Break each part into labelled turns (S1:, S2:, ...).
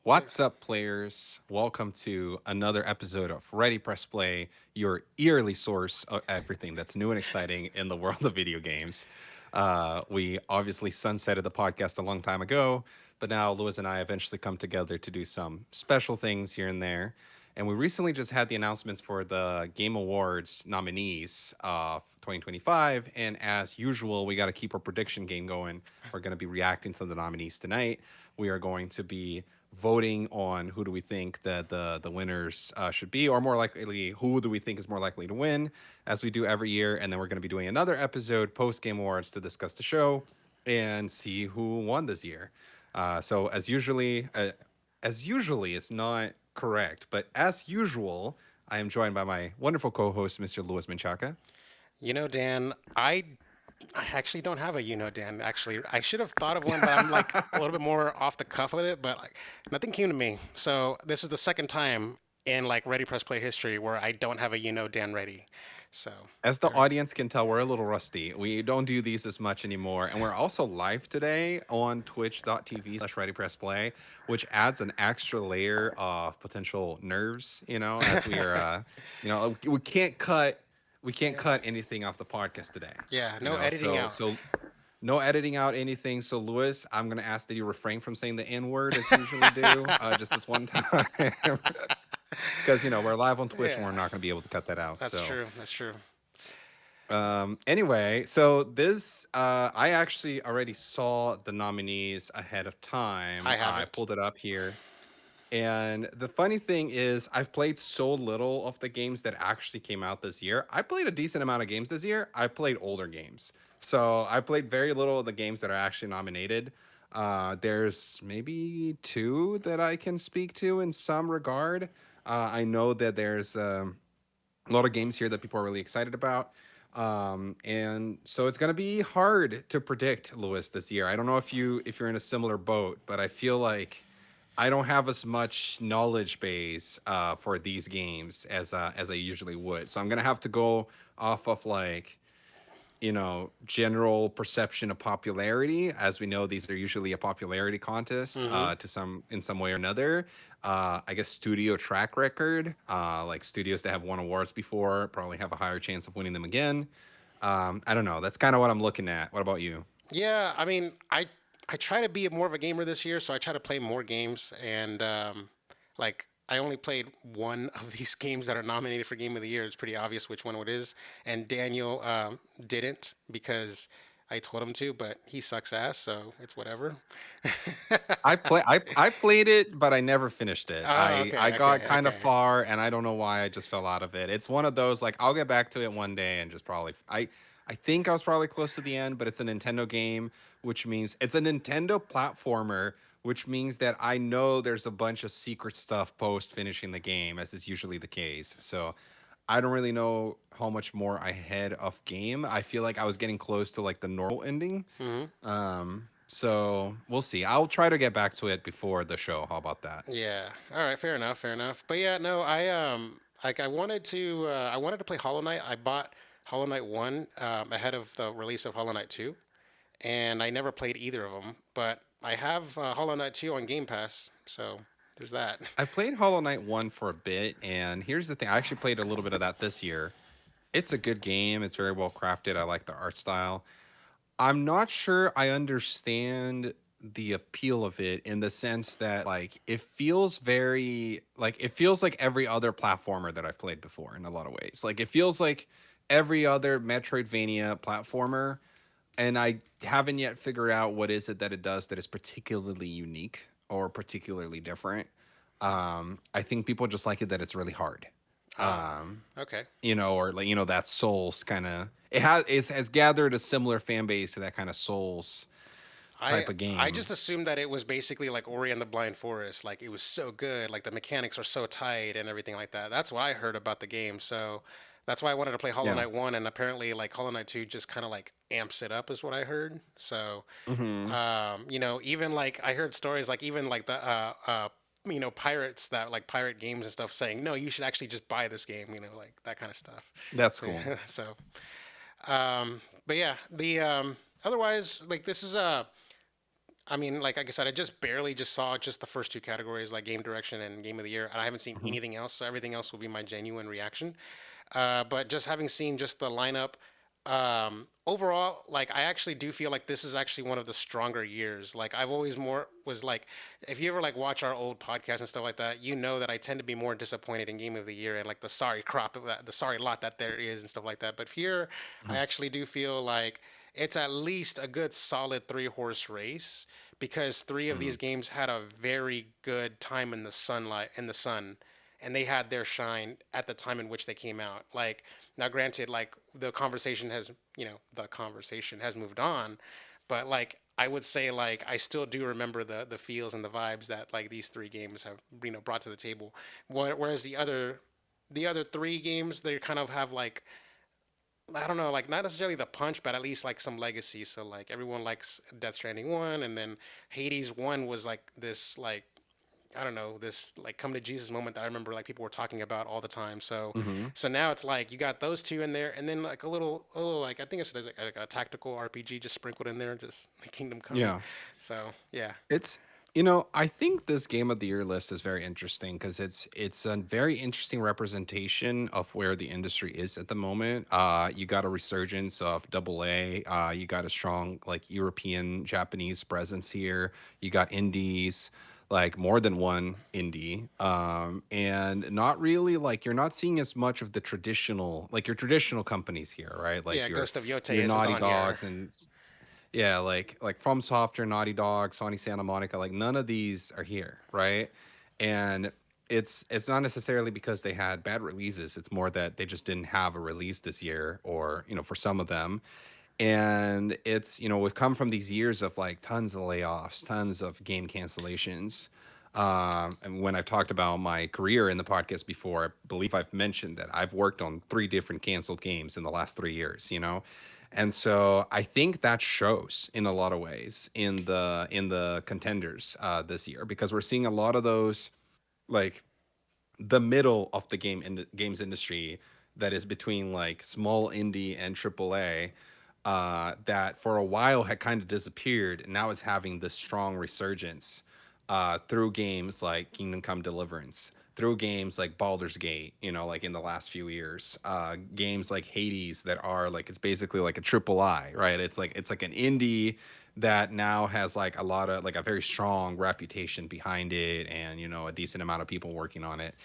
S1: What's up, players? Welcome to another episode of Ready Press Play, your yearly source of everything that's new and exciting in the world of video games. We obviously sunsetted the podcast a long time ago, but now Lewis and I eventually come together to do some special things here and there. And we recently just had the announcements for the Game Awards nominees of 2025. And as usual, we got to keep our prediction game going. We're going to be reacting to the nominees tonight. We are going to be voting on who do we think that the winners should be, or more likely, who do we think is more likely to win, as we do every year. And then we're going to be doing another episode post Game Awards to discuss the show and see who won this year. So as usually, it's not correct, but as usual, I am joined by my wonderful co-host, Mr. Louis Menchaca.
S2: Dan, I actually don't have a Dan. Actually, I should have thought of one, but I'm like a little bit more off the cuff with it, but like nothing came to me. So this is the second time in like Ready Press Play history where I don't have a Dan ready. So
S1: As the
S2: there.
S1: audience can tell, we're a little rusty. We don't do these as much anymore. And we're also live today on twitch.tv/readypressplay, which adds an extra layer of potential nerves, as we are, we can't cut anything off the podcast today,
S2: Yeah, no editing
S1: so,
S2: out.
S1: so no editing out anything. So, Lewis, I'm going to ask that you refrain from saying the N word as you usually do, just this one time. Because, we're live on Twitch and we're
S2: Yeah,
S1: not going to be able to cut that out.
S2: that's
S1: So,
S2: true. That's true.
S1: anyway, so this I actually already saw the nominees ahead of time.
S2: I
S1: I
S2: haven't.
S1: pulled it up here. And the funny thing is, I've played so little of the games that actually came out this year. I played a decent amount of games this year. I played older games. So I played very little of the games that are actually nominated. There's maybe two that I can speak to in some regard. I know that there's a lot of games here that people are really excited about. And so it's going to be hard to predict, Lewis, this year. I don't know if you're in a similar boat, but I feel like I don't have as much knowledge base for these games as I usually would. So I'm gonna have to go off of like general perception of popularity. As we know, these are usually a popularity contest
S2: Mm-hmm.
S1: to some in some way or another. I guess studio track record, like studios that have won awards before, probably have a higher chance of winning them again. I don't know. That's kind of what I'm looking at. What about you?
S2: Yeah, I mean, I try to be more of a gamer this year, so I try to play more games, and like I only played one of these games that are nominated for Game of the Year. It's pretty obvious which one it is, and Daniel didn't because I told him to, but he sucks ass, so it's whatever.
S1: I played it, but I never finished it.
S2: Oh,
S1: I
S2: okay,
S1: got
S2: okay,
S1: kind of
S2: okay.
S1: far, and I don't know why I just fell out of it. It's one of those like I'll get back to it one day and just probably I think I was probably close to the end, but it's a Nintendo game, which means it's a Nintendo platformer, which means that I know there's a bunch of secret stuff post finishing the game, as is usually the case. So I don't really know how much more I had of game. I feel like I was getting close to like the normal ending.
S2: Hmm.
S1: So we'll see. I'll try to get back to it before the show. How about that?
S2: Yeah. All right. Fair enough. Fair enough. But yeah, no, I wanted to play Hollow Knight. I bought Hollow Knight 1 ahead of the release of Hollow Knight 2, and I never played either of them. But I have Hollow Knight 2 on Game Pass, so there's that.
S1: I played Hollow Knight 1 for a bit, and here's the thing. I actually played a little bit of that this year. It's a good game. It's very well crafted. I like the art style. I'm not sure I understand the appeal of it in the sense that like it feels like every other platformer that I've played before in a lot of ways. Like it feels like every other Metroidvania platformer, and I haven't yet figured out what is it that it does that is particularly unique or particularly different. I think people just like it that it's really hard.
S2: Oh,
S1: Um,
S2: okay.
S1: or like that Souls kind of it has gathered a similar fan base to that kind of Souls
S2: I
S1: type of
S2: I just
S1: game.
S2: assumed that it was basically like Ori and the Blind Forest. Like it was so good, like the mechanics are so tight and everything like that. That's what I heard about the game. So that's why I wanted to play Hollow
S1: Yeah.
S2: Knight 1, and apparently like Hollow Knight 2 just kind of like amps it up is what I heard. So
S1: Hmm.
S2: even like I heard stories like even like the pirates that like pirate games and stuff saying no, you should actually just buy this game, like that kind of stuff.
S1: That's
S2: So
S1: cool.
S2: so but yeah, the otherwise like this is I mean, like I said, I just barely just saw just the first two categories, like game direction and game of the year, and I haven't seen
S1: Mhm.
S2: anything else. So everything else will be my genuine reaction. But just having seen just the lineup, overall, like I actually do feel like this is actually one of the stronger years. Like I've always more was like, if you ever like watch our old podcasts and stuff like that, you know that I tend to be more disappointed in Game of the Year and like the sorry crop of that, the sorry lot that there is and stuff like that. But here, I
S1: Mhm.
S2: actually do feel like it's at least a good solid three-horse race because three of
S1: Mhm.
S2: these games had a very good time in the sunlight in the sun and they had their shine at the time in which they came out. Like now, granted, like the conversation has moved on, but like I would say, like I still do remember the feels and the vibes that like these three games have brought to the table. Whereas the other three games they kind of have like I don't know, like not necessarily the punch, but at least like some legacy. So like everyone likes Death Stranding one, and then Hades one was like this like I don't know, this like come to Jesus moment that I remember like people were talking about all the time. So
S1: Mhm.
S2: so now it's like you got those two in there and then like a little like I think it's like a tactical RPG just sprinkled in there, just like Kingdom Come.
S1: Yeah.
S2: So yeah.
S1: It's I think this game of the year list is very interesting because it's a very interesting representation of where the industry is at the moment. You got a resurgence of double A. You got a strong like European Japanese presence here. You got indies, like more than one indie. And not really like you're not seeing as much of the traditional like your traditional companies here, right? Like
S2: Yeah, Ghost of Yote
S1: your
S2: isn't
S1: Naughty
S2: on here.
S1: Dogs and yeah, like From Software, Naughty Dog, Sony Santa Monica, like none of these are here, right? And it's not necessarily because they had bad releases. It's more that they just didn't have a release this year, or for some of them. And it's we've come from these years of like tons of layoffs, tons of game cancellations. And when I've talked about my career in the podcast before, I believe I've mentioned that I've worked on 3 different canceled games in the last 3 years. And so I think that shows in a lot of ways in the contenders this year because we're seeing a lot of those like the middle of the games industry that is between like small indie and triple A that for a while had kind of disappeared and now is having this strong resurgence through games like Kingdom Come Deliverance, through games like Baldur's Gate, like in the last few years, games like Hades that are like it's basically like a triple I, right? It's like an indie that now has like a lot of like a very strong reputation behind it and a decent amount of people working on it.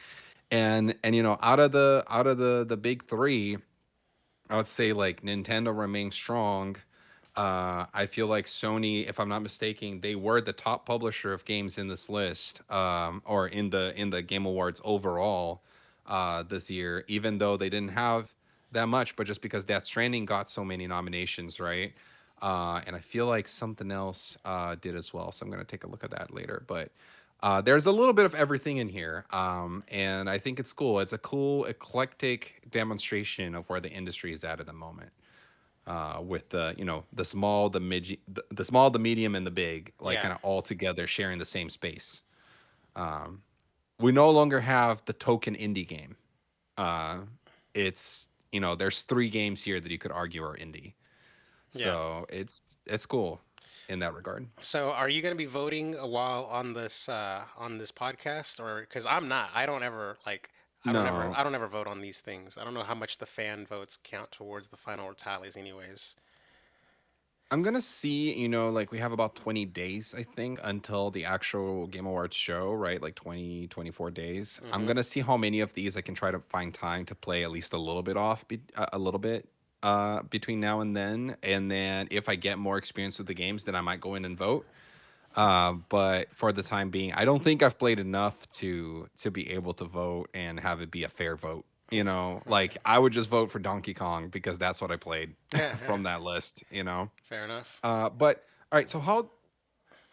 S1: And out of the big three, I would say like Nintendo remains strong. I feel like Sony, if I'm not mistaken, they were the top publisher of games in this list, or in the Game Awards overall this year, even though they didn't have that much, but just because Death Stranding got so many nominations, right? And I feel like something else did as well. So I'm gonna take a look at that later. But there's a little bit of everything in here, and I think it's cool. It's a cool, eclectic demonstration of where the industry is at the moment with the small, the small, the medium, and the big, like
S2: Yeah.
S1: kind of all together sharing the same space. We no longer have the token indie game. Uh, it's there's 3 games here that you could argue are indie,
S2: Yeah.
S1: so it's cool in that regard.
S2: So are you going to be voting a while on this podcast or cuz I'm not.
S1: No,
S2: I don't ever vote on these things. I don't know how much the fan votes count towards the final tallies anyways.
S1: I'm gonna see, like we have about 20 days, I think, until the actual Game Awards show, right? Like 20, 24 days. I'm
S2: Mhm.
S1: gonna see how many of these I can try to find time to play at least a little bit a little bit between now and then. And then if I get more experience with the games, then I might go in and vote. But for the time being, I don't think I've played enough to be able to vote and have it be a fair vote.
S2: Okay.
S1: Like I would just vote for Donkey Kong because that's what I played
S2: Yeah, yeah.
S1: from that list.
S2: Fair enough.
S1: But all right, so how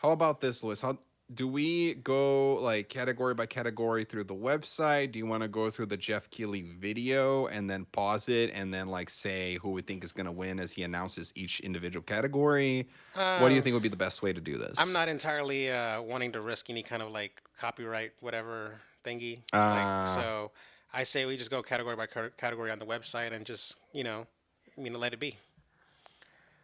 S1: about this list? How do we go like category by category through the website? Do you want to go through the Jeff Keighley video and then pause it and then like say who we think is going to win as he announces each individual category? What do you
S2: Uh
S1: think would be the best way to do
S2: I'm
S1: this?
S2: not entirely wanting to risk any kind of like copyright whatever thingy. Like
S1: Uh,
S2: so I say we just go category by category on the website and just, let it be.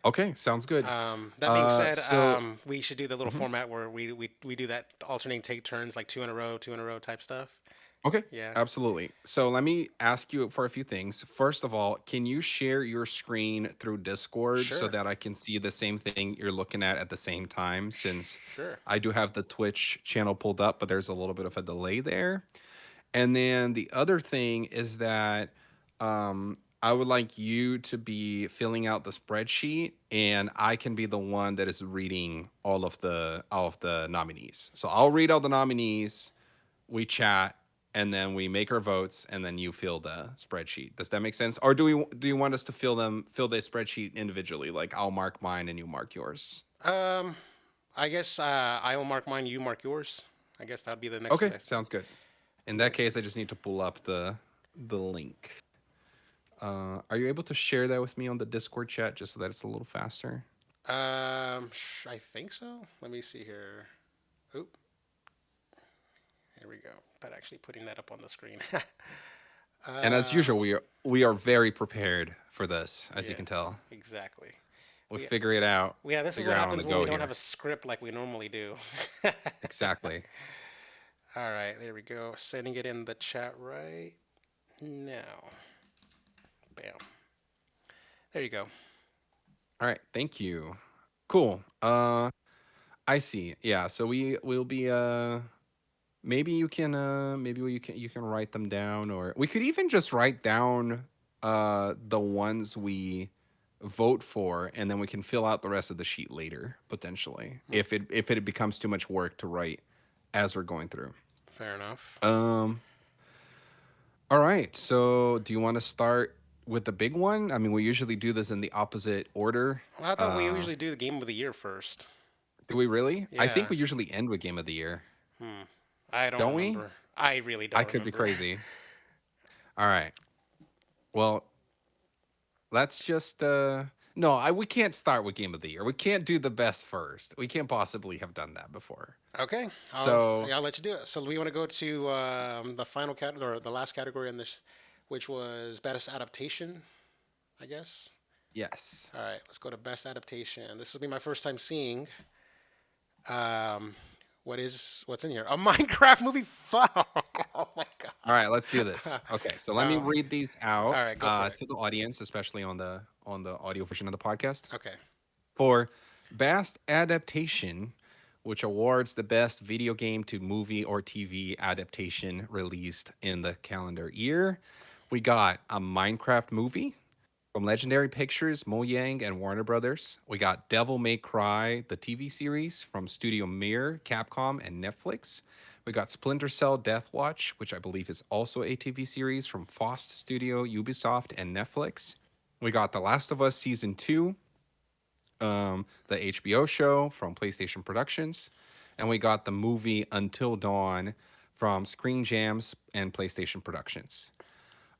S1: Okay, sounds good.
S2: That being said,
S1: So
S2: we should do the little
S1: mhm.
S2: format where we do that alternating take turns, like two in a row type stuff.
S1: Okay,
S2: Yeah,
S1: absolutely. So let me ask you for a few things. First of all, can you share your screen through Discord so
S2: sure,
S1: that I can see the same thing you're looking at the same time? Since
S2: sure.
S1: I do have the Twitch channel pulled up, but there's a little bit of a delay there. And then the other thing is that I would like you to be filling out the spreadsheet, and I can be the one that is reading all of the nominees. So I'll read all the nominees, we chat, and then we make our votes, and then you fill the spreadsheet. Does that make sense? Or do you want us to fill the spreadsheet individually? Like I'll mark mine and you mark yours.
S2: Um, I guess I will mark mine, you mark yours. I guess that'd be the next
S1: Okay,
S2: best thing.
S1: sounds good. In that
S2: Yes.
S1: case, I just need to pull up the link. Are you able to share that with me on the Discord chat just so that it's a little faster?
S2: I think so. Let me see here. Oop, here we go. But actually putting that up on the screen.
S1: And as
S2: uh,
S1: usual, we are very prepared for this, as you
S2: yeah,
S1: can tell.
S2: exactly.
S1: We
S2: We
S1: figure it out,
S2: yeah, this is
S1: figure
S2: what
S1: out on the
S2: happens when
S1: go
S2: we don't have
S1: here.
S2: a script like we normally do.
S1: Exactly.
S2: All right, there we go. Sending it in the chat right now. Bam. There you go.
S1: All right, thank you. Cool. I see. Yeah, so we will be maybe you can write them down, or we could even just write down the ones we vote for, and then we can fill out the rest of the sheet later potentially
S2: Hmm,
S1: if it becomes too much work to write as we're going through.
S2: fair enough.
S1: Um all right. So do you want to start with the big one? I mean, we usually do this in the opposite order.
S2: Well, I thought we
S1: Uh
S2: usually do the game of the year first.
S1: do we really? I think
S2: Yeah.
S1: we usually end with game of the year.
S2: Hmm. I don't
S1: Don't we?
S2: remember. I really
S1: I
S2: don't
S1: could be
S2: remember.
S1: crazy. All right. Well, let's just no, we can't start with game of the year. We can't do the best first. We can't possibly have done that before.
S2: Okay,
S1: So,
S2: yeah, I'll let you do it. So we want to go to the final category or the last category in this, which was best adaptation, I guess.
S1: yes.
S2: All right, let's go to best adaptation. This will be my first time seeing um, what's in here. A Minecraft movie. Fuck! Oh my
S1: All right, let's do this.
S2: god.
S1: Okay, so let me
S2: Oh,
S1: read these out
S2: all right, go for it.
S1: to the audience, especially on the audio version of the podcast.
S2: Okay.
S1: For best adaptation, which awards the best video game to movie or TV adaptation released in the calendar year, we got a Minecraft movie from Legendary Pictures, Mojang, and Warner Brothers. We got Devil May Cry, the TV series from Studio Mir, Capcom, and Netflix. We got Splinter Cell Death Watch, which I believe is also a TV series from Faust Studio, Ubisoft, and Netflix. We got The Last of Us Season 2, the HBO show from PlayStation Productions. And we got the movie Until Dawn from Screen Jams and PlayStation Productions.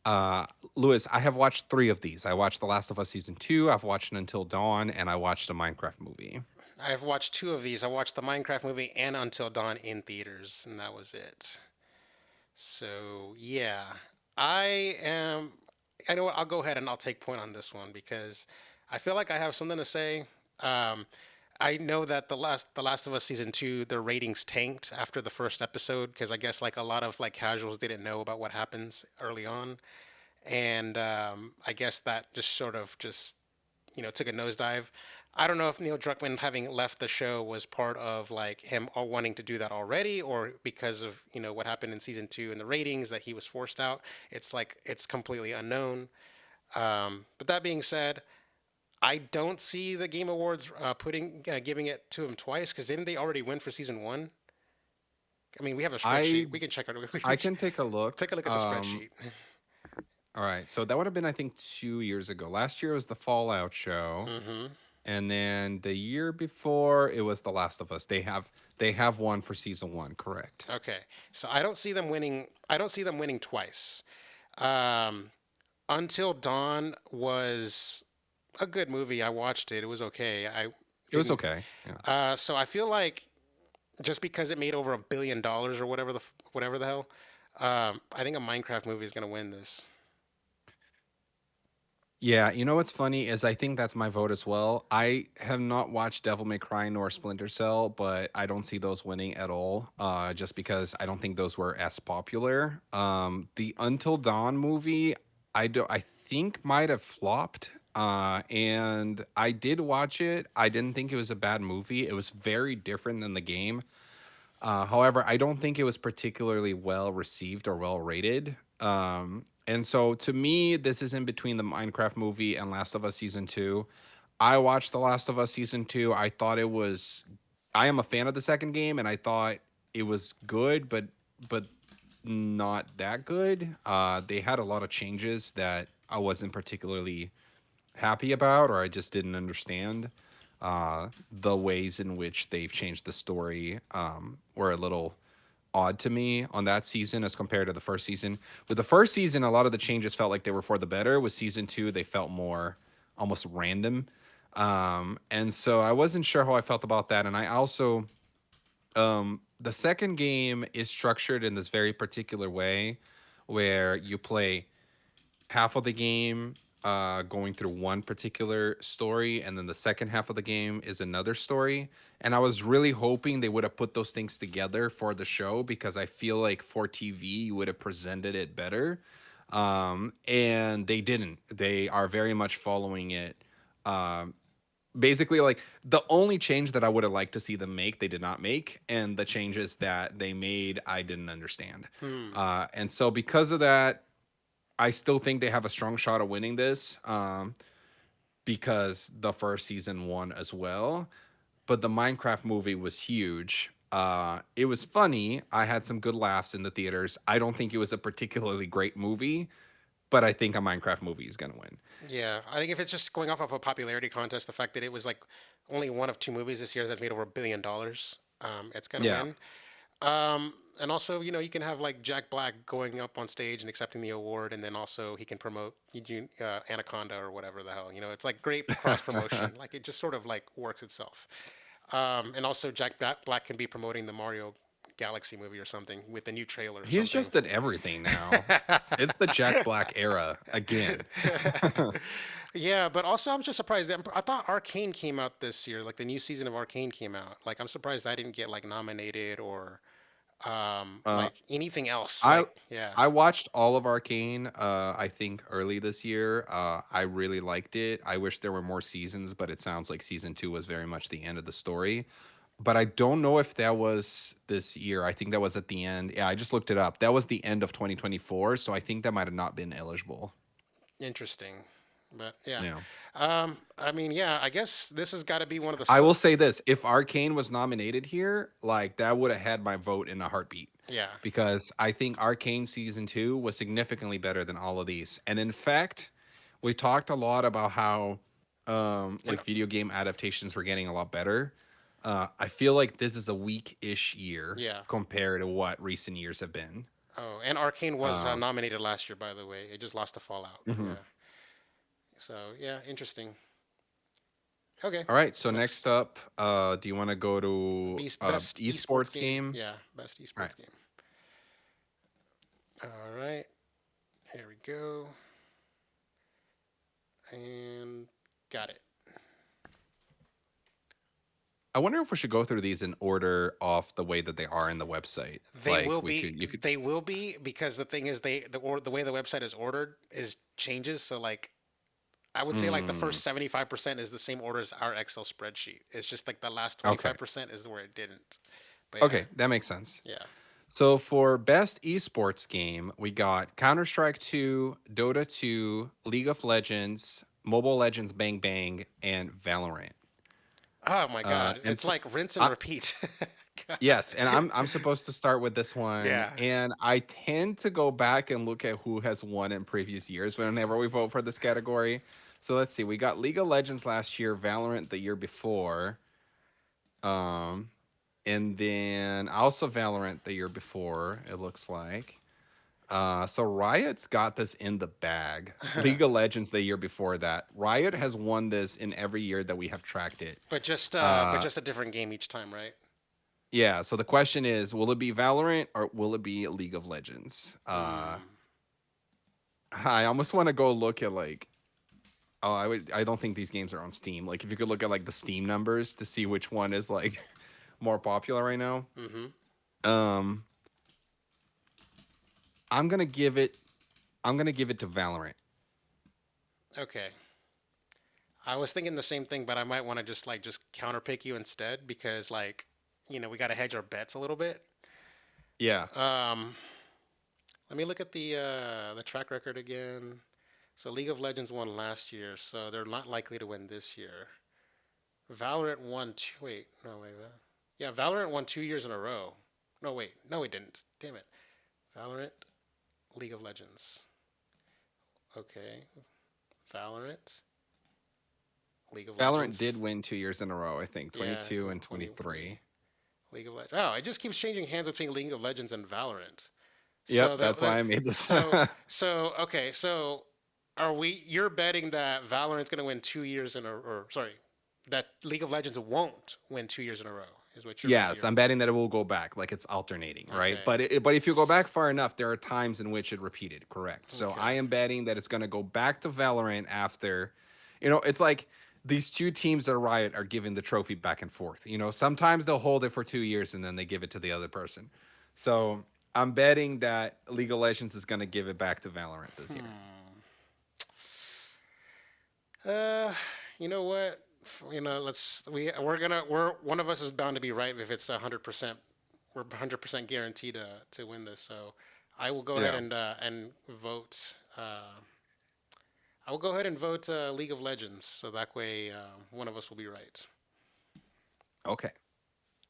S1: Uh, Lewis, I have watched three of these. I watched The Last of Us season two. I've watched Until Dawn, and I watched a Minecraft movie.
S2: I've watched two of these. I watched the Minecraft movie and Until Dawn in theaters, and that was it. So yeah, I am. I know what. I'll go ahead and I'll take point on this one because I feel like I have something to say. Um, I know that the Last of Us season two, the ratings tanked after the first episode because I guess like a lot of like casuals didn't know about what happens early on, and I guess that just sort of just took a nosedive. I don't know if Neil Druckmann having left the show was part of like him all wanting to do that already, or because of what happened in season two and the ratings that he was forced out. It's like it's completely unknown. But that being said, I don't see the Game Awards putting giving it to him twice because didn't they already win for season one? I mean, we have a
S1: I
S2: spreadsheet. We can check out. We
S1: I
S2: can
S1: can take a look.
S2: take a look at the spreadsheet.
S1: All right, so that would have been I think 2 years ago. Last year was the Fallout show,
S2: Hmm.
S1: and then the year before it was The Last of Us. They have one for season one, correct?
S2: Okay, so I don't see them winning. I don't see them winning twice. Um, Until Dawn was a good movie. I watched it. It was okay. I
S1: It was
S2: didn't.
S1: okay. Yeah.
S2: So I feel like just because it made over $1 billion or whatever the hell, I think a Minecraft movie is gonna win this.
S1: Yeah, you know what's funny is I think that's my vote as well. I have not watched Devil May Cry nor Splinter Cell, but I don't see those winning at all. Just because I don't think those were as popular. The Until Dawn movie, I think might have flopped. And I did watch it. I didn't think it was a bad movie. It was very different than the game. However, I don't think it was particularly well received or well rated. And so to me, this is in between the Minecraft movie and Last of Us season two. I watched The Last of Us season two. I thought it was. I am a fan of the second game, and I thought it was good, but not that good. They had a lot of changes that I wasn't particularly happy about, or I just didn't understand. The ways in which they've changed the story were a little odd to me on that season as compared to the first season. With the first season, a lot of the changes felt like they were for the better. With season two, they felt more almost random. And so I wasn't sure how I felt about that. And I also, the second game is structured in this very particular way where you play half of the game going through one particular story, and then the second half of the game is another story. And I was really hoping they would have put those things together for the show because I feel like for TV you would have presented it better. And they didn't. They are very much following it. Um, Basically, like the only change that I would have liked to see them make, they did not make, and the changes that they made, I didn't understand.
S2: Hmm.
S1: And so because of that, I still think they have a strong shot of winning this because the first season won as well. But the Minecraft movie was huge. It was funny. I had some good laughs in the theaters. I don't think it was a particularly great movie, but I think a Minecraft movie is going to win.
S2: Yeah, I think if it's just going off of a popularity contest, the fact that it was like only one of two movies this year that's made over $1 billion, it's gonna
S1: Yeah.
S2: win. And also, you can have like Jack Black going up on stage and accepting the award, and then also he can promote Anaconda or whatever the hell. It's like great cross promotion. Like it just sort of like works itself. And also, Black can be promoting the Mario Galaxy movie or something with a new trailer or
S1: He's
S2: something.
S1: just at everything now. It's the Jack Black era again.
S2: Yeah, but also I'm just surprised. I thought Arcane came out this year, like the new season of Arcane came out. Like I'm surprised I didn't get like nominated or
S1: uh,
S2: like anything else.
S1: I
S2: Like yeah,
S1: I watched all of Arcane, I think early this year. I really liked it. I wish there were more seasons, but it sounds like season two was very much the end of the story. But I don't know if that was this year. I think that was at the end. Yeah, I just looked it up. That was the end of 2024, so I think that might have not been eligible.
S2: interesting. But yeah,
S1: Yeah.
S2: I mean yeah, I guess this has got to be one of the
S1: I will say this, if Arcane was nominated here, like that would have had my vote in a heartbeat.
S2: yeah.
S1: Because I think Arcane season 2 was significantly better than all of these. And in fact, we talked a lot about how
S2: And
S1: like video game adaptations were getting a lot better. I feel like this is a weak-ish year
S2: yeah.
S1: compared to what recent years have been.
S2: Oh, and Arcane was
S1: Um,
S2: nominated last year, by the way. It just lost to Fallout.
S1: mhm.
S2: Yeah. So yeah, interesting. Okay.
S1: All right, so
S2: Next,
S1: next up, do you want to go to
S2: best esports
S1: esports
S2: game.
S1: game?
S2: Yeah, best
S1: All right.
S2: esports game. All right. Here we go. And got it.
S1: I wonder if we should go through these in order of the way that they are in the website.
S2: They will
S1: Like we
S2: be.
S1: could, you could.
S2: They will be because the thing is, the way the website is ordered is changes. So like, I would say like the
S1: Mm,
S2: first 75% is the same order as our Excel spreadsheet. It's just like the last
S1: okay.
S2: 25% is where it didn't. But yeah,
S1: Okay, that makes sense.
S2: yeah.
S1: So for best esports game, we got Counter Strike 2, Dota 2, League of Legends, Mobile Legends Bang Bang, and Valorant.
S2: Oh my
S1: Uh,
S2: God,
S1: and
S2: it's
S1: for,
S2: like rinse and
S1: I,
S2: repeat. God.
S1: yes, and I'm supposed to start with this one,
S2: Yeah.
S1: and I tend to go back and look at who has won in previous years whenever we vote for this category. So let's see, we got League of Legends last year, Valorant the year before, um, and then also Valorant the year before. It looks like. So Riot's got this in the bag. League of Legends the year before that. Riot has won this in every year that we have tracked it.
S2: But
S1: Uh,
S2: just a different game each time, right?
S1: yeah. So the question is, will it be Valorant or will it be League of Legends?
S2: Hmm.
S1: I almost want to go look at like Oh, I don't think these games are on Steam. Like if you could look at like the Steam numbers to see which one is like more popular right now.
S2: Mm-hmm.
S1: Um I'm gonna give it I'm gonna give it to Valorant.
S2: Okay. I was thinking the same thing, but I might want to just counterpick you instead because we got to hedge our bets a little bit.
S1: Yeah.
S2: Um, Let me look at the track record again. So League of Legends won last year, so they're not likely to win this year. Valorant won two. Wait, no wait. Yeah, Valorant won 2 years in a row. No wait, no it didn't. Damn it. Valorant, League of Legends. Okay, Valorant, League of
S1: Valorant did
S2: Legends.
S1: win 2 years in a row, I think,
S2: Yeah,
S1: 22 and
S2: 20.
S1: 23.
S2: League of Legends. Oh, it just keeps changing hands between League of Legends and Valorant. So
S1: Yep, that's why I made this.
S2: okay, so are we? You're betting that Valorant's gonna win 2 years in a, or sorry, that League of Legends won't win 2 years in a row is what you're
S1: Yes,
S2: you're.
S1: I'm betting that it will go back, like it's alternating, right?
S2: Okay,
S1: But if you go back far enough, there are times in which it repeated, correct? So I
S2: okay.
S1: am betting that it's going to go back to Valorant after, it's like these two teams at Riot are giving the trophy back and forth. Sometimes they'll hold it for 2 years and then they give it to the other person. So I'm betting that League of Legends is going to give it back to Valorant this year.
S2: Hmm. Uh, you know what? We're one of us is bound to be right if it's 100%. We're 100% guaranteed to win this. So I will go ahead
S1: Yeah.
S2: and vote. I will go ahead and vote League of Legends, so that way one of us will be right.
S1: Okay.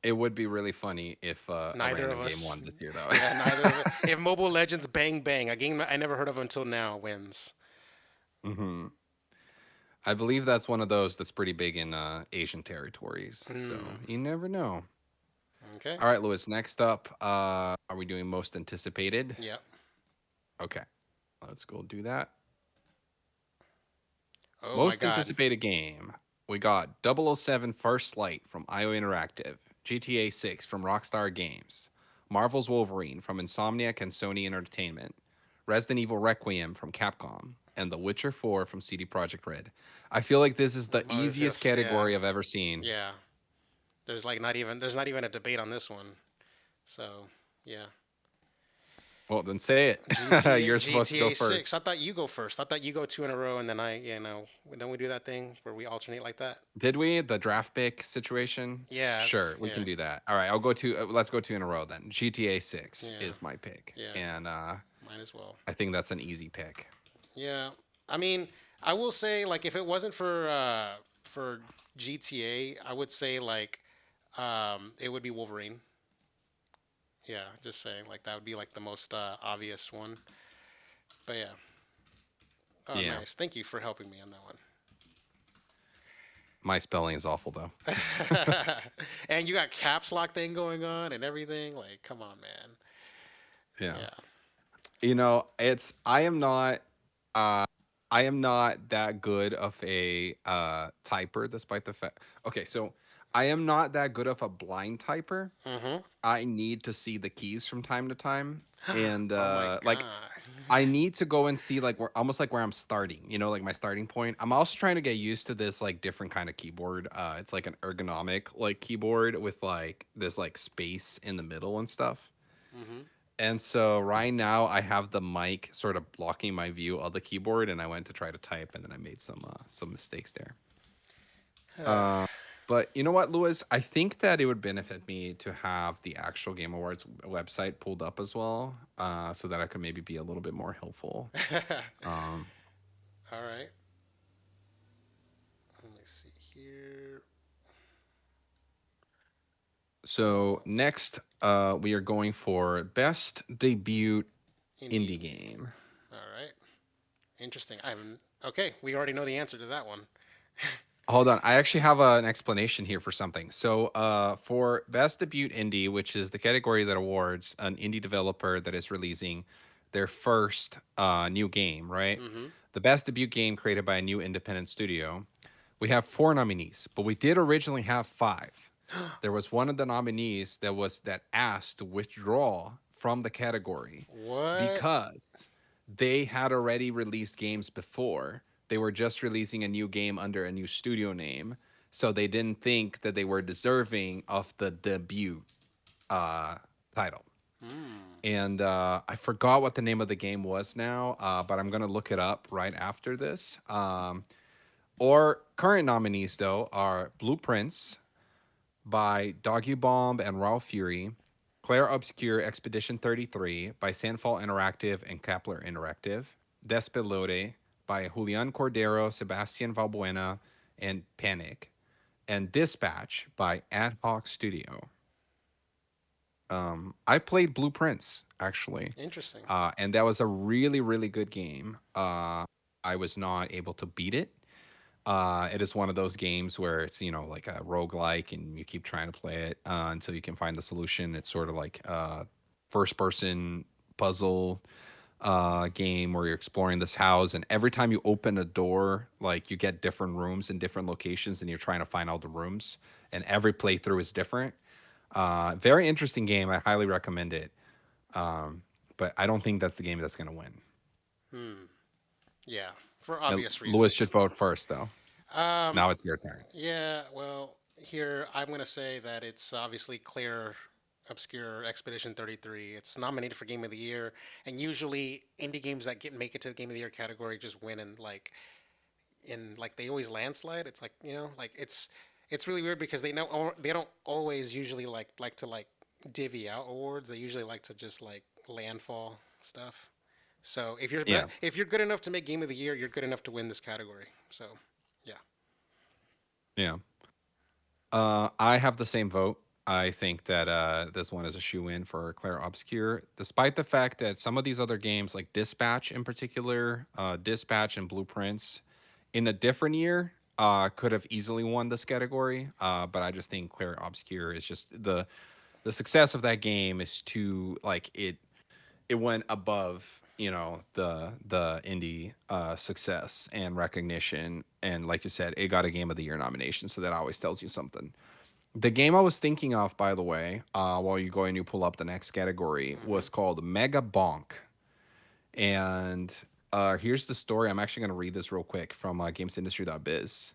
S1: It would be really funny if a
S2: Neither of
S1: random game
S2: us.
S1: won this year, though.
S2: Yeah, neither of it. If Mobile Legends Bang Bang, a game I never heard of until now, wins.
S1: hmm I believe that's one of those that's pretty big in Asian territories. So
S2: Hmm.
S1: you never know.
S2: Okay.
S1: All right, Lewis. Next up, are we doing most anticipated?
S2: Yep.
S1: Okay, let's go do that.
S2: Oh my
S1: Most
S2: God.
S1: anticipated game. We got 007 First Light from IO Interactive, GTA 6 from Rockstar Games, Marvel's Wolverine from Insomniac and Sony Entertainment, Resident Evil Requiem from Capcom, and The Witcher 4 from CD Projekt Red. I feel like this is the
S2: It's
S1: easiest
S2: just yeah,
S1: category I've ever seen.
S2: yeah. There's not even a debate on this one. So yeah.
S1: Well, then say it.
S2: GTA
S1: You're supposed to go
S2: GTA
S1: first.
S2: 6. I thought you go first. I thought you go two in a row, and then don't we do that thing where we alternate like that?
S1: Did we? The draft pick situation?
S2: Yeah,
S1: Sure, we
S2: yeah,
S1: can do that. All right, I'll go to let's go two in a row then. GTA 6
S2: yeah,
S1: is my pick.
S2: yeah.
S1: And
S2: Might as well.
S1: I think that's an easy pick.
S2: Yeah, I mean, I will say like if it wasn't for GTA, I would say it would be Wolverine. Yeah, just saying like that would be like the most obvious one. But yeah. Oh,
S1: Yeah.
S2: nice. Thank you for helping me on that
S1: My spelling is awful though.
S2: one. And you got caps lock thing going on and everything. Like, come on, man.
S1: Yeah.
S2: Yeah.
S1: It's uh I am not that good of a typer despite the fact. Okay, so I am not that good of a blind typer.
S2: Mm-hmm.
S1: I need to see the keys from time to time. And
S2: Oh my
S1: like
S2: god.
S1: I need to go and see like where almost like where I'm starting, like my starting point. I'm also trying to get used to this like different kind of keyboard. It's like an ergonomic like keyboard with like this like space in the middle and stuff.
S2: Mm-hmm.
S1: And so right now I have the mic sort of blocking my view of the keyboard, and I went to try to type, and then I made some mistakes there. Uh, but you know what, Louis? I think that it would benefit me to have the actual Game Awards website pulled up as well, so that I could maybe be a little bit more helpful. Um,
S2: All right. Let me see here.
S1: so next, we are going for best debut
S2: Indie.
S1: indie game.
S2: All right. Interesting. I haven't. Okay, we already know the answer to that one.
S1: Hold on, I actually have an explanation here for something. So, for best debut indie, which is the category that awards an indie developer that is releasing their first new game, right?
S2: Mm-hmm.
S1: The best debut game created by a new independent studio. We have four nominees, but we did originally have five. There was one of the nominees that asked to withdraw from the category
S2: What?
S1: because they had already released games before, they were just releasing a new game under a new studio name, so they didn't think that they were deserving of the debut uh, title.
S2: Hmm.
S1: And I forgot what the name of the game was now, but I'm gonna look it up right after this. Or current nominees though are Blueprints by Doggy Bomb and Raw Fury, Claire Obscure Expedition 33 by Sandfall Interactive and Kepler Interactive, Despelote by Julian Cordero, Sebastian Valbuena, and Panic, and Dispatch by Ad Hoc Studio. I played Blueprints actually,
S2: Interesting.
S1: and that was a really, really good game. I was not able to beat it. It is one of those games where it's, like a roguelike and you keep trying to play it until you can find the solution. It's sort of like a first person puzzle game where you're exploring this house, and every time you open a door, like you get different rooms in different locations and you're trying to find all the rooms, and every playthrough is different. Very interesting game. I highly recommend it. But I don't think that's the game that's going to win.
S2: Hmm. Yeah, for
S1: Now,
S2: obvious
S1: Lewis should
S2: reasons.
S1: vote first, though.
S2: Um,
S1: Now it's your turn.
S2: yeah, well, here I'm going to say that it's obviously Claire Obscure Expedition 33. It's nominated for Game of the Year, and usually indie games that get make it to the Game of the Year category just win in like they always landslide. It's like, like it's really weird because they don't always usually like to divvy out awards. They usually like to just like landfall stuff. So
S1: Yeah,
S2: if you're good enough to make Game of the Year, you're good enough to win this category. So yeah.
S1: yeah. I have the same vote. I think that this one is a shoe in for Claire Obscure, despite the fact that some of these other games, like Dispatch in particular, Dispatch and Blueprints, in a different year, could have easily won this category. But I just think Claire Obscure is just the success of that game is too like it went above the indie success and recognition, and like you said, it got a game of the year nomination, so that always tells you something. The game I was thinking of, by the way, while you go and you pull up the next category,
S2: Hmm.
S1: was called Mega Bonk. And here's the story. I'm actually going to read this real quick from gamesindustry.biz.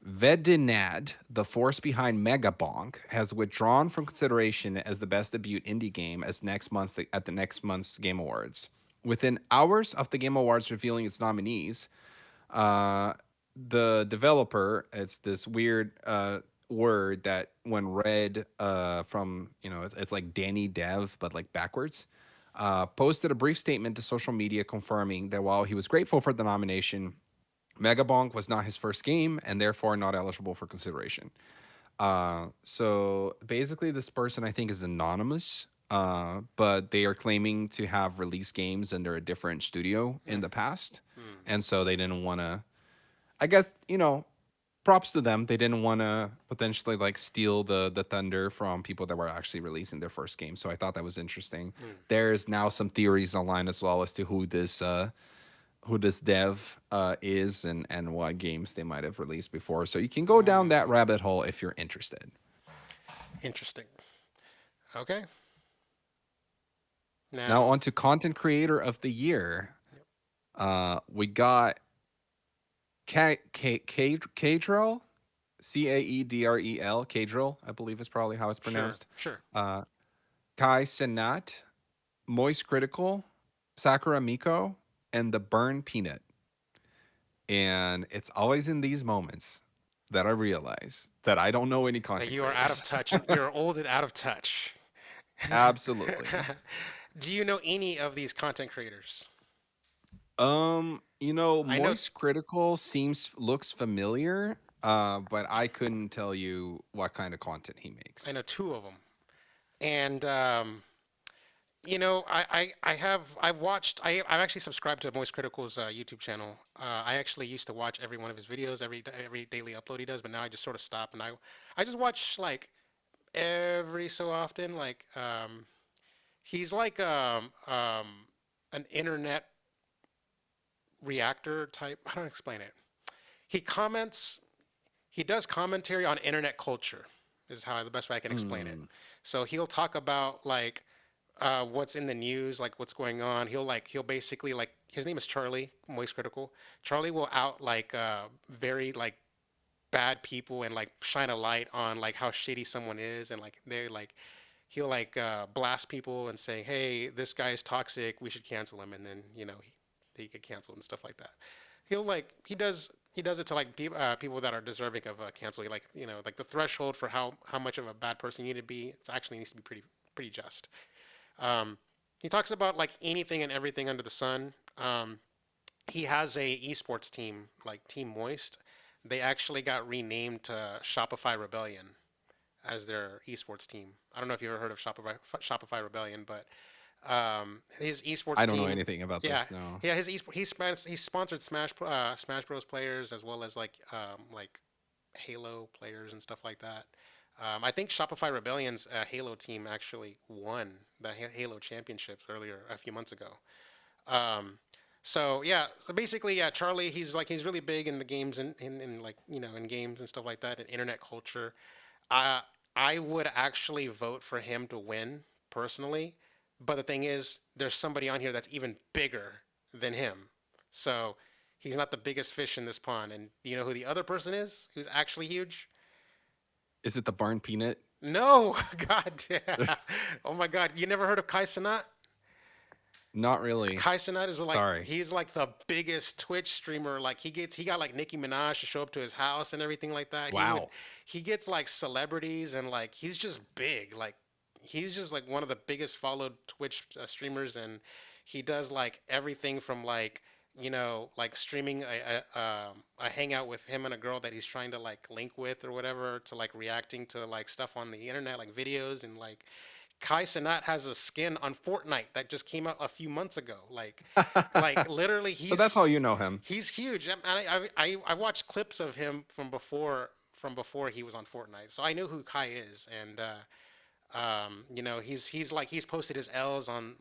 S1: Vedinad, the force behind Megabonk, has withdrawn from consideration as the best debut indie game as at the next month's Game Awards. Within hours of the Game Awards revealing its nominees, uh, the developer, it's this weird word that when read from, it's like Danny Dev, but like backwards, posted a brief statement to social media confirming that while he was grateful for the nomination, Megabonk was not his first game and therefore not eligible for consideration. So basically, this person I think is anonymous, but they are claiming to have released games under a different studio in
S2: Hmm.
S1: the past.
S2: Hmm.
S1: And so they didn't want to, I guess, props to them. They didn't want to potentially like steal the thunder from people that were actually releasing their first game. So I thought that was interesting.
S2: Hmm.
S1: There's now some theories online as well as to who this dev is and what games they might have released before. So you can go down that
S2: Hmm.
S1: rabbit hole if you're interested.
S2: Interesting. Okay.
S1: Now
S2: Now.
S1: on to content creator of the year. We got Cadrel, Caedrel, Cadrel, I believe is probably how it's
S2: Sure.
S1: pronounced.
S2: Sure.
S1: Uh, Kai Senat, Moist Critical, Sakura Miko, and the Burn Peanut. And it's always in these moments that I realize that I don't know any
S2: That
S1: content
S2: you are out of
S1: creators.
S2: touch and you're old and out of touch.
S1: Absolutely.
S2: Do you know any of these content creators? I know
S1: Moist Critical looks familiar, but I couldn't tell you what kind of content he
S2: I
S1: makes.
S2: know two of them, and I've watched I've actually subscribed to Moist Critical's YouTube channel. I actually used to watch every one of his videos, every daily upload he does, but now I just sort of stop and I just watch like every so often. Like he's like an internet reactor type. How do I explain it? He comments. He does commentary on internet culture. Is how the best way I can explain it.
S1: Hmm.
S2: So he'll talk about like what's in the news, like what's going on. He'll basically like his name is Charlie, Moist Critical. Charlie will out like very like bad people and like shine a light on like how shitty someone is, and like they like he'll like blast people and say, "Hey, this guy's toxic. We should cancel him." And then they get canceled and stuff like that. He'll like he does it to like people that are deserving of cancel. Like like the threshold for how much of a bad person you need to be. It actually needs to be pretty just. Um, he talks about like anything and everything under the sun. He has a esports team like Team Moist. They actually got renamed to Shopify Rebellion as their esports team. I don't know if you ever heard of Shopify Rebellion, but his esports
S1: I don't know
S2: team,
S1: anything about
S2: yeah,
S1: this. No.
S2: yeah, he sponsored Smash Bros players as well as like Halo players and stuff like that. I think Shopify Rebellion's Halo team actually won the Halo championships earlier a few months ago. Um, so yeah, so basically, yeah, Charlie, he's really big in the games and in like in games and stuff like that, and internet culture. I I would actually vote for him to win personally, but the thing is, there's somebody on here that's even bigger than him. So he's not the biggest fish in this pond. And you know who the other person is who's actually huge?
S1: Is it the Barn Peanut?
S2: No, God, yeah. Oh my God, you never heard of Kai Cenat?
S1: Not really.
S2: Kai Cenat is like
S1: Sorry.
S2: he's like the biggest Twitch streamer. Like he got like Nicki Minaj to show up to his house and everything like that.
S1: Wow.
S2: He gets like celebrities and like he's just big. Like he's just like one of the biggest followed Twitch streamers, and he does like everything from like like streaming a hangout with him and a girl that he's trying to like link with or whatever, to like reacting to like stuff on the internet, like videos, and like Kai Cenat has a skin on Fortnite that just came out a few months ago. Like literally,
S1: So that's how you know him.
S2: he's huge. I watched clips of him from before he was on Fortnite, so I know who Kai is. And he's posted his L's on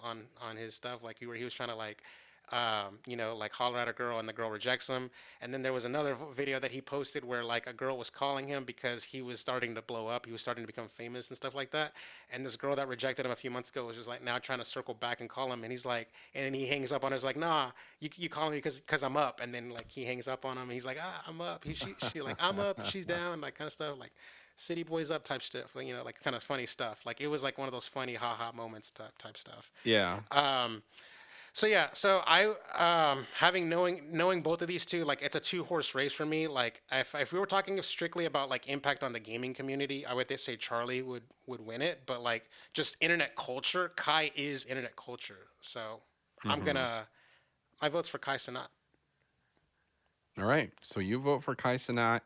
S2: his stuff, like where he was trying to like like holler at a girl and the girl rejects him. And then there was another video that he posted where like a girl was calling him because he was starting to blow up, he was starting to become famous and stuff like that. And this girl that rejected him a few months ago was just like now trying to circle back and call him, and he's like, and then he hangs up on her. He's like, nah, you call me because I'm up. And then like he hangs up on him, and he's like, I'm up. She like, I'm up, she's down, like kind of stuff, like city boys up type stuff, like like kind of funny stuff. Like it was like one of those funny haha moments type stuff.
S1: Yeah.
S2: So yeah, so I having knowing both of these two, like it's a two-horse race for me. Like if we were talking strictly about like impact on the gaming community, I would say Charlie would win it. But like just internet culture, Kai is internet culture. So I'm
S1: Hmm.
S2: gonna my vote's for Kai Cenat.
S1: All right. So you vote for Kai Cenat.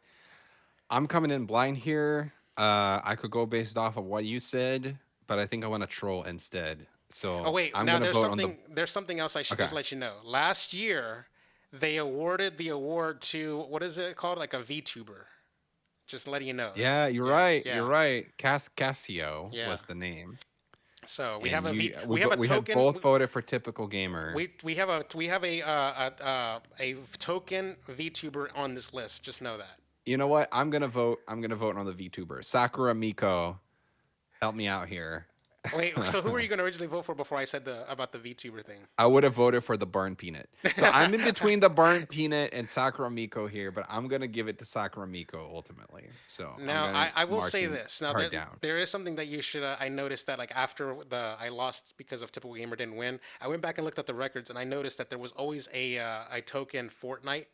S1: I'm coming in blind here. I could go based off of what you said, but I think I want to troll instead.
S2: Oh
S1: So
S2: wait,
S1: I'm
S2: now
S1: gonna vote on the.
S2: there's something else I should
S1: Okay.
S2: just let you know. Last year, they awarded the award to what is it called, like a VTuber. Just letting you know.
S1: Yeah, you're
S2: Yeah,
S1: right. You're
S2: yeah,
S1: right. Cassio
S2: yeah.
S1: was the name,
S2: So we have
S1: and
S2: a
S1: you
S2: V. We have a
S1: we had
S2: token.
S1: both voted for typical gamer.
S2: We have a token VTuber on this list. Just know that.
S1: You know what? I'm gonna vote. I'm gonna vote on the VTuber. Sakura Miko, help me out here.
S2: Wait. So who were you going to originally vote for before I said the about the VTuber thing?
S1: I would have voted for the Barn Peanut. So I'm in between the Barn Peanut and Sakura Miko here, but I'm gonna give it to Sakura Miko ultimately. So I'm
S2: Now,
S1: gonna
S2: I will say
S1: marching
S2: this. Now,
S1: hard down.
S2: there is something that you should. I noticed that, like, after I lost because of Typical Gamer didn't win, I went back and looked at the records, and I noticed that there was always a token Fortnite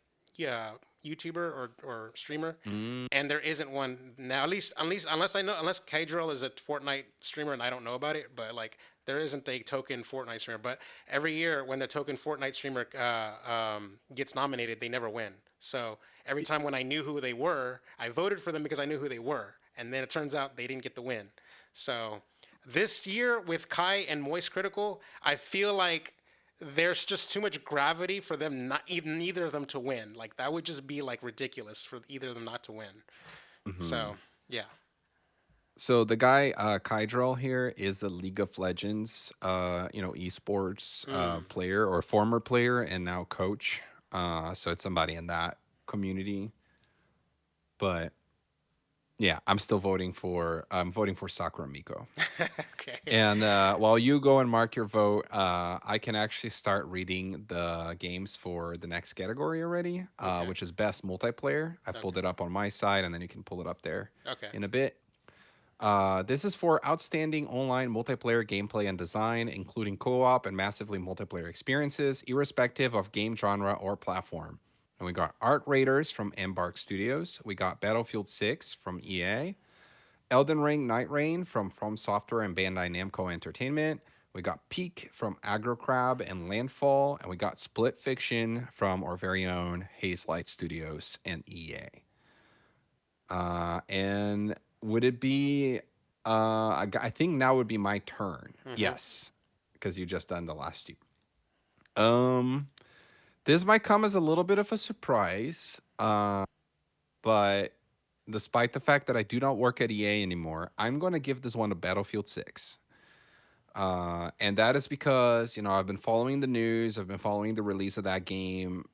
S2: YouTuber or streamer,
S1: Mm,
S2: and there isn't one now. At least unless I know, unless Kydrel is a Fortnite streamer and I don't know about it, but like there isn't a token Fortnite streamer. But every year when the token Fortnite streamer gets nominated, they never win. So every time when I knew who they were, I voted for them because I knew who they were, and then it turns out they didn't get the win. So this year with Kai and Moist Critical, I feel like there's just too much gravity for them not even neither of them to win. Like that would just be like ridiculous for either of them not to win.
S1: mhm.
S2: So yeah.
S1: So the guy Kydrel here is a League of Legends esports
S2: Mm.
S1: player or former player and now coach. So it's somebody in that community. But Yeah, I'm voting for Sakura Miko.
S2: Okay.
S1: And while you go and mark your vote, I can actually start reading the games for the next category already,
S2: Okay.
S1: which is best multiplayer. I've pulled
S2: Okay.
S1: it up on my side, and then you can pull it up there
S2: Okay.
S1: in a bit. This is for outstanding online multiplayer gameplay and design, including co op and massively multiplayer experiences, irrespective of game genre or platform. And we got Arc Raiders from Embark Studios. We got Battlefield 6 from EA. Elden Ring Night Rain from Software and Bandai Namco Entertainment. We got Peak from Agrocrab and Landfall. And we got Split Fiction from our very own Haze Light Studios and EA. And would it be? I think now would be my turn.
S2: Mm-hmm.
S1: Yes, because you just done the last two. Um, this might come as a little bit of a surprise. But despite the fact that I do not work at EA anymore, I'm going to give this one to Battlefield 6. And that is because, I've been following the news, I've been following the release of that game,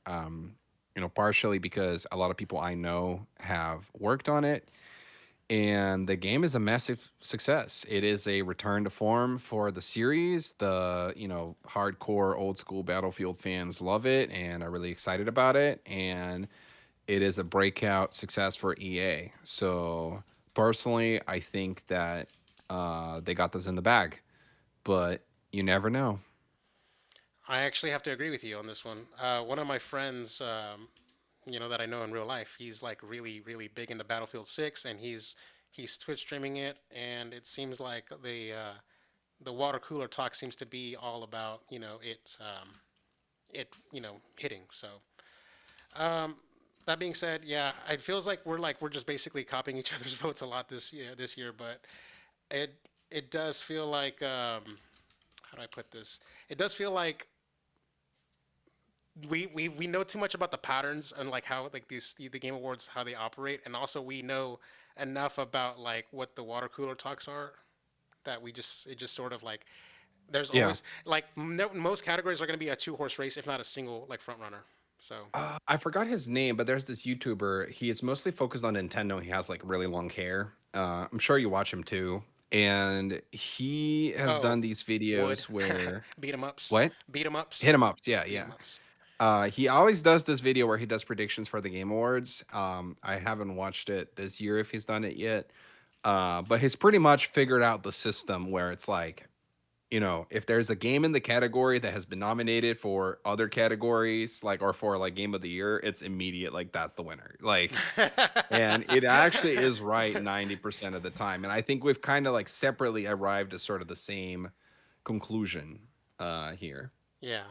S1: partially because a lot of people I know have worked on it. And the game is a massive success. It is a return to form for the series. Hardcore old school Battlefield fans love it and are really excited about it. And it is a breakout success for EA. So personally, I think that they got this in the bag, but you never know.
S2: I actually have to agree with you on this one. One of my friends, that I know in real life, he's like really, really big into Battlefield 6, and he's Twitch streaming it, and it seems like the water cooler talk seems to be all about it hitting. So um, that being said, yeah, it feels like we're just basically copying each other's votes a lot this year, but it it does feel like how do I put this? It does feel like we know too much about the patterns and like how like the game awards how they operate, and also we know enough about like what the water cooler talks are that it just sort of like there's
S1: Yeah.
S2: always like most categories are going to be a two horse race if not a single like front runner. So
S1: I forgot his name, but there's this YouTuber. He is mostly focused on Nintendo. He has like really long hair. I'm sure you watch him too. And he has
S2: oh
S1: done these
S2: wood
S1: videos where
S2: beat 'em ups,
S1: what?
S2: beat 'em ups,
S1: Hit him up. Yeah,
S2: beat 'em
S1: yeah.
S2: ups.
S1: He always does this video where he does predictions for the Game Awards. I haven't watched it this year if he's done it yet. But he's pretty much figured out the system where it's like, if there's a game in the category that has been nominated for other categories, like or for like game of the year, it's immediate, like that's the winner. Like, and it actually is right 90% of the time. And I think we've kind of like separately arrived at sort of the same conclusion here.
S2: Yeah,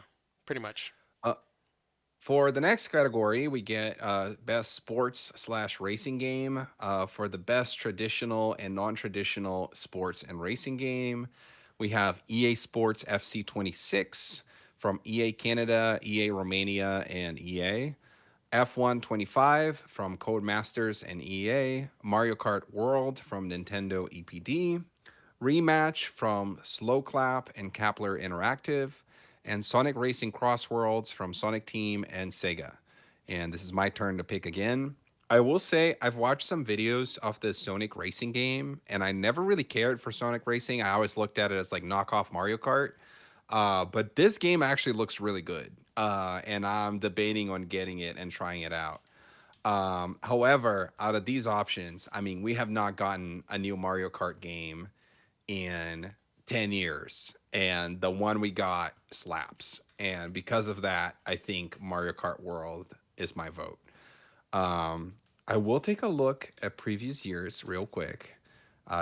S2: pretty much.
S1: Uh, For the next category, we get best sports slash racing game. For the best traditional and non-traditional sports and racing game, we have EA Sports FC 26 from EA Canada, EA Romania, and EA. F1 25 from Codemasters and EA. Mario Kart World from Nintendo EPD. Rematch from Slow Clap and Kepler Interactive, and Sonic Racing Cross Worlds from Sonic Team and Sega. And this is my turn to pick again. I will say I've watched some videos of the Sonic Racing game, and I never really cared for Sonic Racing. I always looked at it as like knockoff Mario Kart. But this game actually looks really good, and I'm debating on getting it and trying it out. However, out of these options, I mean, we have not gotten a new Mario Kart game in 10 years, and the one we got slaps. And because of that, I think Mario Kart World is my vote. um I will take a look at previous years real quick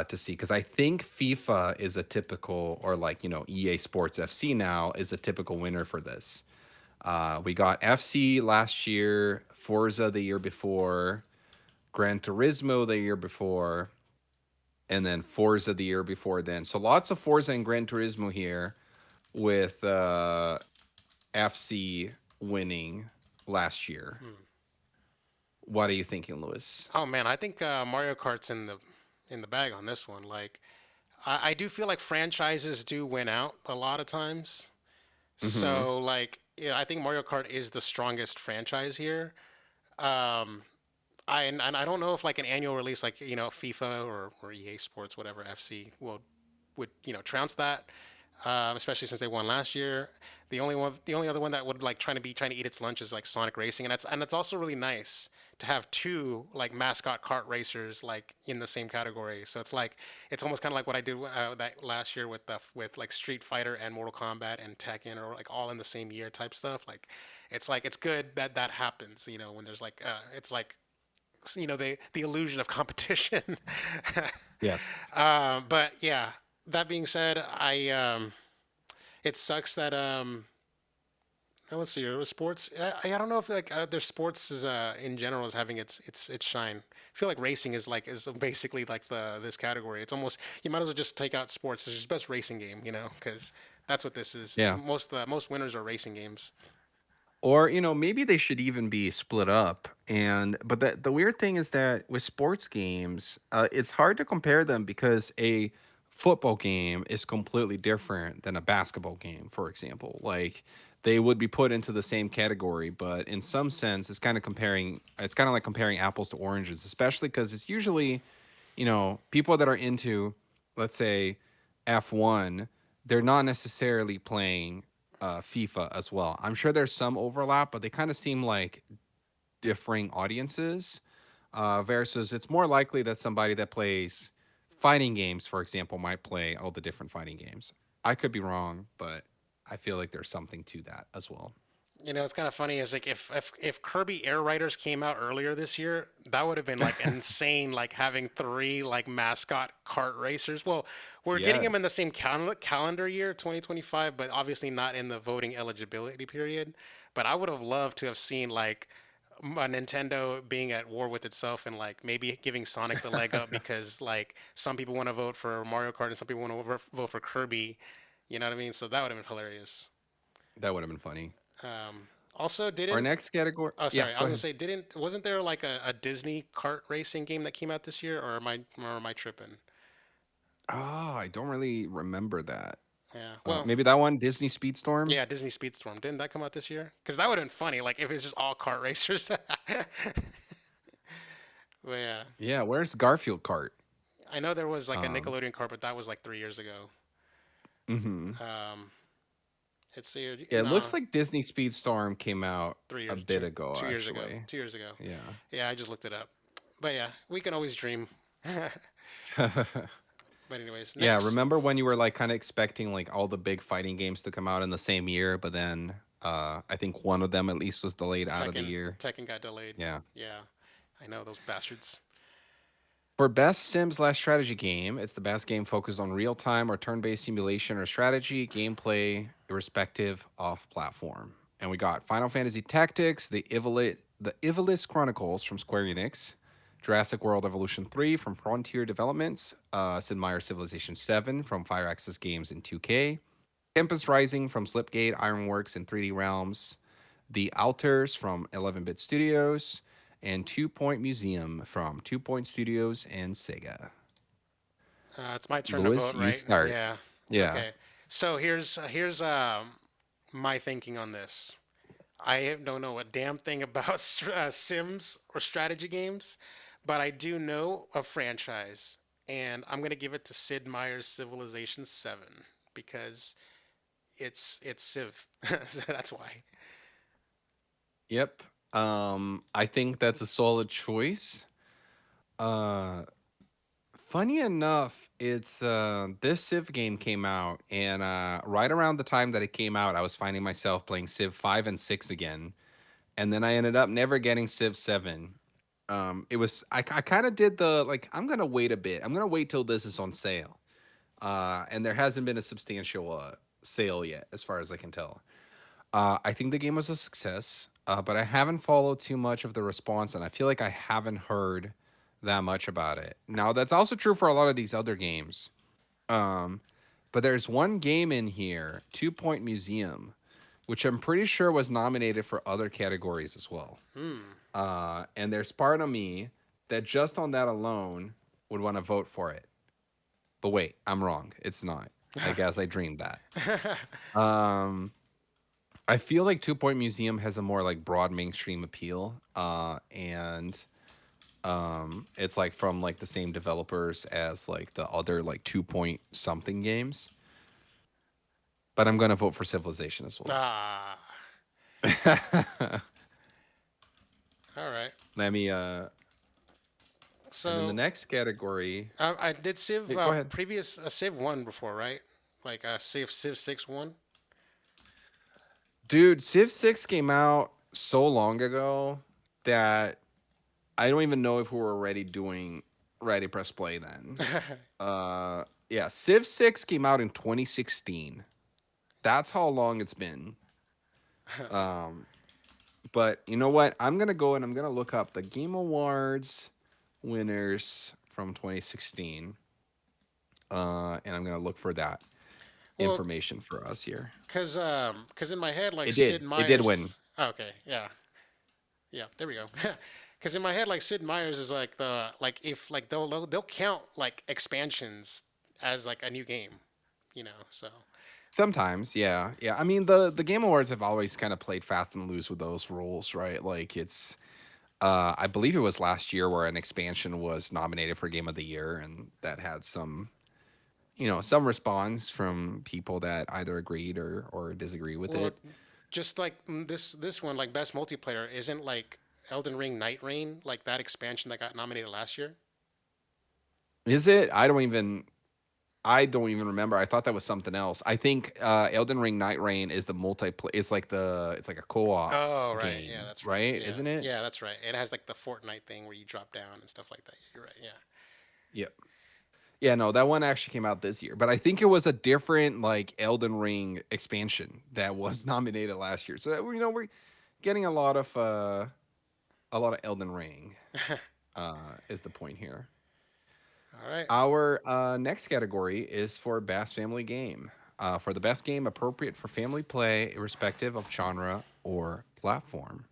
S1: to see, because I think FIFA is a typical, or like EA Sports FC now is a typical winner for this. We got FC last year, Forza the year before, Gran Turismo the year before, and then Forza the year before then. So lots of Forza and Gran Turismo here, with FC winning last year.
S2: Hmm.
S1: What are you thinking, Lewis?
S2: Oh man, I think Mario Kart's in the bag on this one. Like I do feel like franchises do win out a lot of times.
S1: Hmm.
S2: So like yeah, I think Mario Kart is the strongest franchise here. Um, and I don't know if like an annual release like FIFA or EA Sports whatever FC would trounce that, especially since they won last year. The only other one that would like trying to eat its lunch is like Sonic Racing, and it's also really nice to have two like mascot kart racers like in the same category. So it's almost kind of like what I did that last year with like Street Fighter and Mortal Kombat and Tekken, or like all in the same year type stuff. Like it's good that that happens. When there's like it's like the illusion of competition.
S1: Yes.
S2: But yeah, that being said, it sucks that let's see, sports. I don't know if like their sports is in general is having its shine. I feel like racing is basically like the this category. It's almost, you might as well just take out sports. It's just best racing game, because that's what this is. It's
S1: Yeah.
S2: most winners are racing games.
S1: Or, maybe they should even be split up. And but the weird thing is that with sports games, it's hard to compare them because a football game is completely different than a basketball game, for example. Like they would be put into the same category, but in some sense, it's kind of like comparing apples to oranges, especially because it's usually, people that are into, let's say, F1, they're not necessarily playing FIFA as well. I'm sure there's some overlap, but they kind of seem like differing audiences. Versus, it's more likely that somebody that plays fighting games, for example, might play all the different fighting games. I could be wrong, but I feel like there's something to that as well.
S2: It's kind of funny. Is like if Kirby Air Riders came out earlier this year, that would have been like insane. Like having three like mascot kart racers. Well, we're getting them in the
S1: Yes.
S2: same calendar year, 2025, but obviously not in the voting eligibility period. But I would have loved to have seen like a Nintendo being at war with itself and like maybe giving Sonic the leg up because like some people want to vote for Mario Kart and some people want to vote for Kirby. You know what I mean? So that would have been hilarious.
S1: That would have been funny.
S2: Also,
S1: Our
S2: didn't
S1: next category.
S2: Oh,
S1: Yeah,
S2: sorry. I
S1: go
S2: was gonna
S1: ahead.
S2: say, didn't wasn't there like a Disney kart racing game that came out this year, or am I tripping?
S1: Oh, I don't really remember that.
S2: Yeah. Well,
S1: Maybe that one, Disney Speedstorm.
S2: yeah, Disney Speedstorm. Didn't that come out this year? Because that would have been funny, like if it's just all kart racers. But yeah,
S1: Yeah, where's Garfield Kart?
S2: I know there was like a
S1: Um,
S2: Nickelodeon kart, but that was like 3 years ago.
S1: hmm
S2: Um, it's
S1: It
S2: no,
S1: looks like Disney Speedstorm came out
S2: three
S1: a
S2: years,
S1: bit ago,
S2: 2 years ago,
S1: actually.
S2: 2 years ago.
S1: Yeah.
S2: Yeah, I just looked it up. But yeah, we can always dream. But anyways,
S1: Yeah,
S2: next
S1: remember when you were like kind of expecting like all the big fighting games to come out in the same year, but then I think one of them at least was delayed out of the
S2: Tekken
S1: year.
S2: Tekken got delayed.
S1: Yeah.
S2: Yeah, I know those bastards.
S1: For best sim/strategy game, it's the best game focused on real-time or turn-based simulation or strategy gameplay, irrespective of platform. And we got Final Fantasy Tactics, the Ivalice Chronicles from Square Enix, Jurassic World Evolution 3 from Frontier Developments, Sid Meier's Civilization 7 from Firaxis Games in 2K, Tempest Rising from Slipgate Ironworks in 3D Realms, The Alters from 11-Bit Studios, and Two Point Museum from Two Point Studios and Sega.
S2: It's my turn to
S1: Lewis,
S2: vote,
S1: you
S2: right?
S1: start.
S2: Yeah.
S1: Yeah.
S2: Okay. So here's my thinking on this. Don't know a damn thing about Sims or strategy games, but I do know a franchise, and I'm gonna give it to Sid Meier's Civilization 7 because it's Civ. That's why.
S1: Yep. I think that's a solid choice. Uh Funny enough, it's this Civ game came out, and right around the time that it came out, I was finding myself playing Civ 5 and 6 again. And then I ended up never getting Civ 7. It was I kind of did the like I'm gonna wait a bit. I'm gonna wait till this is on sale. And there hasn't been a substantial sale yet, as far as I can tell. I think the game was a success, but I haven't followed too much of the response, and I feel like I haven't heard that much about it. Now, that's also true for a lot of these other games. Um, but there's one game in here, Two Point Museum, which I'm pretty sure was nominated for other categories as well.
S2: Hmm.
S1: And there's part of me that just on that alone would want to vote for it. But wait, I'm wrong. It's not. I guess I dreamed that. Um, I feel like Two Point Museum has a more like broad mainstream appeal, and It's like from like the same developers as like the other like 2 point something games. But I'm gonna vote for Civilization as well.
S2: Ah, all right.
S1: Let me and then the
S2: So
S1: next category.
S2: I did Civ
S1: Go ahead.
S2: previous Civ one before, right? Like Civ 6 one.
S1: Dude, Civ 6 came out so long ago that I don't even know if we were already doing Ready Press Play then. Yeah, Civ 6 came out in 2016. That's how long it's been. Um, but you know what? I'm gonna go and I'm gonna look up the Game Awards winners from 2016. And I'm gonna look for that
S2: Well,
S1: information for us here.
S2: cause in my head like
S1: It
S2: Sid
S1: did. It did win.
S2: Meier's. Oh, okay, yeah, yeah. There we go. Cause in my head like Sid Meier's is like the like if like they'll count like expansions as like a new game, you know. So
S1: Sometimes, yeah, yeah. I mean, the Game Awards have always kind of played fast and loose with those rules, right? Like it's, I believe it was last year where an expansion was nominated for Game of the Year, and that had some, some response from people that either agreed or disagree with
S2: well,
S1: it.
S2: just like this one like best multiplayer isn't like Elden Ring Night Rain like that expansion that got nominated last year.
S1: Is it? I don't even remember. I thought that was something else. I think Elden Ring Night Rain is the multiplayer. It's like a co-op
S2: Oh right, yeah,
S1: game,
S2: that's right.
S1: right?
S2: Yeah,
S1: Isn't it?
S2: yeah, that's right. It has like the Fortnite thing where you drop down and stuff like that. You're right. Yeah.
S1: Yep. Yeah, no, that one actually came out this year, but I think it was a different like Elden Ring expansion that was nominated last year. So we're getting a lot of Elden Ring is the point here.
S2: All right.
S1: Our next category is for best family game. For the best game appropriate for family play, irrespective of genre or platform.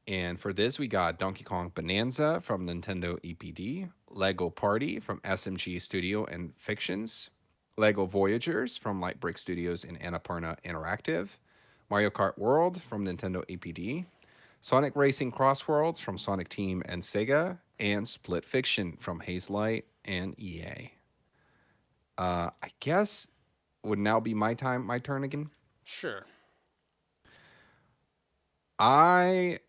S1: And for this, we got Donkey Kong Bonanza from Nintendo EPD, Lego Party from SMG Studio and Fictions, Lego Voyagers from Lightbrick Studios and Annapurna Interactive, Mario Kart World from Nintendo EPD, Sonic Racing Cross Worlds from Sonic Team and Sega, and Split Fiction from Hazelight and EA. I guess would now be my turn again.
S2: Sure.
S1: I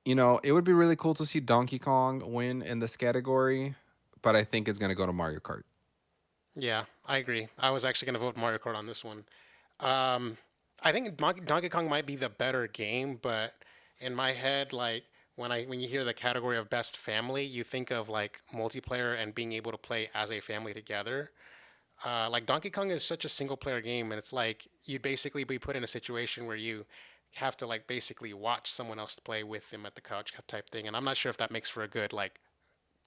S1: it would be really cool to see Donkey Kong win in this category, but I think it's going to go to Mario Kart.
S2: Yeah, I agree. I was actually gonna vote Mario Kart on this one. Um, I think Donkey Kong might be the better game, but in my head, like when you hear the category of best family, you think of like multiplayer and being able to play as a family together. Like Donkey Kong is such a single player game, and it's like you'd basically be put in a situation where you have to like basically watch someone else play with them at the couch type thing. And I'm not sure if that makes for a good like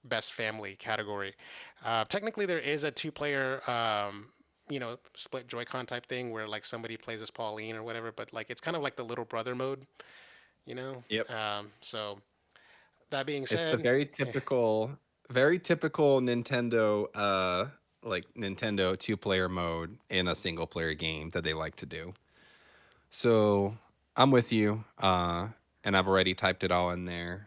S2: best family category. Technically, there is a two-player, split Joy-Con type thing where like somebody plays as Pauline or whatever, but like it's kind of like the little brother mode, you know.
S1: Yep.
S2: So that being
S1: It's the
S2: said,
S1: very typical Nintendo like Nintendo two-player mode in a single player game that they like to do. So, I'm with you. And I've already typed it all in there.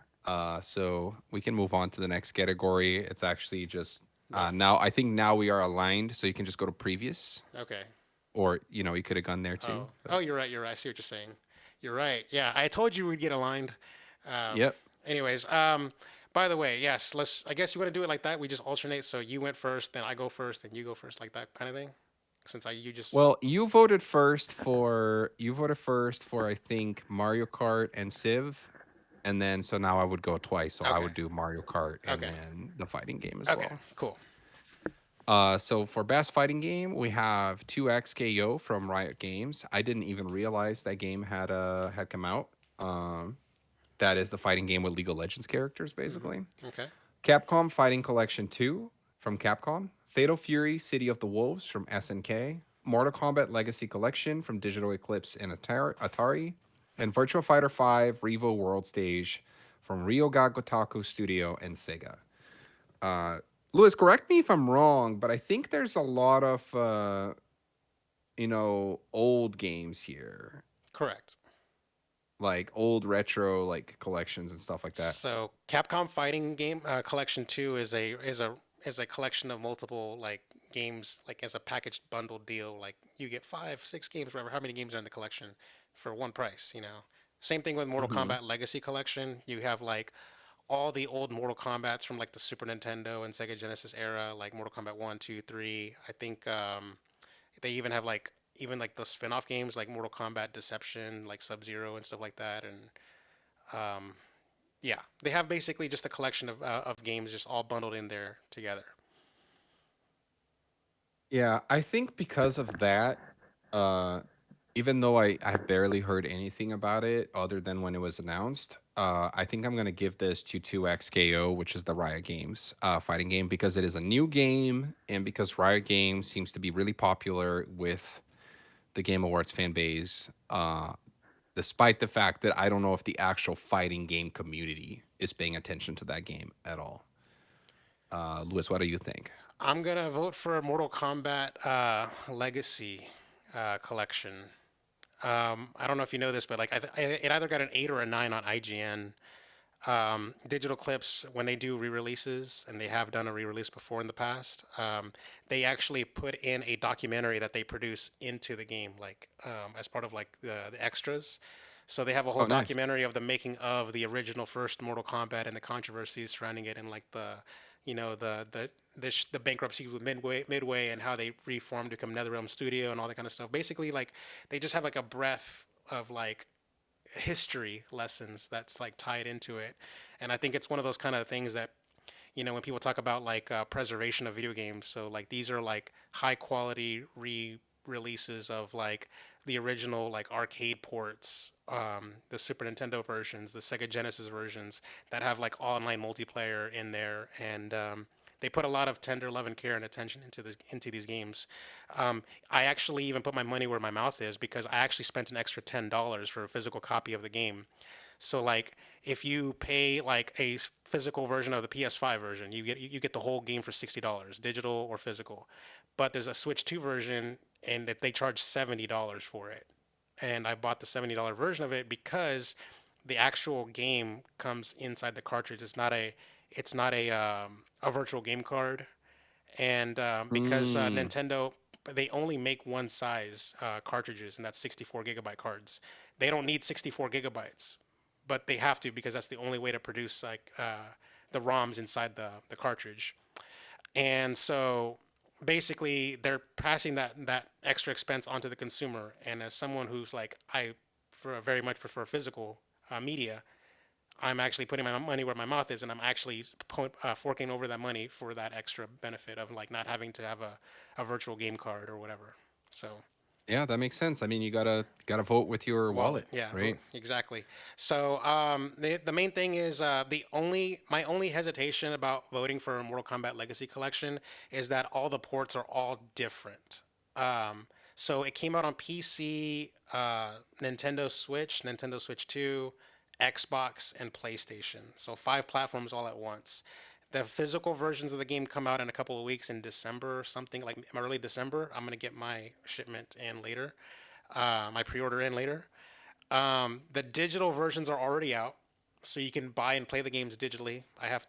S1: So we can move on to the next category. It's actually just
S2: nice.
S1: now I think now we are aligned, so you can just go to previous.
S2: Okay.
S1: Or you could have gone there too.
S2: Oh,
S1: But
S2: oh, you're right. You're right. I see what you're saying. You're right. Yeah, I told you we'd get aligned. Um,
S1: yep.
S2: anyways, by the way, yes. Let's. I guess you want to do it like that. We just alternate. So you went first, then I go first, then you go first, like that kind of thing. Since you just
S1: Well, you voted first for I think Mario Kart and Civ, and then so now I would go twice. So I
S2: okay,
S1: would do Mario Kart and
S2: okay,
S1: then the fighting game as
S2: okay,
S1: well.
S2: cool.
S1: So for best fighting game, we have 2XKO from Riot Games. I didn't even realize that game had come out. Um, that is the fighting game with League of Legends characters,
S2: Hmm.
S1: basically.
S2: Okay.
S1: Capcom Fighting Collection 2 from Capcom, Fatal Fury City of the Wolves from SNK, Mortal Kombat Legacy Collection from Digital Eclipse and Atari, and Virtua Fighter 5 Revo World Stage from Ryoga Gotoku Studio and Sega. Uh, Lewis, correct me if I'm wrong, but I think there's a lot of old games here.
S2: Correct.
S1: like old retro like collections and stuff like that.
S2: So Capcom Fighting Game Collection 2 is a collection of multiple like games like as a packaged bundle deal. Like you get five, six games, whatever, how many games are in the collection for one price, you know. Same thing with Mortal
S1: Hmm.
S2: Kombat Legacy Collection. You have like all the old Mortal Kombats from like the Super Nintendo and Sega Genesis era, like Mortal Kombat 1, 2, 3. I think they even have like even like the spin-off games like Mortal Kombat Deception, like Sub-Zero and stuff like that. And um, yeah, they have basically just a collection of games just all bundled in there together.
S1: Yeah, I think because of that, uh, even though I've barely heard anything about it other than when it was announced, I think I'm gonna give this to 2XKO, which is the Riot Games fighting game, because it is a new game and because Riot Games seems to be really popular with the Game Awards fan base. Despite the fact that I don't know if the actual fighting game community is paying attention to that game at all. Luis, what do you think?
S2: I'm gonna vote for Mortal Kombat Legacy collection. I don't know if you know this, but like it either got an 8 or a 9 on IGN. Digital Clips, when they do re-releases, and they have done a re-release before in the past, they actually put in a documentary that they produce into the game, like as part of like the extras. So they have a whole
S1: Oh, nice.
S2: documentary of the making of the original first Mortal Kombat and the controversies surrounding it, and like you know, the bankruptcy with Midway, and how they reformed to become NetherRealm Studio and all that kind of stuff. Basically, like they just have like a breadth of like history lessons that's like tied into it. And I think it's one of those kind of things that, you know, when people talk about like preservation of video games, so like these are like high quality releases of like the original like arcade ports, the Super Nintendo versions, the Sega Genesis versions that have like online multiplayer in there. And they put a lot of tender love and care and attention into these games. I actually even put my money where my mouth is because I actually spent an extra $10 for a physical copy of the game. So like if you pay like a physical version of the PS5 version, you get the whole game for $60, digital or physical. But there's a Switch 2 version and that they charge $70 for it. And I bought the $70 version of it because the actual game comes inside the cartridge. It's not a virtual game card. And because
S1: Mm.
S2: Nintendo, they only make one size cartridges, and that's 64 gigabyte cards. They don't need 64 gigabytes, but they have to because that's the only way to produce like the ROMs inside the cartridge. And so basically, they're passing that extra expense onto the consumer. And as someone who's like very much prefer physical media, I'm actually putting my money where my mouth is, and I'm actually forking over that money for that extra benefit of like not having to have a virtual game card or whatever. So
S1: Yeah, that makes sense. I mean, you gotta vote with your
S2: wallet,
S1: wallet,
S2: yeah,
S1: right?
S2: exactly. So the main thing is the only my only hesitation about voting for a Mortal Kombat Legacy Collection is that all the ports are all different. So it came out on PC, Nintendo Switch 2, Xbox, and PlayStation. So five platforms all at once. The physical versions of the game come out in a couple of weeks in December, something like early December. I'm gonna get my shipment in later, my pre-order in later. The digital versions are already out, so you can buy and play the games digitally.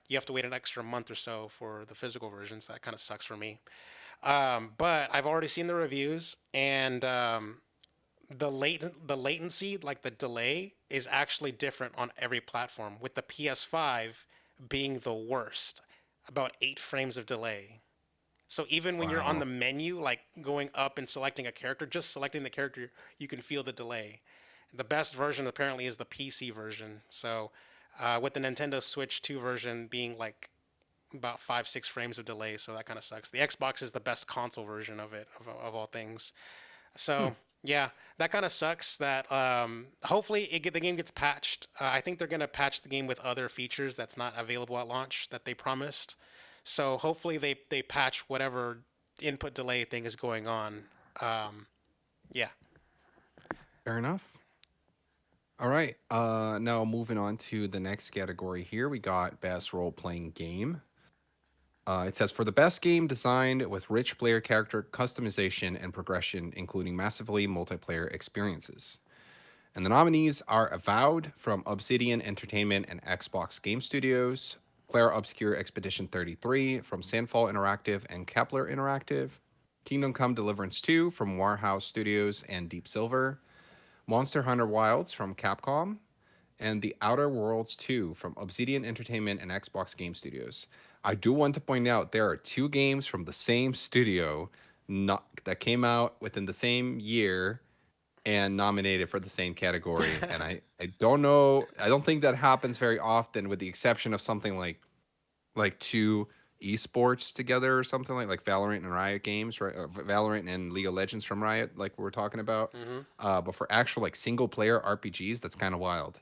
S2: You have to wait an extra month or so for the physical versions. That kind of sucks for me. But I've already seen the reviews, and the latency, like the delay, is actually different on every platform. With the PS5 being the worst, about 8 frames of delay. So even when you're on the
S1: Wow.
S2: menu, like going up and selecting a character, just selecting the character, you can feel the delay. The best version apparently is the PC version. So with the Nintendo Switch 2 version being like about 5 6 frames of delay, so that kind of sucks. The Xbox is the best console version of it of all things.
S1: Hmm.
S2: So yeah, that kind of sucks. That hopefully the game gets patched. I think they're gonna patch the game with other features that's not available at launch that they promised. So hopefully they patch whatever input delay thing is going on. Um, yeah.
S1: Fair enough. All right. Now moving on to the next category here, we got best role playing game. It says for the best game designed with rich player character customization and progression, including massively multiplayer experiences. And the nominees are Avowed from Obsidian Entertainment and Xbox Game Studios, Claire Obscure Expedition 33 from Sandfall Interactive and Kepler Interactive, Kingdom Come Deliverance 2 from Warhouse Studios and Deep Silver, Monster Hunter Wilds from Capcom, and The Outer Worlds 2 from Obsidian Entertainment and Xbox Game Studios. I do want to point out there are two games from the same studio that came out within the same year and nominated for the same category. And I don't know, I don't think that happens very often, with the exception of something like two esports together or something like Valorant and Riot Games, right? Valorant and League of Legends from Riot, like we were talking about.
S2: Hmm.
S1: But for actual like single player RPGs, that's kind of wild.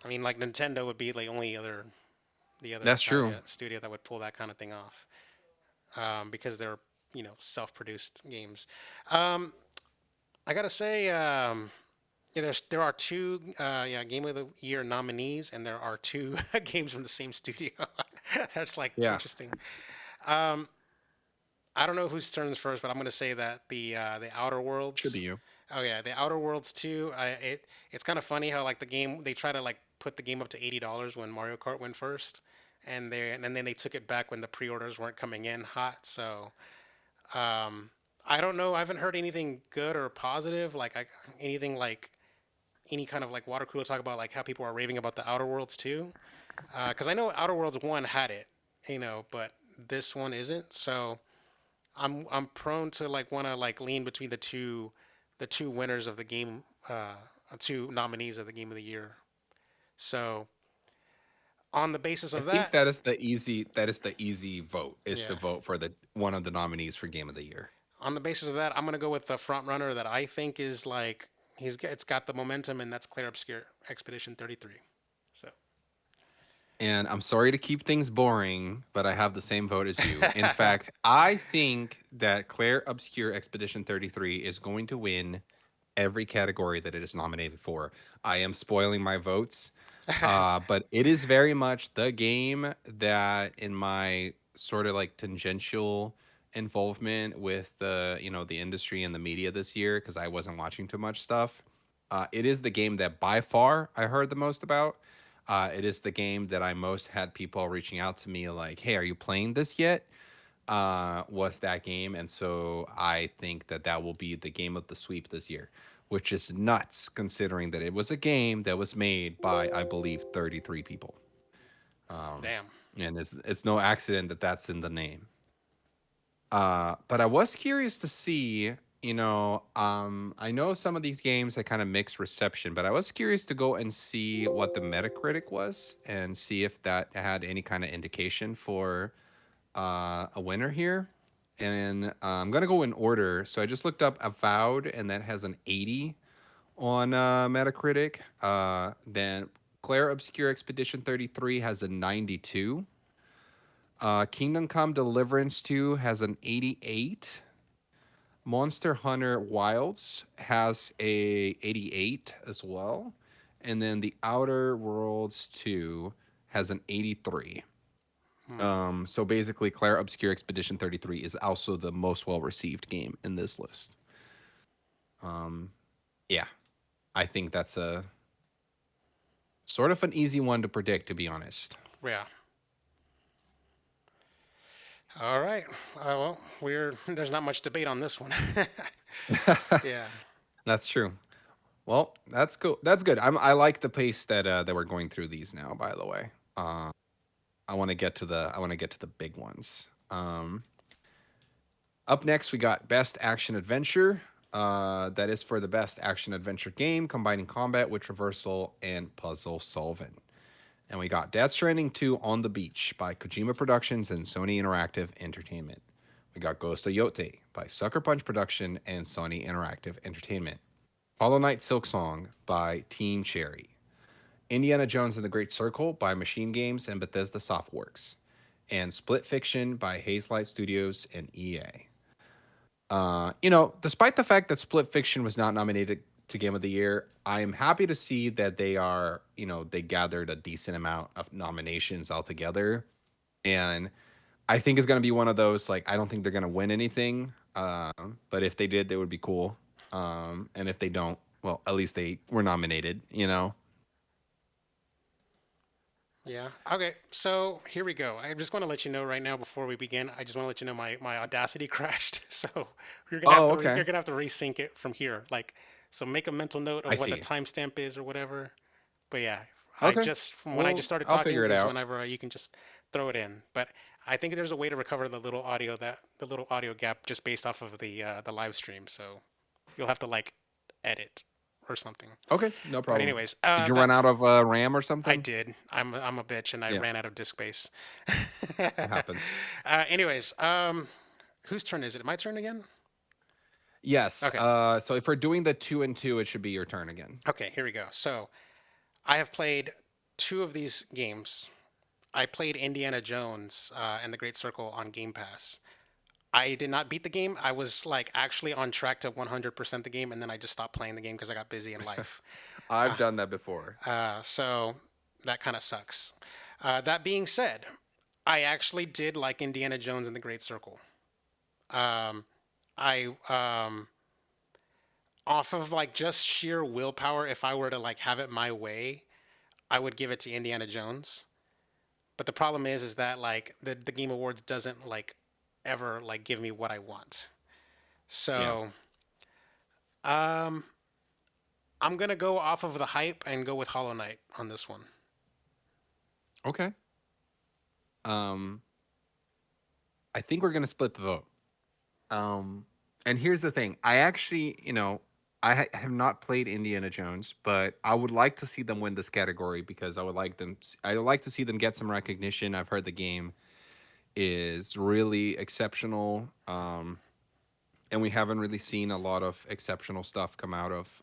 S2: I mean, like Nintendo would be the only other
S1: That's true.
S2: studio that would pull that kind of thing off, because they're self-produced games. Um, I gotta say, yeah, there are two Game of the Year nominees, and there are two games from the same studio. That's like
S1: Yeah.
S2: interesting. Um, I don't know whose turn is first, but I'm gonna say that the Outer
S1: Should be
S2: Worlds.
S1: you.
S2: Oh yeah, the Outer Worlds 2. It's kind of funny how like the game they try to like put the game up to $80 when Mario Kart went first, and then they took it back when the pre-orders weren't coming in hot. So um, I don't know. I haven't heard anything good or positive, anything like any kind of like water cooler talk about like how people are raving about the Outer Worlds 2. Because I know Outer Worlds 1 had it, but this one isn't. So I'm prone to like want to like lean between the two winners of the game, two nominees of the Game of the Year. So on the basis
S1: I
S2: of
S1: think
S2: that,
S1: that is the easy vote, is to
S2: yeah,
S1: vote for the one of the nominees for Game of the Year.
S2: on the basis of that, I'm gonna go with the front runner that I think is like it's got the momentum, and that's Claire Obscure Expedition 33. So
S1: And I'm sorry to keep things boring, but I have the same vote as you. In fact, I think that Claire Obscure Expedition 33 is going to win every category that it is nominated for. I am spoiling my votes, but it is very much the game that, in my sort of like tangential involvement with the industry and the media this year, because I wasn't watching too much stuff. It is the game that by far I heard the most about. It is the game that I most had people reaching out to me like, "Hey, are you playing this yet?" Was that game, and so I think that that will be the game of the sweep this year, which is nuts considering that it was a game that was made by, I believe, 33 people,
S2: damn.
S1: and it's no accident that that's in the name. But I was curious to see, I know some of these games had kind of mixed reception, but I was curious to go and see what the Metacritic was and see if that had any kind of indication for a winner here. And I'm gonna go in order. So I just looked up Avowed, and that has an 80 on Metacritic. Then Claire Obscure Expedition 33 has a 92. Kingdom Come Deliverance 2 has an 88. Monster Hunter Wilds has a 88 as well. And then The Outer Worlds 2 has an 83.
S2: Hmm.
S1: So basically, Claire Obscure Expedition 33 is also the most well received game in this list. Um, yeah, I think that's a sort of an easy one to predict, to be honest.
S2: Yeah. All right. Well, we're there's not much debate on this one. Yeah.
S1: That's true. Well, that's cool. That's good. I like the pace that we're going through these now. By the way, I want to get to the big ones. Up next, we got Best Action Adventure. That is for the best action adventure game, combining combat with traversal and puzzle solving. And we got Death Stranding 2 on the Beach by Kojima Productions and Sony Interactive Entertainment. We got Ghost of Yote by Sucker Punch Production and Sony Interactive Entertainment. Hollow Knight Silksong by Team Cherry. Indiana Jones and the Great Circle by Machine Games and Bethesda Softworks. And Split Fiction by Hazelight Studios and EA. Despite the fact that Split Fiction was not nominated to Game of the Year, I am happy to see that they gathered a decent amount of nominations altogether. And I think it's going to be one of those, like, I don't think they're going to win anything. But if they did, they would be cool. And if they don't, well, at least they were nominated, you know.
S2: Yeah. Okay. So here we go. I'm just going to let you know right now before we begin. I just want to let you know my Audacity crashed. So
S1: Oh, okay.
S2: you're gonna have to resync it from here. Like, so make a mental note
S1: I
S2: of what the
S1: see.
S2: timestamp is or whatever. But yeah, I
S1: Okay.
S2: just from when I just
S1: Well,
S2: started
S1: I'll
S2: talking
S1: figure it
S2: is
S1: out.
S2: whenever you can just throw it in. But I think there's a way to recover the little audio gap just based off of the live stream. So you'll have to like edit or something.
S1: Okay, no
S2: But
S1: problem.
S2: anyways,
S1: Did you
S2: that
S1: run out of RAM or
S2: I
S1: something?
S2: did. I'm a bitch and I
S1: Yeah,
S2: ran out of disk space.
S1: it happens.
S2: Anyways, whose turn is it? My turn again?
S1: Yes.
S2: Okay.
S1: So if we're doing the 2 and 2, it should be your turn again.
S2: Okay, here we go. So I have played two of these games. I played Indiana Jones and the Great Circle on Game Pass. I did not beat the game. I was like actually on track to 100% the game, and then I just stopped playing the game because I got busy in life.
S1: I've done that before.
S2: So that kind of sucks. That being said, I actually did like Indiana Jones and the Great Circle. Um, I off of like just sheer willpower, if I were to like have it my way, I would give it to Indiana Jones. But the problem is that like the Game Awards doesn't like ever like give me what I want.
S1: Yeah.
S2: So um, I'm gonna go off of the hype and go with Hollow Knight on this one.
S1: Okay. Um, I think we're gonna split the vote. Um, and here's the thing. I actually, have not played Indiana Jones, but I would like to see them win this category because I would like to see them get some recognition. I've heard the game is really exceptional. And we haven't really seen a lot of exceptional stuff come out of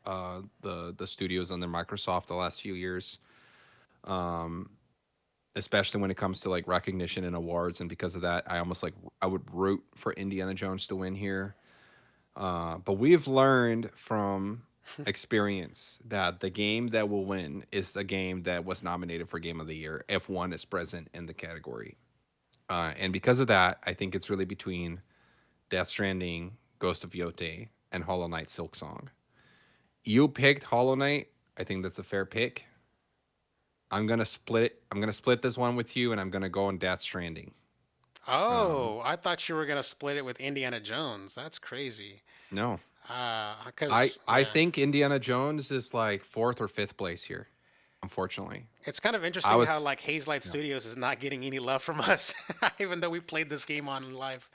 S1: the studios under Microsoft the last few years, especially when it comes to like recognition and awards. And because of that, I would root for Indiana Jones to win here. But we've learned from experience that the game that will win is a game that was nominated for Game of the Year if one is present in the category. And because of that, I think it's really between Death Stranding, Ghost of Yote, and Hollow Knight Silk Song. You picked Hollow Knight. I think that's a fair pick. I'm gonna split this one with you, and I'm gonna go on Death Stranding. Um,
S2: Oh, I thought you were gonna split it with Indiana Jones. That's crazy.
S1: no,
S2: Cause
S1: I
S2: yeah,
S1: think Indiana Jones is like fourth or fifth place here. Unfortunately,
S2: it's kind of
S1: I
S2: interesting how
S1: was
S2: like Hazelight
S1: no.
S2: Studios is not getting any love from us, even though we played this game on live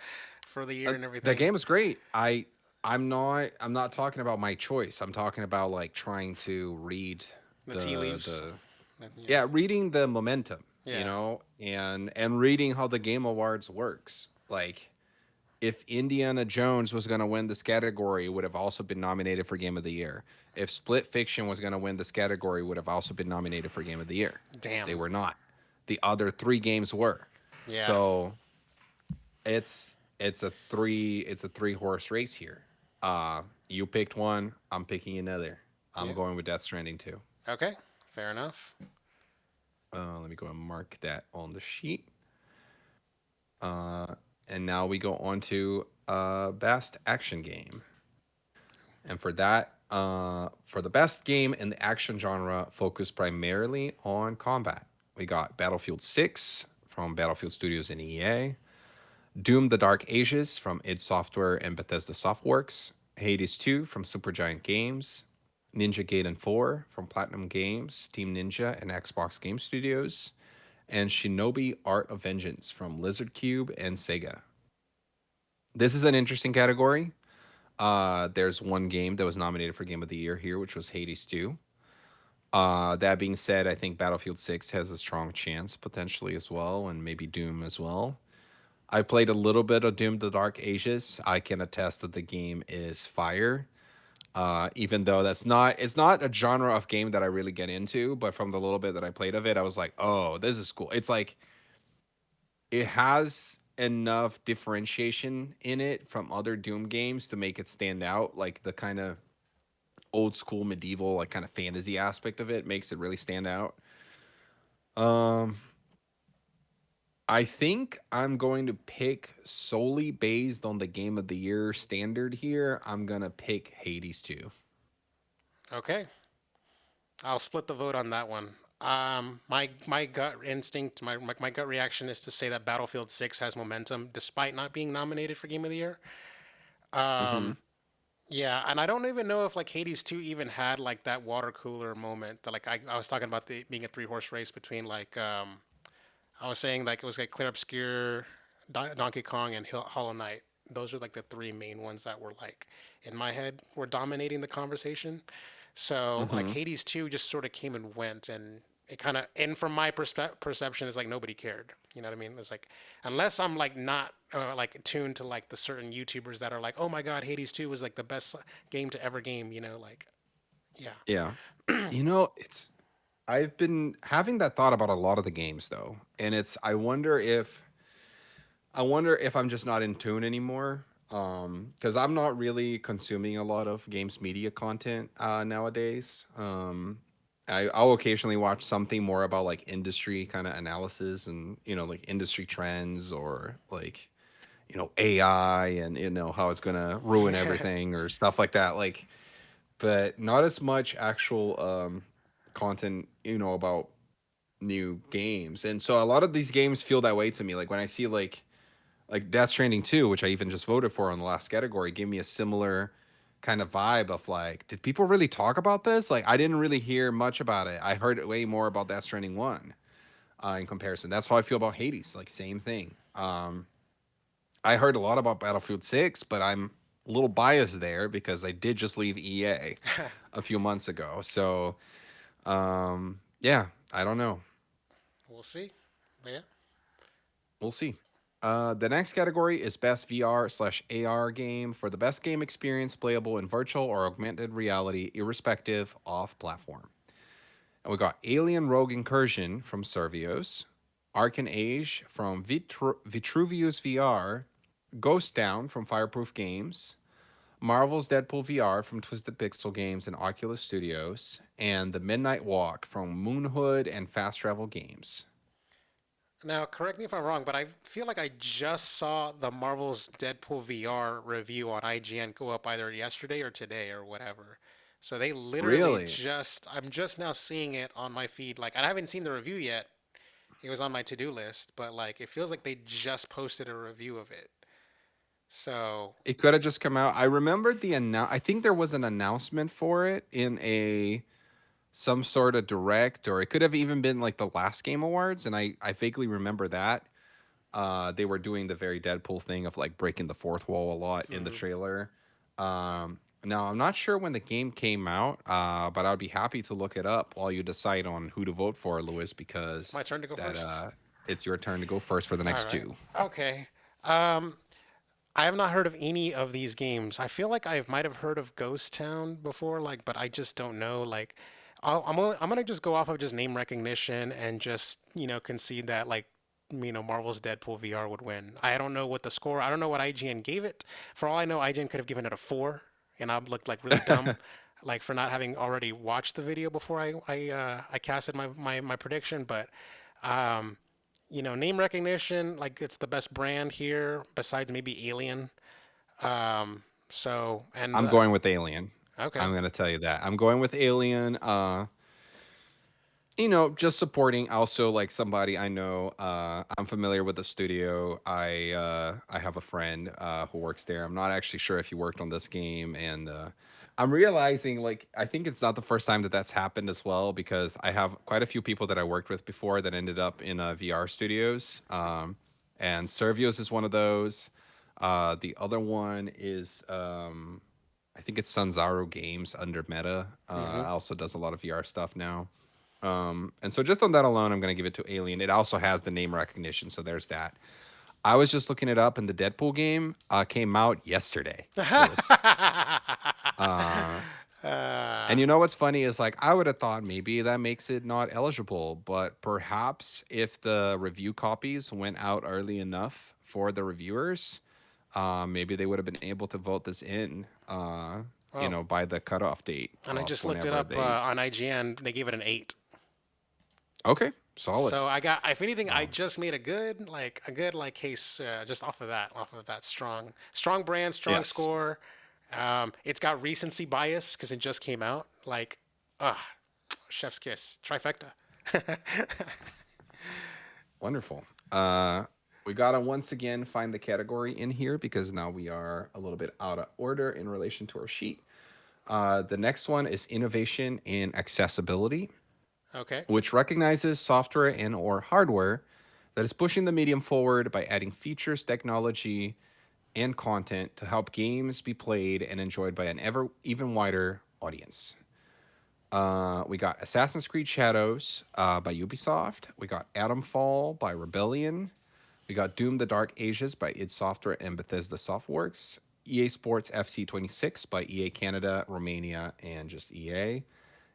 S2: for the year and
S1: The
S2: everything.
S1: game is great. I'm not talking about my choice. I'm talking about like trying to read
S2: The tea leaves.
S1: the
S2: Yeah,
S1: yeah, reading the momentum,
S2: yeah,
S1: and reading how the Game Awards works. Like if Indiana Jones was going to win this category, it would have also been nominated for Game of the Year. If Split Fiction was going to win this category, it would have also been nominated for Game of the Year. They
S2: damn.
S1: were not. The other three games were.
S2: Yeah.
S1: So it's a three horse race here. You picked one. I'm picking another. I'm
S2: Yeah.
S1: going with Death Stranding too.
S2: Okay. Fair enough.
S1: Let me go and mark that on the sheet. Uh, and now we go on to best action game. And for the best game in the action genre, focused primarily on combat, we got Battlefield 6 from Battlefield Studios and EA, Doom: The Dark Ages from id Software and Bethesda Softworks, Hades 2 from Supergiant Games, Ninja Gaiden 4 from Platinum Games, Team Ninja and Xbox Game Studios, and Shinobi Art of Vengeance from Lizard Cube and Sega. This is an interesting category. There's one game that was nominated for Game of the Year here, which was Hades 2. That being said, I think Battlefield 6 has a strong chance potentially as well, and maybe Doom as well. I played a little bit of Doom: The Dark Ages. I can attest that the game is fire. Even though it's not a genre of game that I really get into, but from the little bit that I played of it, I was like, oh, this is cool. It's like it has enough differentiation in it from other Doom games to make it stand out. Like the kind of old school medieval, like kind of fantasy aspect of it makes it really stand out. Um, I think I'm going to pick solely based on the game of the year standard here. I'm gonna pick Hades 2.
S2: Okay, I'll split the vote on that one. My gut instinct, my gut reaction is to say that Battlefield 6 has momentum despite not being nominated for Game of the Year.
S1: Hmm.
S2: Um, yeah, and I don't even know if like Hades 2 even had like that water cooler moment that like I was talking about the being a three horse race between like I was saying like it was like Clear Obscure, Donkey Kong, and Hollow Knight. Those are like the three main ones that were like in my head were dominating the conversation. So like
S1: Hmm.
S2: Hades 2 just sort of came and went, and it kind of and from my perception is like nobody cared. You know what I mean? It's like unless I'm like not like tuned to like the certain YouTubers that are like, oh my god, Hades 2 was like the best game to ever game. You know, like yeah.
S1: Yeah. It's I've been having that thought about a lot of the games though, and I wonder if I'm just not in tune anymore. Because I'm not really consuming a lot of games media content nowadays. I'll occasionally watch something more about like industry kind of analysis and like industry trends or like AI and how it's gonna ruin everything or stuff like that. Like, but not as much actual content about new games. And so a lot of these games feel that way to me. Like when I see like Death Stranding 2, which I even just voted for on the last category, gave me a similar kind of vibe of like, did people really talk about this? Like I didn't really hear much about it. I heard way more about Death Stranding 1 in comparison. That's how I feel about Hades. Like same thing. I heard a lot about Battlefield 6, but I'm a little biased there because I did just leave EA a few months ago. So, yeah, I don't know.
S2: We'll see. But yeah.
S1: We'll see. The next category is best VR/AR game for the best game experience playable in virtual or augmented reality, irrespective of platform. And we got Alien Rogue Incursion from Servios, Arcan Age from Vitruvius VR, Ghost Town from Fireproof Games, Marvel's Deadpool VR from Twisted Pixel Games and Oculus Studios, and The Midnight Walk from Moonhood and Fast Travel Games.
S2: Now, correct me if I'm wrong, but I feel like I just saw the Marvel's Deadpool VR review on IGN go up either yesterday or today or whatever. So they literally
S1: Really?
S2: I'm just now seeing it on my feed. Like, I haven't seen the review yet. It was on my to-do list, but like, it feels like they just posted a review of it. So,
S1: It could have just come out. I remembered I think there was an announcement for it in a some sort of direct, or it could have even been like the last Game Awards, and I vaguely remember that. They were doing the very Deadpool thing of like breaking the fourth wall a lot in the
S2: mhm.
S1: trailer. Now I'm not sure when the game came out, but I'd be happy to look it up while you decide on who to vote for, Lewis,
S2: It's my
S1: because
S2: turn to go
S1: that
S2: first.
S1: it's your turn to go first for the
S2: All
S1: next
S2: right.
S1: two.
S2: Okay. Um, I have not heard of any of these games. I feel like I might have heard of Ghost Town before, like, but I just don't know. Like, I'm gonna just go off of just name recognition and just concede that like Marvel's Deadpool VR would win. I don't know what the score. I don't know what IGN gave it. For all I know, IGN could have given it a 4, and I looked like really dumb, like for not having already watched the video before I casted my prediction. But um, name recognition, like it's the best brand here besides maybe Alien. So and
S1: I'm going with Alien.
S2: okay,
S1: I'm gonna tell you that. I'm going with Alien. Just supporting also like somebody I know. I'm familiar with the studio. I have a friend who works there. I'm not actually sure if he worked on this game, and I'm realizing like I think it's not the first time that that's happened as well because I have quite a few people that I worked with before that ended up in VR studios. And Servios is one of those. The other one is I think it's Sanzaro Games under Meta.
S2: hmm
S1: Also does a lot of VR stuff now. And so just on that alone, I'm going to give it to Alien. It also has the name recognition, so there's that. I was just looking it up, and the Deadpool game came out yesterday, Lewis. Uh, and
S2: uh,
S1: you know what's funny is like I would have thought maybe that makes it not eligible, but perhaps if the review copies went out early enough for the reviewers, maybe they would have been able to vote this in,
S2: oh,
S1: by the cutoff date
S2: and I
S1: of
S2: just looked it
S1: whenever
S2: up
S1: they.
S2: on IGN. They gave it an 8.
S1: Okay, solid.
S2: So I got, if anything, I
S1: Um,
S2: just made a good like case just off of that strong brand, strong
S1: yes.
S2: score, It's got recency bias because it just came out. Like, ah, chef's kiss, trifecta.
S1: Wonderful. Uh, we gotta once again find the category in here because now we are a little bit out of order in relation to our sheet. The next one is innovation in accessibility,
S2: Okay.
S1: which recognizes software and or hardware that is pushing the medium forward by adding features, technology, and content to help games be played and enjoyed by an ever even wider audience. We got Assassin's Creed Shadows by Ubisoft. We got Atomfall by Rebellion. We got Doom: The Dark Ages by id Software and Bethesda Softworks. EA Sports FC 26 by EA Canada, Romania, and just EA.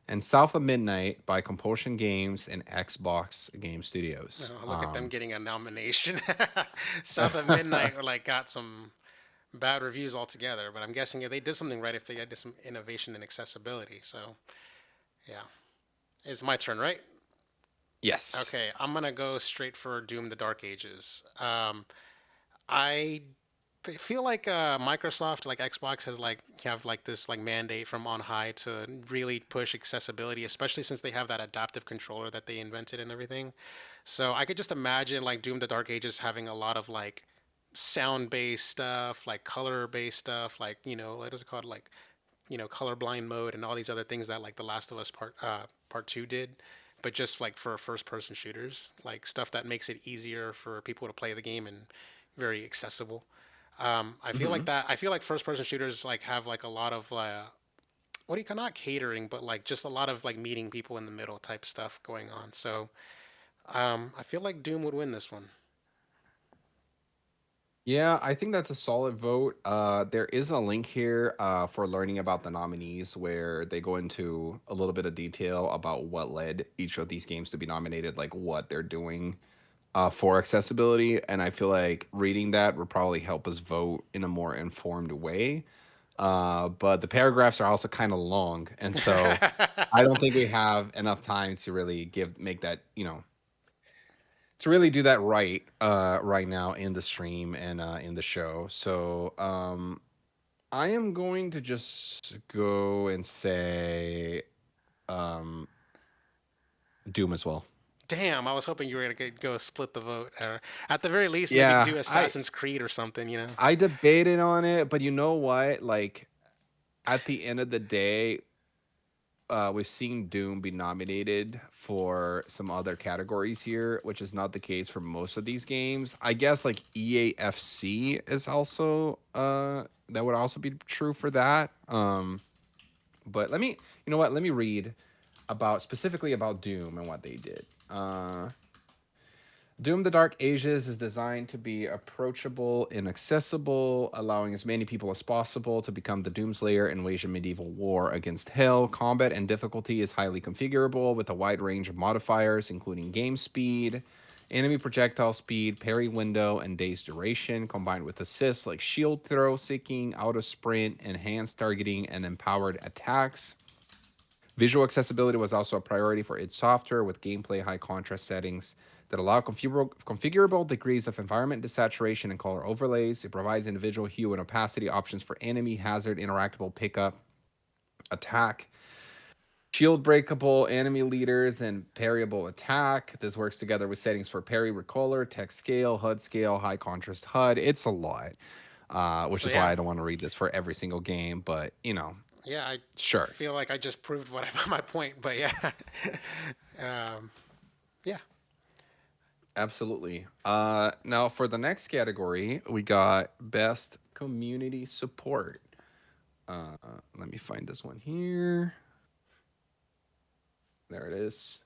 S1: And South of Midnight by Compulsion Games and Xbox Game Studios.
S2: Oh, look at them getting a nomination. South of Midnight like got some bad reviews altogether, but I'm guessing if they did something right if they did some innovation and accessibility. So yeah, it's my turn, right?
S1: Yes.
S2: Okay, I'm gonna go straight for Doom: The Dark Ages. I feel like Microsoft, like Xbox, has like have like this like mandate from on high to really push accessibility, especially since they have that adaptive controller that they invented and everything. So I could just imagine like Doom: The Dark Ages having a lot of like sound based stuff, like color based stuff, like what is it called, like colorblind mode and all these other things that like The Last of Us part 2 did, but just like for first person shooters, like stuff that makes it easier for people to play the game and very accessible. I feel like
S1: Hmm.
S2: that. I feel like first person shooters like have like a lot of what do you call, not catering, but like just a lot of like meeting people in the middle type stuff going on. So I feel like Doom would win this one.
S1: Yeah, I think that's a solid vote. There is a link here for learning about the nominees where they go into a little bit of detail about what led each of these games to be nominated, like what they're doing for accessibility. And I feel like reading that would probably help us vote in a more informed way. But the paragraphs are also kind of long. And so I don't think we have enough time to really make that, to really do that right now in the stream and in the show. So I am going to just go and say um Doom as well.
S2: Damn, I was hoping you were gonna go split the vote, or at the very least, maybe
S1: Yeah,
S2: do
S1: I
S2: Assassin's Creed or something.
S1: I debated on it, but you know what? Like at the end of the day, we've seen Doom be nominated for some other categories here, which is not the case for most of these games. I guess like EAFC is also that would also be true for that. But you know what? Let me read about specifically about Doom and what they did. Doom: The Dark Ages is designed to be approachable and accessible, allowing as many people as possible to become the Doomslayer and wage a medieval war against Hell. Combat and difficulty is highly configurable with a wide range of modifiers, including game speed, enemy projectile speed, parry window, and day's duration, combined with assists like shield throw, seeking, auto sprint, enhanced targeting, and empowered attacks. Visual accessibility was also a priority for id Software with gameplay high contrast settings that allow configurable degrees of environment desaturation and color overlays. It provides individual hue and opacity options for enemy, hazard, interactable pickup, attack, shield breakable enemy leaders, and parryable attack. This works together with settings for parry recolor, text scale, high contrast HUD. It's a lot, which
S2: So
S1: is why
S2: yeah,
S1: I don't want to read this for every single game, but
S2: yeah, I
S1: sure.
S2: feel like I just proved what my point, but yeah, um, yeah.
S1: Absolutely. Now for the next category, we got best community support. Uh, Let me find this one here. There it is.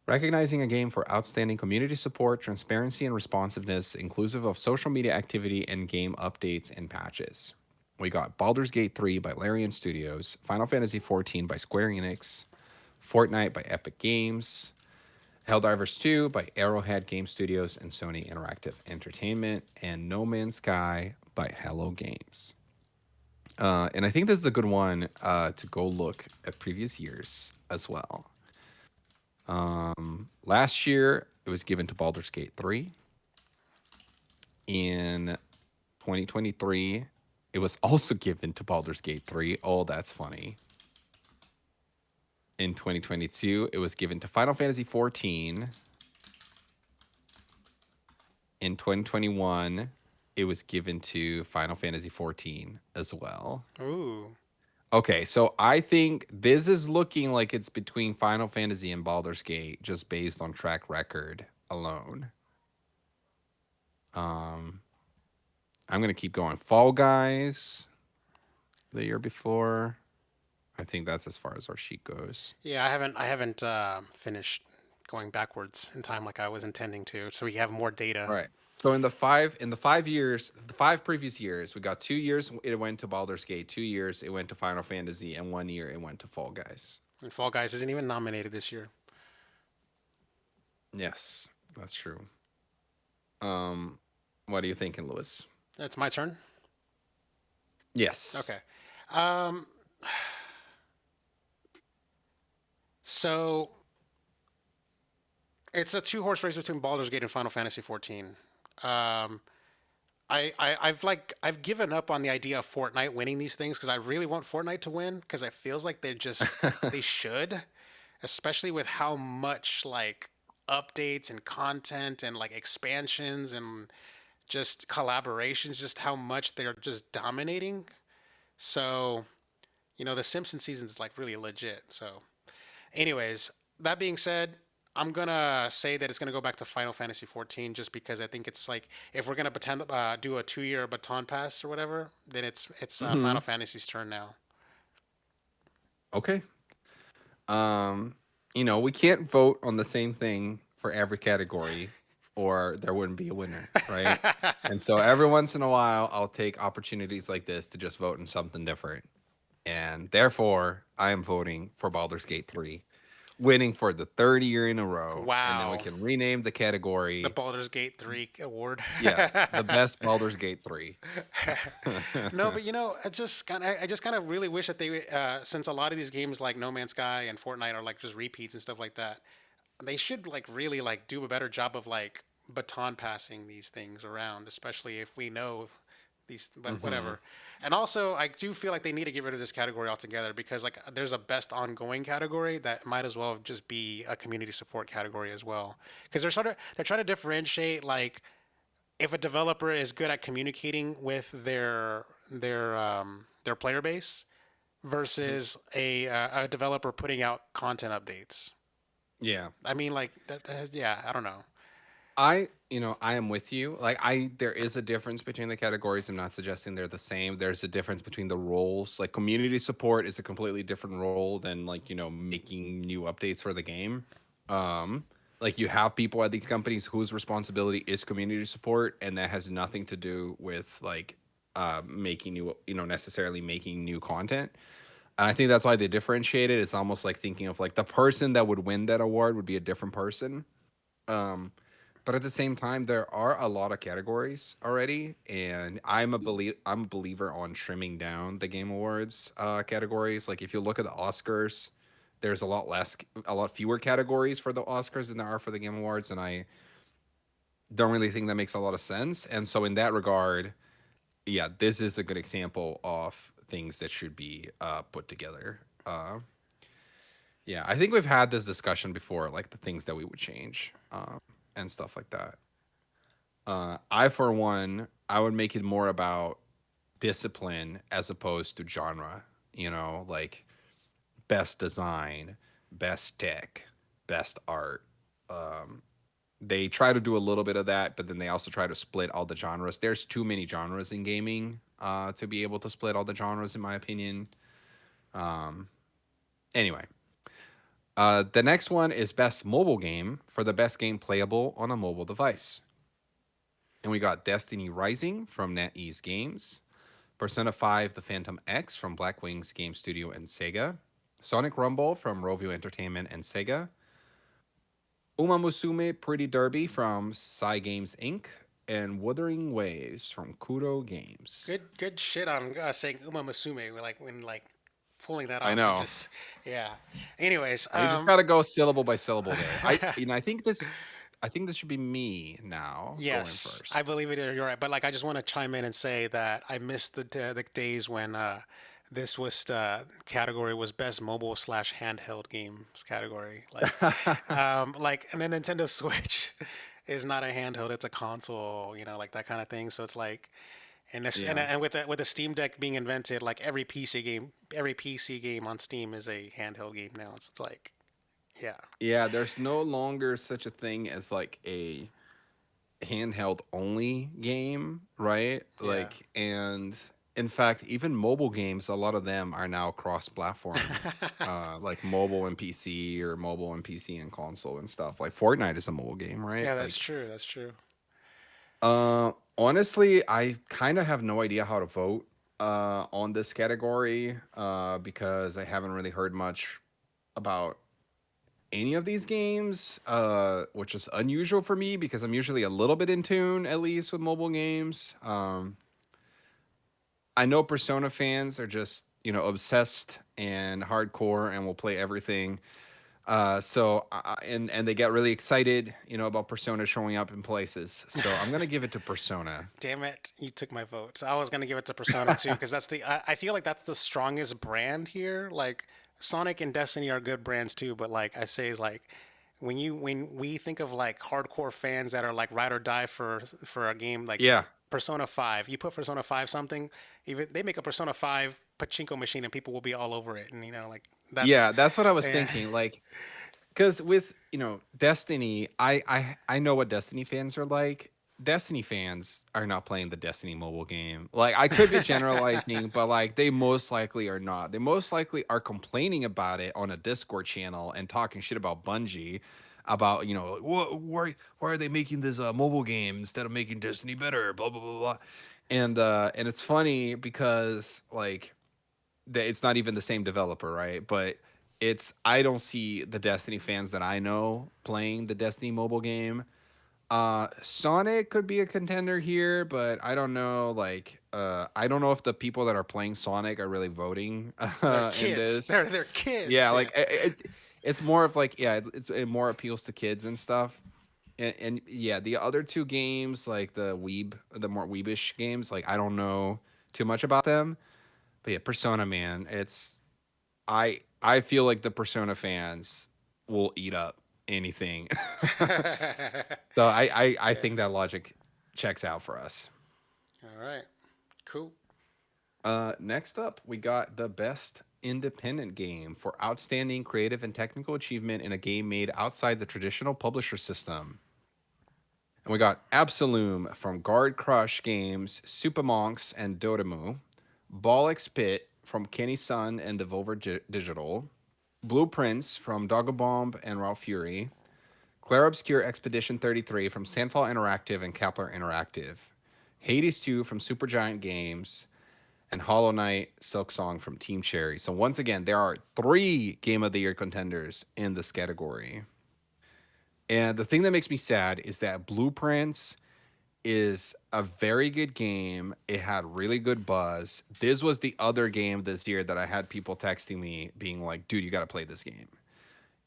S1: Recognizing a game for outstanding community support, transparency, and responsiveness, inclusive of social media activity and game updates and patches. We got Baldur's Gate 3 by Larian Studios, Final Fantasy 14 by Square Enix, Fortnite by Epic Games, Helldivers 2 by Arrowhead Game Studios and Sony Interactive Entertainment, and No Man's Sky by Hello Games. And I think this is a good one to go look at previous years as well. Last year, it was given to Baldur's Gate 3. In 2023, It was also given to Baldur's Gate 3. Oh, that's funny. In 2022, it was given to Final Fantasy 14. In 2021, it was given to Final Fantasy 14 as well.
S2: Ooh.
S1: Okay, so I think this is looking like it's between Final Fantasy and Baldur's Gate just based on track record alone. I'm gonna keep going. Fall Guys, the year before. I think that's as far as our sheet goes.
S2: Yeah, I haven't finished going backwards in time like I was intending to, so we have more data.
S1: All right. So in the 5 years, the 5 previous years, we got 2 years it went to Baldur's Gate, 2 years it went to Final Fantasy, and 1 year it went to Fall Guys.
S2: And Fall Guys isn't even nominated this year.
S1: Yes, that's true. Um, what are you thinking, Lewis?
S2: It's my turn.
S1: Yes.
S2: Okay. Um, so it's a two-horse race between Baldur's Gate and Final Fantasy 14. Um, I've given up on the idea of Fortnite winning these things because I really want Fortnite to win because it feels like they should, especially with how much like updates and content and like expansions and just collaborations, just how much they're just dominating. So, the Simpsons season is like really legit. So, anyways, that being said, I'm gonna say that it's gonna go back to Final Fantasy 14 just because I think it's like if we're gonna pretend do a 2 year baton pass or whatever, then it's
S1: Hmm.
S2: Final Fantasy's turn now.
S1: Okay. Um, we can't vote on the same thing for every category, or there wouldn't be a winner, right? And so every once in a while, I'll take opportunities like this to just vote on something different. And therefore, I am voting for Baldur's Gate 3, winning for the third year in a row. And then we
S2: Wow,
S1: can rename the
S2: the
S1: category.
S2: Baldur's Gate 3 award.
S1: Yeah, the best Baldur's Gate 3.
S2: No, but I just kind of really wish that they, since a lot of these games like No Man's Sky and Fortnite are like just repeats and stuff like that, they should like really like do a better job of like baton passing these things around, especially if we know these. But
S1: Hmm.
S2: whatever. And also, I do feel like they need to get rid of this category altogether because like there's a best ongoing category that might as well just be a community support category as well. Because they're trying to differentiate like if a developer is good at communicating with their player base versus a developer putting out content updates.
S1: Yeah.
S2: I mean, like yeah, I don't know.
S1: I am with you. There is a difference between the categories. I'm not suggesting they're the same. There's a difference between the roles. Like community support is a completely different role than making new updates for the game. Um, like you have people at these companies whose responsibility is community support, and that has nothing to do with making necessarily making new content. And I think that's why they differentiate it. It's almost like thinking of like the person that would win that award would be a different person. Um, but at the same time, there are a lot of categories already, and I'm a believer on trimming down the Game Awards categories. Like if you look at the Oscars, there's a lot fewer categories for the Oscars than there are for the Game Awards, and I don't really think that makes a lot of sense. And so in that regard, yeah, this is a good example of things that should be put together. Yeah, I think we've had this discussion before, like the things that we would change and stuff like that. I, for one, I would make it more about discipline as opposed to genre. Like best design, best tech, best art. Um, they try to do a little bit of that, but then they also try to split all the genres. There's too many genres in gaming to be able to split all the genres, in my opinion. Um, anyway, the next one is best mobile game for the best game playable on a mobile device. And we got Destiny Rising from NetEase Games, Persona 5 The Phantom X from Black Wings Game Studio and Sega, Sonic Rumble from Rovio Entertainment and Sega, Uma Musume Pretty Derby from Cygames Inc., and Wuthering Waves from Kudo Games.
S2: Good shit on saying Uma Musume. Like when like pulling that
S1: I
S2: off. You
S1: know.
S2: just yeah. Anyways,
S1: You just gotta go syllable by syllable there. I think this. I think this should be me now going
S2: Yes,
S1: first.
S2: I believe it. You're right, but like I just want to chime in and say that I missed the days when this was category was best mobile slash handheld games category. Like and then Nintendo Switch is not a handheld; it's a console. You know, like that kind of thing. So it's like, and this
S1: Yeah.
S2: and with the Steam Deck being invented, like every PC game on Steam is a handheld game now. It's like, yeah,
S1: Yeah, there's no longer such a thing as like a handheld only game, right?
S2: yeah.
S1: Like, and in fact, even mobile games, a lot of them are now cross-platform, like mobile and PC or mobile and PC and console and stuff. Like Fortnite is a mobile game, right?
S2: Yeah, that's
S1: Like,
S2: true. That's true.
S1: honestly, I kind of have no idea how to vote on this category because I haven't really heard much about any of these games, which is unusual for me because I'm usually a little bit in tune, at least with mobile games. I know Persona fans are just obsessed and hardcore and will play everything. And they get really excited, about Persona showing up in places. So I'm gonna give it to Persona.
S2: Damn it, you took my vote. So I was gonna give it to Persona 2 because I feel like that's the strongest brand here. Like Sonic and Destiny are good brands too, but like I say is like when we think of like hardcore fans that are like ride or die for a game like
S1: Yeah,
S2: Persona 5, you put Persona 5 something, even they make a Persona 5 pachinko machine and people will be all over it, and you know like that's
S1: yeah, that's what I was
S2: yeah.
S1: thinking. Like, because with Destiny, I know what Destiny fans are like. Destiny fans are not playing the Destiny mobile game. Like, I could be generalizing, but like they most likely are not. They most likely are complaining about it on a Discord channel and talking shit about Bungie, about why are they making this mobile game instead of making Destiny better? Blah blah blah blah. And it's funny because like it's not even the same developer, right? But I don't see the Destiny fans that I know playing the Destiny mobile game. Sonic could be a contender here, but I don't know. Like, I don't know if the people that are playing Sonic are really voting
S2: They're
S1: in
S2: kids.
S1: this.
S2: They're
S1: Yeah,
S2: kids. Yeah.
S1: like it's more of like it more appeals to kids and stuff. And yeah, the other two games, like the more weebish games, like I don't know too much about them. But yeah, Persona, man, I feel like the Persona fans will eat up anything. So I
S2: Yeah.
S1: think that logic checks out for us.
S2: All right. Cool.
S1: Next up, we got the best independent game for outstanding creative and technical achievement in a game made outside the traditional publisher system. And we got Absolum from Guard Crush Games, Super Monks, and Dotemu. Bollocks Pit from Kenny Sun and Devolver Digital. Blueprints from Dogobomb and Raw Fury. Claire Obscure Expedition 33 from Sandfall Interactive and Kepler Interactive. Hades 2 from Supergiant Games. And Hollow Knight Silk Song from Team Cherry. So once again, there are 3 Game of the Year contenders in this category. And the thing that makes me sad is that Blueprints is a very good game. It had really good buzz. This was the other game this year that I had people texting me being like, dude, you got to play this game.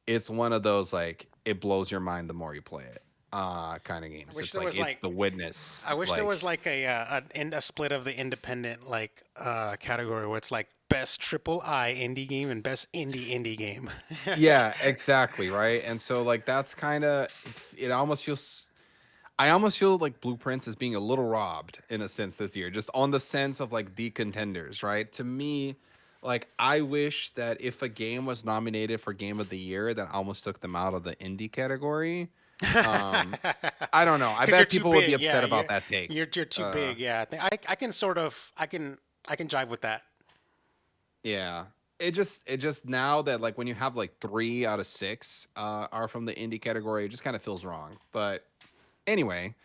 S1: It's one of those like it blows your mind the more you play it kind of
S2: I
S1: games.
S2: wish
S1: It's
S2: there
S1: like
S2: was
S1: it's
S2: like
S1: the witness.
S2: I wish there was
S1: Like
S2: like a split of the independent like category where it's like best triple I indie game and best indie game.
S1: yeah, exactly, right? And so like that's kind of it almost feels I almost feel like Blueprints is being a little robbed in a sense this year, just on the sense of like the contenders, right? To me, like I wish that if a game was nominated for Game of the Year, that almost took them out of the indie category. Um, I don't know. I
S2: Because you're
S1: bet
S2: too
S1: people would be
S2: big. Yeah,
S1: upset about that take.
S2: you're too
S1: Uh,
S2: big. Yeah, I can sort of I can jive with that.
S1: yeah. It just now that like when you have like 3 out of 6 are from the indie category, it just kind of feels wrong. But anyway,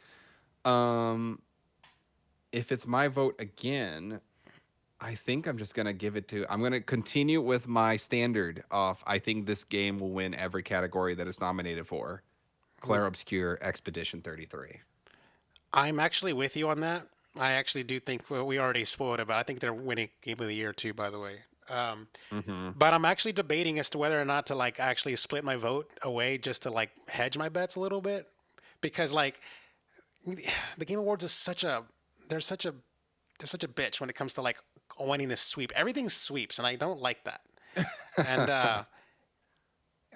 S1: um, if it's my vote again, I think I'm just gonna give it to. I'm gonna continue with my standard of I think this game will win every category that it's nominated for.
S2: Who
S1: Claire Obscure Expedition 33.
S2: I'm actually with you on that. I actually do think well, we already spoiled it, but I think they're winning game of the year too. By the way.
S1: Mm-hmm.
S2: But I'm actually debating as to whether or not to like actually split my vote away just to like hedge my bets a little bit. because like the Game Awards is such a they're such a they're such a bitch when it comes to like wanting to sweep. Everything sweeps, and I don't like that. And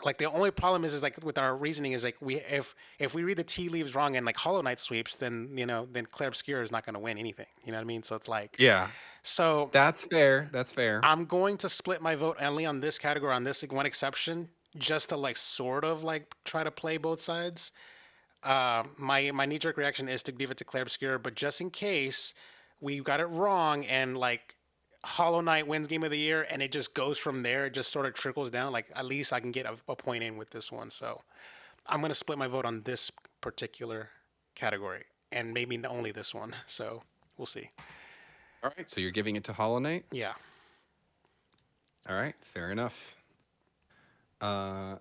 S2: like the only problem is like with our reasoning is like if we read the tea leaves wrong and like Hollow Knight sweeps, then then Clair Obscur is not going to win anything. You know what I mean? So it's like
S1: Yeah,
S2: so
S1: that's fair. That's fair.
S2: I'm going to split my vote only on this category on this one exception, just to like sort of like try to play both sides. My knee jerk reaction is to give it to Clair Obscur, but just in case we got it wrong and like Hollow Knight wins Game of the Year and it just goes from there, it just sort of trickles down. Like at least I can get a point in with this one. So I'm gonna split my vote on this particular category and maybe only this one. So we'll see.
S1: All right, so you're giving it to Hollow Knight.
S2: Yeah.
S1: All right, fair enough. Uh,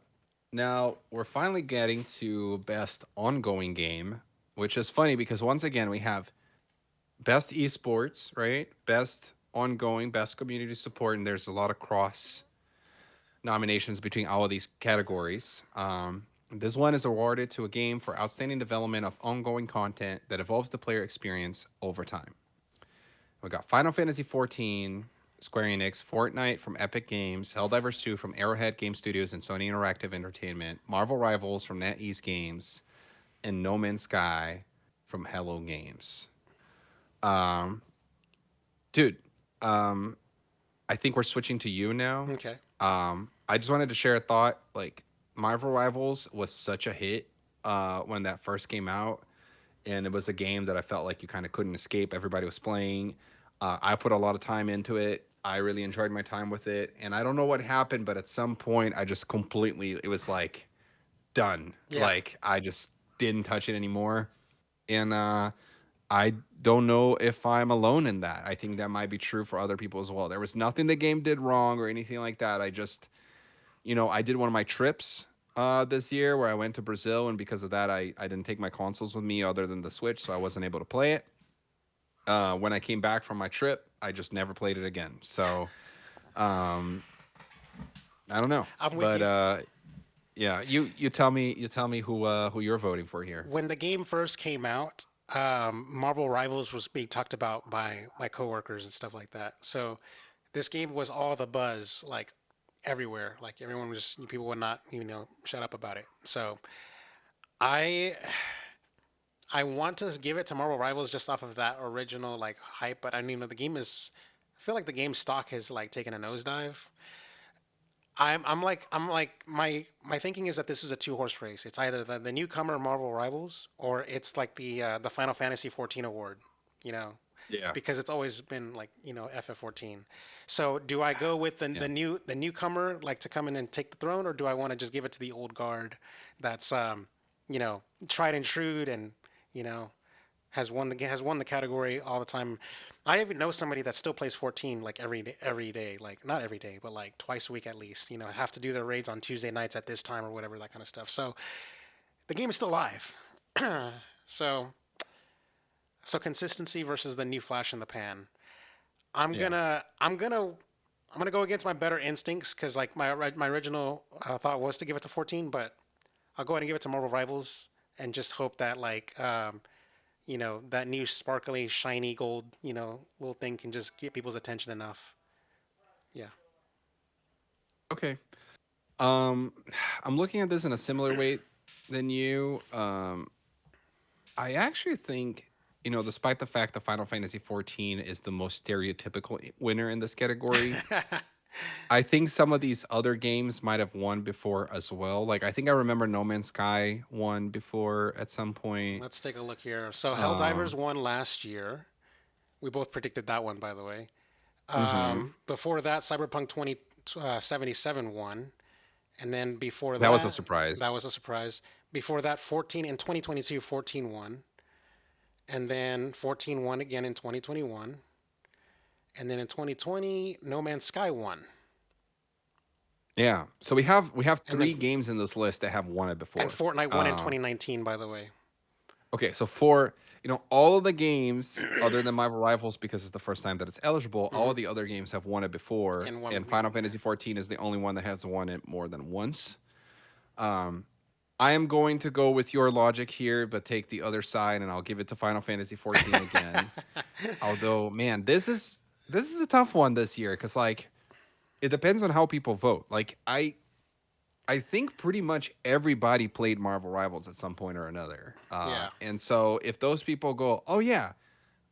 S1: Now we're finally getting to best ongoing game, which is funny because once again we have best esports, right? Best ongoing, best community support, and there's a lot of cross nominations between all of these categories. This one is awarded to a game for outstanding development of ongoing content that evolves the player experience over time. We got Final Fantasy XIV, Square Enix, Fortnite from Epic Games, Helldivers 2 from Arrowhead Game Studios and Sony Interactive Entertainment, Marvel Rivals from NetEase Games, and No Man's Sky from Hello Games. Um, Dude, I think we're switching to you now.
S2: Okay.
S1: I just wanted to share a thought. Like, Marvel Rivals was such a hit when that first came out, and it was a game that I felt like you kind of couldn't escape. Everybody was playing. I put a lot of time into it. I really enjoyed my time with it, and I don't know what happened, but at some point, I just completely it was like done.
S2: Yeah.
S1: Like I just didn't touch it anymore, and I don't know if I'm alone in that. I think that might be true for other people as well. There was nothing the game did wrong or anything like that. I just, I did one of my trips this year where I went to Brazil, and because of that, I didn't take my consoles with me other than the Switch, so I wasn't able to play it. When I came back from my trip, I just never played it again. So, um, I don't know,
S2: I'm with
S1: but
S2: you.
S1: yeah, you tell me who you're voting for here.
S2: When the game first came out, Marvel Rivals was being talked about by my coworkers and stuff like that. So this game was all the buzz, like everywhere. Like everyone was, people would not, shut up about it. So I, I want to give it to Marvel Rivals just off of that original like hype. But I mean, the game is, I feel like the game stock has like taken a nosedive. I'm like my thinking is that this is a two horse race. It's either the newcomer Marvel Rivals or it's like the Final Fantasy 14 award, you know,
S1: Yeah,
S2: because it's always been like FF14. So do I go with
S1: yeah.
S2: the newcomer like to come in and take the throne, or do I want to just give it to the old guard that's tried and true and you know has won the category all the time. I even know somebody that still plays 14 like every day, like not every day, but like twice a week at least. Have to do their raids on Tuesday nights at this time or whatever that kind of stuff. So the game is still live. so so consistency versus the new flash in the pan. I'm
S1: Yeah.
S2: gonna I'm gonna I'm gonna go against my better instincts because like my original thought was to give it to 14, but I'll go ahead and give it to Marvel Rivals and just hope that like that new sparkly, shiny gold, little thing can just get people's attention enough. Yeah.
S1: Okay. Um, I'm looking at this in a similar way than you. I actually think, despite the fact that Final Fantasy 14 is the most stereotypical winner in this category, I think some of these other games might have won before as well. Like I think I remember No Man's Sky won before at some point.
S2: Let's take a look here. So Helldivers
S1: Um,
S2: won last year. We both predicted that one, by the way.
S1: mhm.
S2: Before that, Cyberpunk 2077 won. And then before
S1: That was a
S2: that,
S1: surprise.
S2: that was a surprise. Before that, 14 in 2022, 14 won. And then 14 won again in 2021. And then in 2020, No Man's Sky won.
S1: Yeah. So we have
S2: And then
S1: three games in this list that have won it
S2: and
S1: before.
S2: Fortnite won in 2019, by the way.
S1: Okay, so for all of the games other than Marvel Rivals, because it's the first time that it's eligible, all
S2: hmm
S1: of the other games have won it before,
S2: And one,
S1: and Final Fantasy 14 is the only one that has won it more than once. Um, I am going to go with your logic here, but take the other side, and I'll give it to Final Fantasy 14 again. Although, man, this is a tough one this year because like it depends on how people vote. Like I think pretty much everybody played Marvel Rivals at some point or another.
S2: Yeah.
S1: And so if those people go, oh yeah,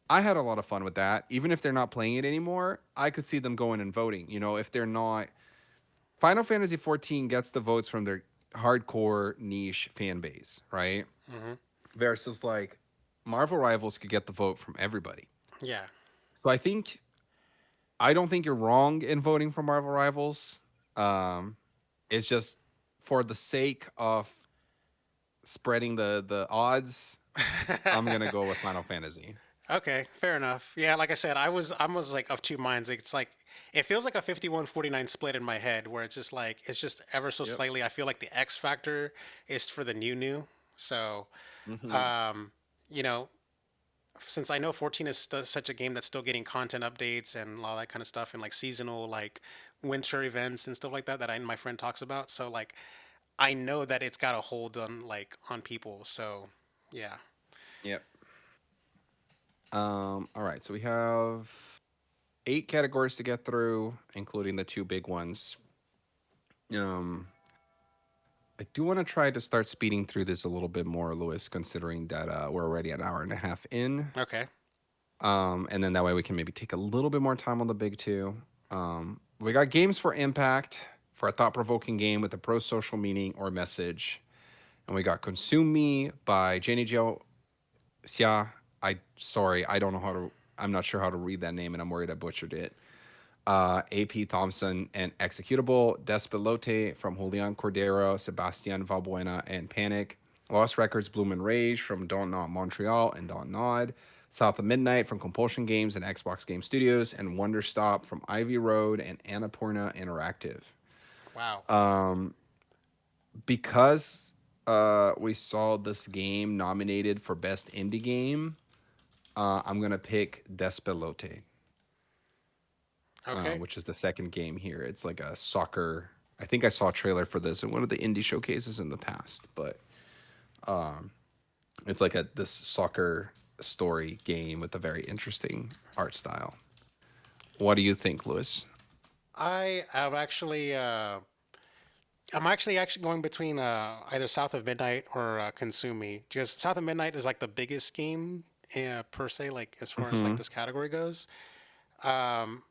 S1: I had a lot of fun with that, even if they're not playing it anymore, I could see them going and voting. You know, if they're not, Final Fantasy 14 gets the votes from their hardcore niche fan base, right?
S2: Hmm.
S1: Versus like Marvel Rivals could get the vote from everybody.
S2: Yeah.
S1: So I don't think you're wrong in voting for Marvel Rivals. It's just for the sake of spreading the odds, I'm gonna go with Final Fantasy.
S2: Okay, fair enough. Yeah, like I said, I was like of two minds. It's like it feels like a 51-49 split in my head where it's just like it's just ever so
S1: Yep.
S2: slightly. I feel like the X factor is for the new. So,
S1: Hmm.
S2: um, you know, since I know 14 is such a game that's still getting content updates and all that kind of stuff and like seasonal like winter events and stuff like that that my friend talks about. So like I know that it's got a hold on like on people. So, yeah.
S1: Yep. All right. So we have 8 categories to get through, including the two big ones. Um, I do want to try to start speeding through this a little bit more, Lewis, considering that we're already an hour and a half in.
S2: Okay.
S1: And then that way we can maybe take a little bit more time on the big two. We got games for impact for a thought provoking game with a pro social meaning or message. And we got Consume Me by Jenny Jo Xia. Sorry, I don't know how to, I'm not sure how to read that name and I'm worried I butchered it. AP Thompson and Executable, Despelote from Julian Cordero, Sebastian Valbuena, and Panic. Lost Records, Bloom and Rage from Don't Nod Montreal and Don't Nod. South of Midnight from Compulsion Games and Xbox Game Studios, and Wonder Stop from Ivy Road and Annapurna Interactive.
S2: Wow.
S1: Because we saw this game nominated for Best Indie Game, I'm going to pick Despelote.
S2: Okay.
S1: Which is the second game here. It's like a soccer. I think I saw a trailer for this in one of the indie showcases in the past, but it's like a this soccer story game with a very interesting art style. What do you think, Lewis?
S2: I am actually I'm actually going between either South of Midnight or Consume Me because South of Midnight is like the biggest game per se, like as far as like
S1: Hmm.
S2: this category goes. Um,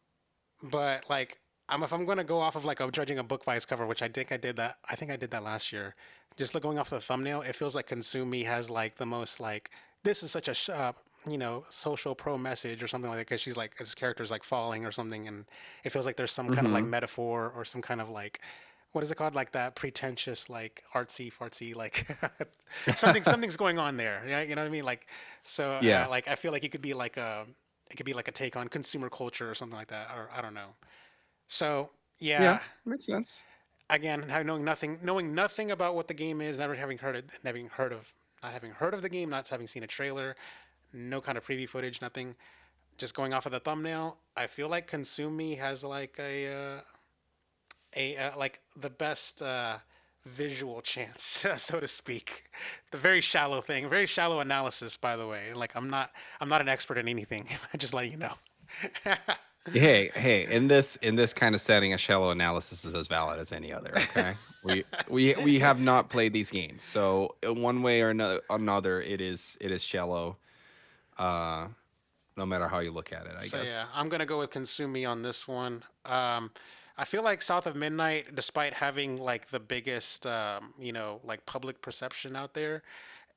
S2: but like if I'm gonna go off of like judging a book by its cover, which I think I did that last year. Just going off the thumbnail, it feels like Consume Me has like the most like this is such a social pro message or something like that because she's like his character's like falling or something, and it feels like there's some kind of like
S1: Hmm.
S2: metaphor or some kind of like what is it called like that pretentious like artsy fartsy like something's going on there. Yeah, you know what I mean? Like so
S1: Yeah.
S2: like I feel like it could be like a take on consumer culture or something like that, or I don't know. So
S1: Yeah.
S2: yeah,
S1: Makes sense.
S2: again, knowing nothing about what the game is, not having heard of the game, not having seen a trailer, no kind of preview footage, nothing. Just going off of the thumbnail, I feel like Consume Me has like like the best visual chance, so to speak. The very shallow thing, very shallow analysis, by the way. Like I'm not an expert in anything. I'm just letting you know.
S1: Hey, in this kind of setting, a shallow analysis is as valid as any other. Okay, we have not played these games, so in one way or another, it is shallow. Uh, no matter how you look at it, I
S2: So yeah,
S1: guess.
S2: I'm gonna go with Consume Me on this one. I feel like South of Midnight, despite having like the biggest, like public perception out there,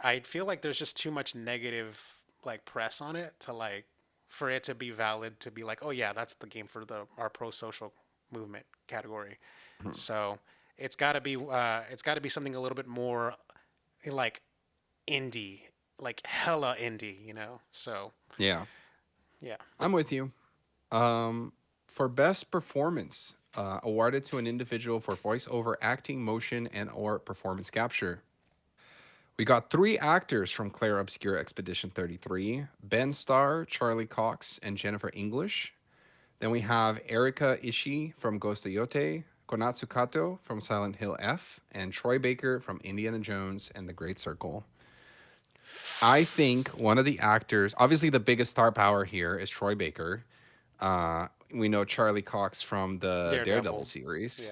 S2: I feel like there's just too much negative like press on it to like for it to be valid to be like, oh yeah, that's the game for the our pro social movement category.
S1: Mhm.
S2: So it's got to be something a little bit more like indie, like hella indie, you know. So
S1: Yeah,
S2: yeah.
S1: I'm with you. For best performance, awarded to an individual for voiceover, acting, motion, and/or performance capture. We got 3 actors from Claire Obscure Expedition 33: Ben Starr, Charlie Cox, and Jennifer English. Then we have Erika Ishii from Ghost of Konatsu Kato from Silent Hill F, and Troy Baker from Indiana Jones and the Great Circle. I think one of the actors, obviously the biggest star power here is Troy Baker. We know Charlie Cox from the Daredevil
S2: Daredevil.
S1: series.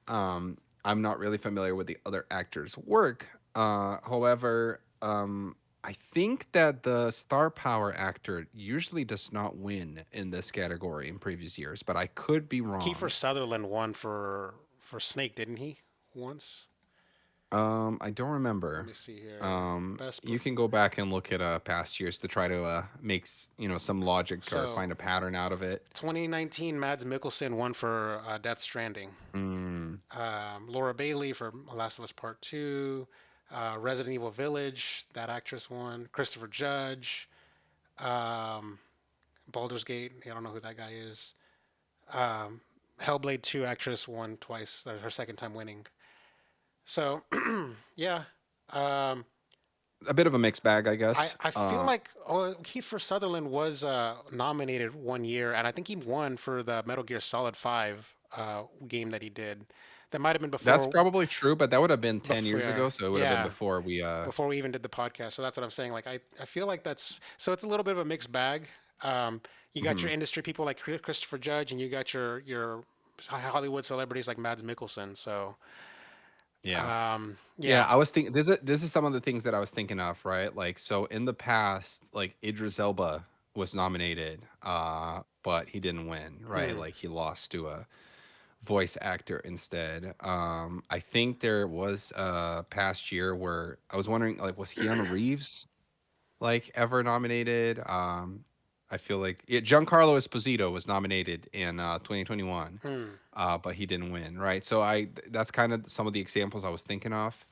S2: Yeah.
S1: I'm not really familiar with the other actors' work. However, I think that the star power actor usually does not win in this category in previous years, but I could be
S2: Kiefer
S1: wrong.
S2: Sutherland won for Snake, didn't he? Once.
S1: I don't
S2: Let
S1: remember.
S2: me see here. Best
S1: You can
S2: perform.
S1: go back and look at past years to try to make some logic or
S2: So
S1: find a pattern out of it.
S2: 2019, Mads Mikkelsen won for Death Stranding.
S1: Mm,
S2: Laura Bailey for Last of Us Part Two. Resident Evil Village, that actress won. Christopher Judge. Um, Baldur's Gate. I don't know who that guy is. Um, Hellblade 2 actress won twice. That's her second time winning. So, yeah. Um,
S1: a bit of a mixed bag, I
S2: I,
S1: guess.
S2: I feel like Kiefer Sutherland was nominated one year, and I think he won for the Metal Gear Solid 5 game that he did. That might have been
S1: That's
S2: before,
S1: probably true, but that would have been 10 years
S2: before,
S1: ago, so it would have been
S2: yeah,
S1: before we
S2: before we even did the podcast. So that's what I'm saying. Like, I feel like that's, so it's a little bit of a mixed bag. Um, you got your
S1: mhm.
S2: industry people like Christopher Judge, and you got your Hollywood celebrities like Mads Mikkelsen. So,
S1: Yeah. Yeah,
S2: yeah.
S1: I was thinking this is some of the things that I was thinking of, right? Like so in the past, like Idris Elba was nominated, but he didn't win, right?
S2: Hmm.
S1: Like he lost to a voice actor instead. I think there was a past year where I was wondering, like, was Keanu Reeves like ever nominated? I feel like Giancarlo Esposito was nominated in 2021,
S2: Hmm.
S1: but he didn't win, right? So that's kind of some of the examples I was thinking of.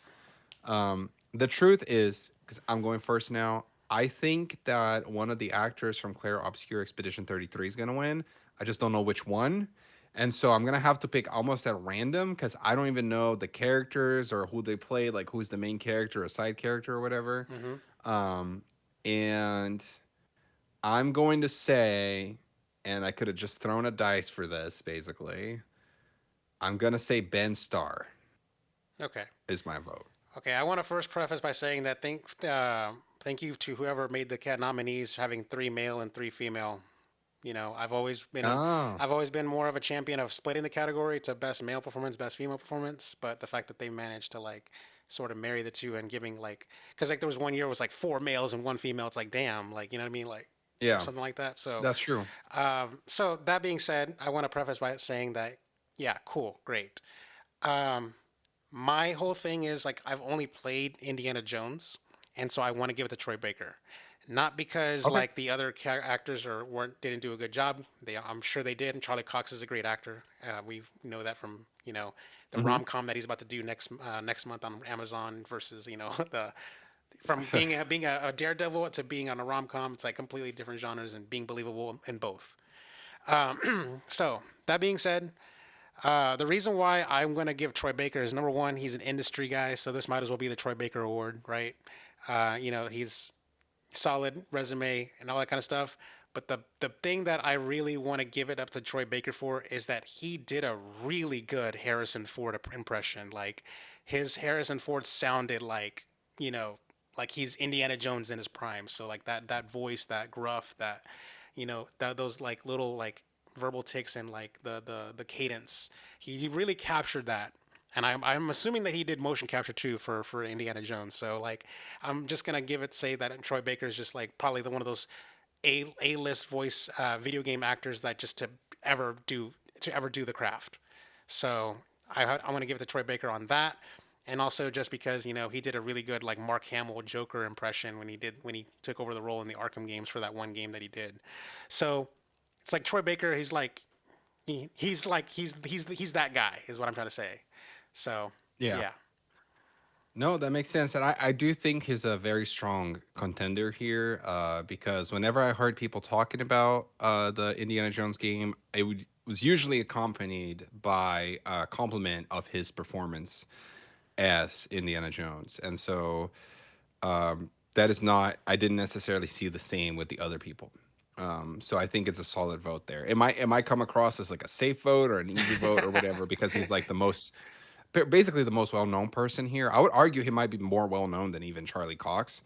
S1: The truth is, because I'm going first now, I think that one of the actors from Claire Obscure Expedition 33 is going to win. I just don't know which one. And so I'm going to have to pick almost at random because I don't even know the characters or who they play, like who's the main character or side character or whatever.
S2: Hmm.
S1: Um, and I'm going to say, and I could have just thrown a dice for this basically. I'm going to say Ben Starr
S2: Okay.
S1: is my vote.
S2: Okay, I want to first preface by saying that thank you to whoever made the cat nominees having three male and three female. You know,
S1: Oh,
S2: I've always been more of a champion of splitting the category to best male performance, best female performance. But the fact that they managed to like sort of marry the two and giving like, because like there was one year it was like four males and one female. It's like damn, like you know what I mean, like or
S1: yeah,
S2: something like that. So,
S1: that's true.
S2: so that being said, I want to preface by saying that yeah, cool, great. Um, my whole thing is like I've only played Indiana Jones, and so I want to give it to Troy Baker, not because
S1: Okay.
S2: like the other actors or weren't didn't do a good job. I'm sure they did, and Charlie Cox is a great actor. We know that from the
S1: Mhm.
S2: rom com that he's about to do next month on Amazon versus the from being a Daredevil to being on a rom com. It's like completely different genres and being believable in both. So that being said, the reason why I'm going to give Troy Baker is number one, he's an industry guy, so this might as well be the Troy Baker Award, right? He's solid resume and all that kind of stuff. But the thing that I really want to give it up to Troy Baker for is that he did a really good Harrison Ford impression. Like his Harrison Ford sounded you know, like he's Indiana Jones in his prime. So like that voice, that gruff, that those like little like verbal ticks and like the cadence. He really captured that. And I'm assuming that he did motion capture too for Indiana Jones. So like I'm just gonna give it say that Troy Baker is just like probably the one of those a list voice video game actors that just to ever do the craft. So I'm gonna give it to Troy Baker on that. And also just because he did a really good like Mark Hamill Joker impression when he took over the role in the Arkham games for that one game that he did. So it's like Troy Baker. He's like he's that guy is what I'm trying to say. So
S1: Yeah.
S2: yeah.
S1: No, that makes sense. And I do think he's a very strong contender here because whenever I heard people talking about the Indiana Jones game, was usually accompanied by a compliment of his performance as Indiana Jones. And so that is not, I didn't necessarily see the same with the other people. So I think it's a solid vote there. It might come across as like a safe vote or an easy vote or whatever because he's like the most basically the most well-known person here. I would argue he might be more well-known than even Charlie Cox.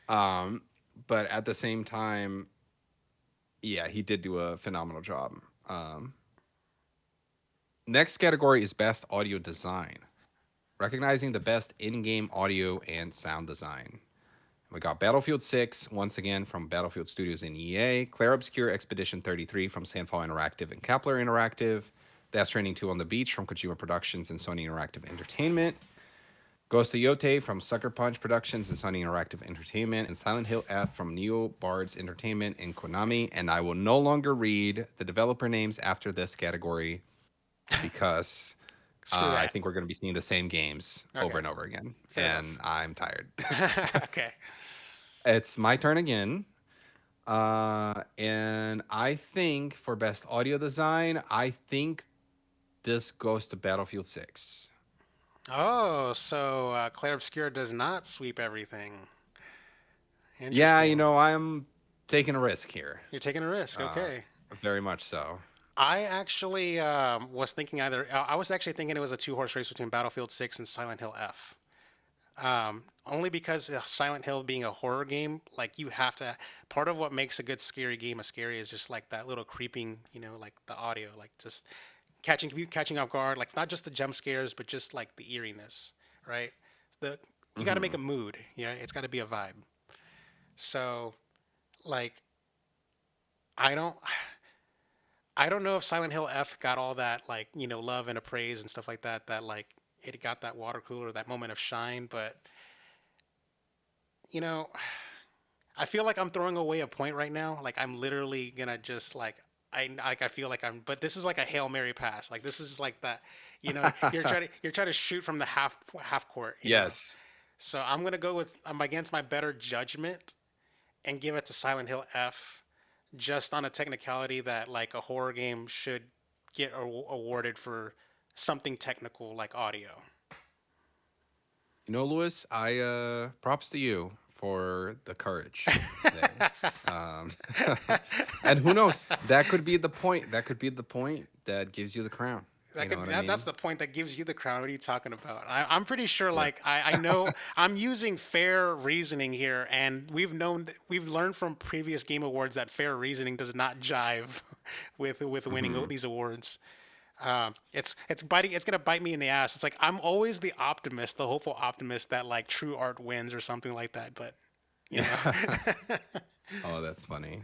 S1: Um, but at the same time, yeah, he did do a phenomenal job. Um, Next category is best audio design, recognizing the best in-game audio and sound design. We got Battlefield 6, once again from Battlefield Studios and EA, Clair Obscur Expedition 33 from Sandfall Interactive and Kepler Interactive, Death Stranding 2 on the Beach from Kojima Productions and Sony Interactive Entertainment, Ghost of Yote from Sucker Punch Productions and Sony Interactive Entertainment, and Silent Hill F from Neo Bards Entertainment and Konami. And I will no longer read the developer names after this category because
S2: Screw
S1: I
S2: that.
S1: think we're going to be seeing the same games over
S2: Okay.
S1: and over again.
S2: Fair
S1: And
S2: enough.
S1: I'm tired.
S2: Okay.
S1: It's my turn again. And I think for best audio design, I think this goes to Battlefield 6.
S2: Oh, so Claire Obscur does not sweep everything.
S1: Yeah,
S2: Interesting.
S1: I'm taking a risk here.
S2: You're taking a risk.
S1: Uh,
S2: Okay.
S1: Very much so.
S2: I actually was thinking either. I was actually thinking it was a two-horse race between Battlefield 6 and Silent Hill F. Only because Silent Hill being a horror game, like you have to. Part of what makes a good scary game a scary is just like that little creeping, like the audio, like just catching off guard, like not just the jump scares, but just like the eeriness, right? The You got to make
S1: Hmm.
S2: a mood, it's got to be a vibe. So, like, I don't. I don't know if Silent Hill F got all that like love and appraise and stuff like that. That like it got that water cooler, that moment of shine. But you know, I feel like I'm throwing away a point right now. Like I'm literally gonna just like I feel like I'm. But this is like a hail mary pass. Like this is like that. You're trying to shoot from the half court.
S1: Yes.
S2: So I'm against my better judgment and give it to Silent Hill F just on a technicality that like a horror game should get awarded for something technical like audio.
S1: Lewis, I props to you for the courage there. Um, and who knows? That could be the point. That could be the point that gives you the crown. You know what I
S2: That's
S1: mean?
S2: the point that gives you the crown. What are you talking about? I'm pretty sure.
S1: Yeah.
S2: Like I know I'm using fair reasoning here, and we've learned from previous game awards that fair reasoning does not jive with winning
S1: Hmm.
S2: these awards. It's gonna bite me in the ass. It's like I'm always the optimist, the hopeful optimist that like true art wins or something like that. But you know,
S1: Oh, that's funny.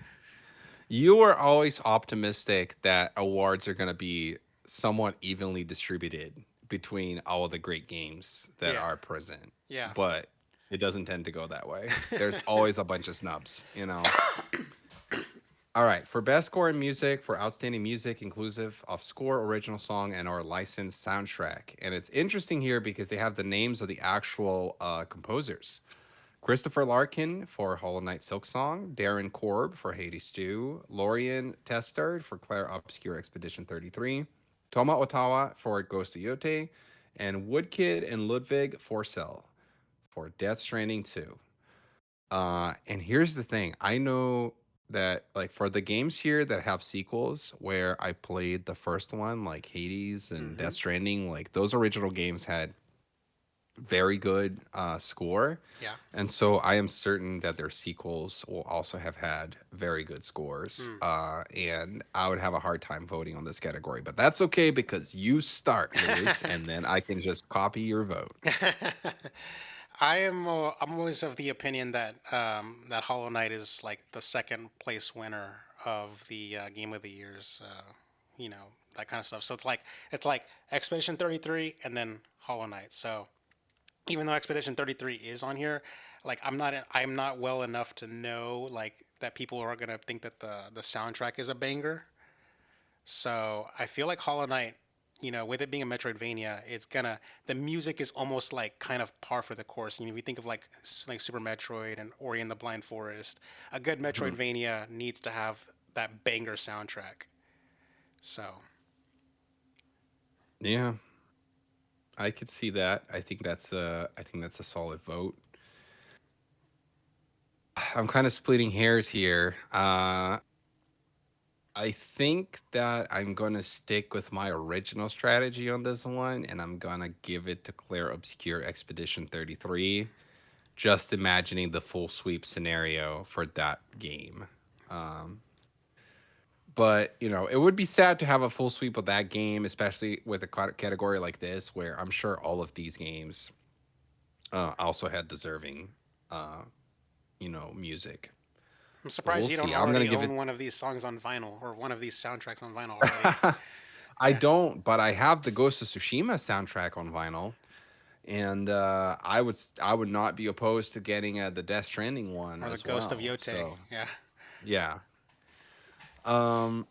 S1: You are always optimistic that awards are going to be somewhat evenly distributed between all of the great games that
S2: yeah,
S1: are present,
S2: yeah.
S1: but it doesn't tend to go that way. There's always a bunch of snubs. All right, for best score in music, for outstanding music inclusive of score, original song, and or licensed soundtrack. And it's interesting here because they have the names of the actual composers. Christopher Larkin for Hollow Knight Silk Song, Darren Korb for Hades 2, Lorian Testard for Claire Obscure Expedition 33, Toma Otawa for Ghost of Yote, and Woodkid and Ludwig Forsell for Death Stranding 2. And here's the thing. I know that like for the games here that have sequels where I played the first one, like Hades and
S2: Hmm.
S1: Death Stranding, like those original games had very good score.
S2: Yeah.
S1: And so I am certain that their sequels will also have had very good scores.
S2: Hmm.
S1: And I would have a hard time voting on this category, but that's okay because you start, Lewis, and then I can just copy your vote.
S2: I'm always of the opinion that that Hollow Knight is like the second place winner of the Game of the Years, that kind of stuff. So it's like Expedition 33 and then Hollow Knight. So even though Expedition 33 is on here, like I'm not well enough to know like that people are gonna think that the soundtrack is a banger. So I feel like Hollow Knight, with it being a Metroidvania, the music is almost like kind of par for the course. If you think of like Super Metroid and Ori and the Blind Forest, a good
S1: Mhm.
S2: Metroidvania needs to have that banger soundtrack. So
S1: Yeah, I could see that. I think that's a solid vote. I'm kind of splitting hairs here. I think that I'm gonna stick with my original strategy on this one, and I'm gonna give it to Claire Obscure Expedition 33. Just imagining the full sweep scenario for that game. Um, but it would be sad to have a full sweep of that game, especially with a category like this, where I'm sure all of these games also had deserving, uh, music.
S2: I'm
S1: But
S2: surprised
S1: we'll
S2: you don't
S1: see. I'm gonna
S2: already
S1: give
S2: own
S1: it.
S2: one of these songs on vinyl or one of these soundtracks on vinyl already.
S1: I
S2: Yeah.
S1: don't, but I have the Ghost of Tsushima soundtrack on vinyl, and I would not be opposed to getting the Death Stranding one
S2: Or the
S1: as
S2: Ghost of
S1: well.
S2: Yote.
S1: So
S2: Yeah.
S1: yeah. Um.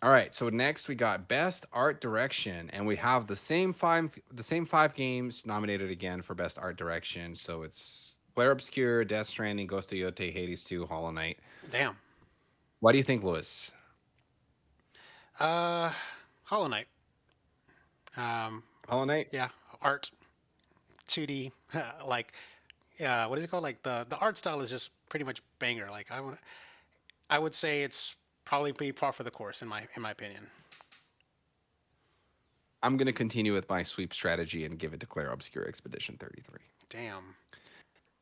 S1: All right. So next we got Best Art Direction, and we have the same five games nominated again for Best Art Direction. So it's Clair Obscur, Death Stranding, Ghost of Yote, Hades 2, Hollow Knight.
S2: Damn.
S1: What do you think, Lewis?
S2: Uh, Hollow Knight. Um,
S1: Hollow Knight.
S2: yeah. Art. 2D. Like, what is it called? Like the art style is just pretty much banger. Like I would say it's probably pretty par for the course in my opinion.
S1: I'm gonna continue with my sweep strategy and give it to Clair Obscur Expedition 33.
S2: Damn.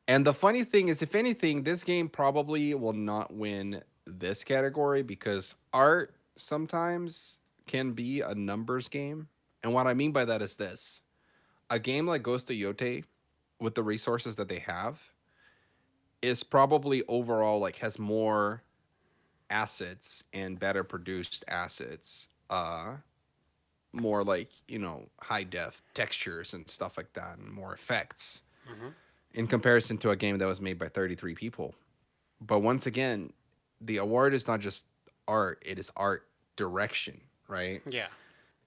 S1: And the funny thing is, if anything, this game probably will not win this category because art sometimes can be a numbers game. And what I mean by that is this: a game like Ghost of Yote, with the resources that they have, is probably overall like has more assets and better produced assets. More like, high def textures and stuff like that, and more effects
S2: Hmm.
S1: in comparison to a game that was made by 33 people. But once again, the award is not just art, it is art direction, right?
S2: Yeah.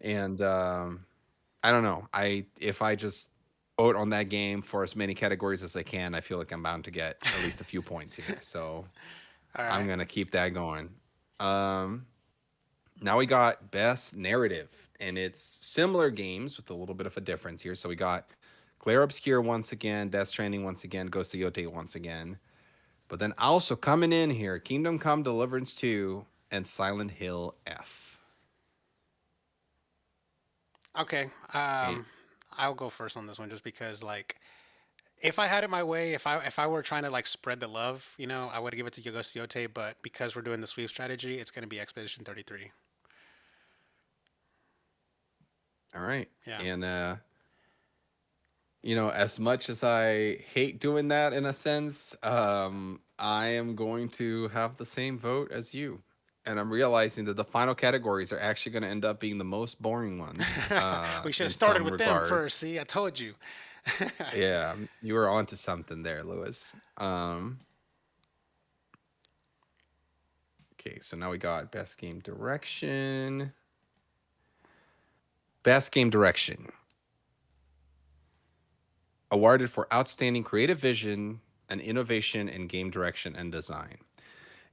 S1: And I don't know. If I just vote on that game for as many categories as I can, I feel like I'm bound to get at least a few points here. So
S2: All
S1: I'm
S2: right.
S1: gonna keep that going. Um, Now we got best narrative, and it's similar games with a little bit of a difference here. So we got Claire Obscure once again, Death Stranding once again, Ghost of Yote once again. But then also coming in here, Kingdom Come Deliverance 2 and Silent Hill F.
S2: Okay.
S1: And
S2: I'll go first on this one just because like if I had it my way, if I were trying to like spread the love, I would give it to Yogos Yote, but because we're doing the sweep strategy, it's gonna be Expedition 33.
S1: all right.
S2: Yeah.
S1: And as much as I hate doing that in a sense, I am going to have the same vote as you. And I'm realizing that the final categories are actually going to end up being the most boring ones
S2: We should have
S1: in
S2: started
S1: some
S2: with them
S1: regard.
S2: first. See, I told you.
S1: Yeah, you were onto something there, Lewis. Okay, so now we got best game direction. Best game direction awarded for outstanding creative vision and innovation in game direction and design.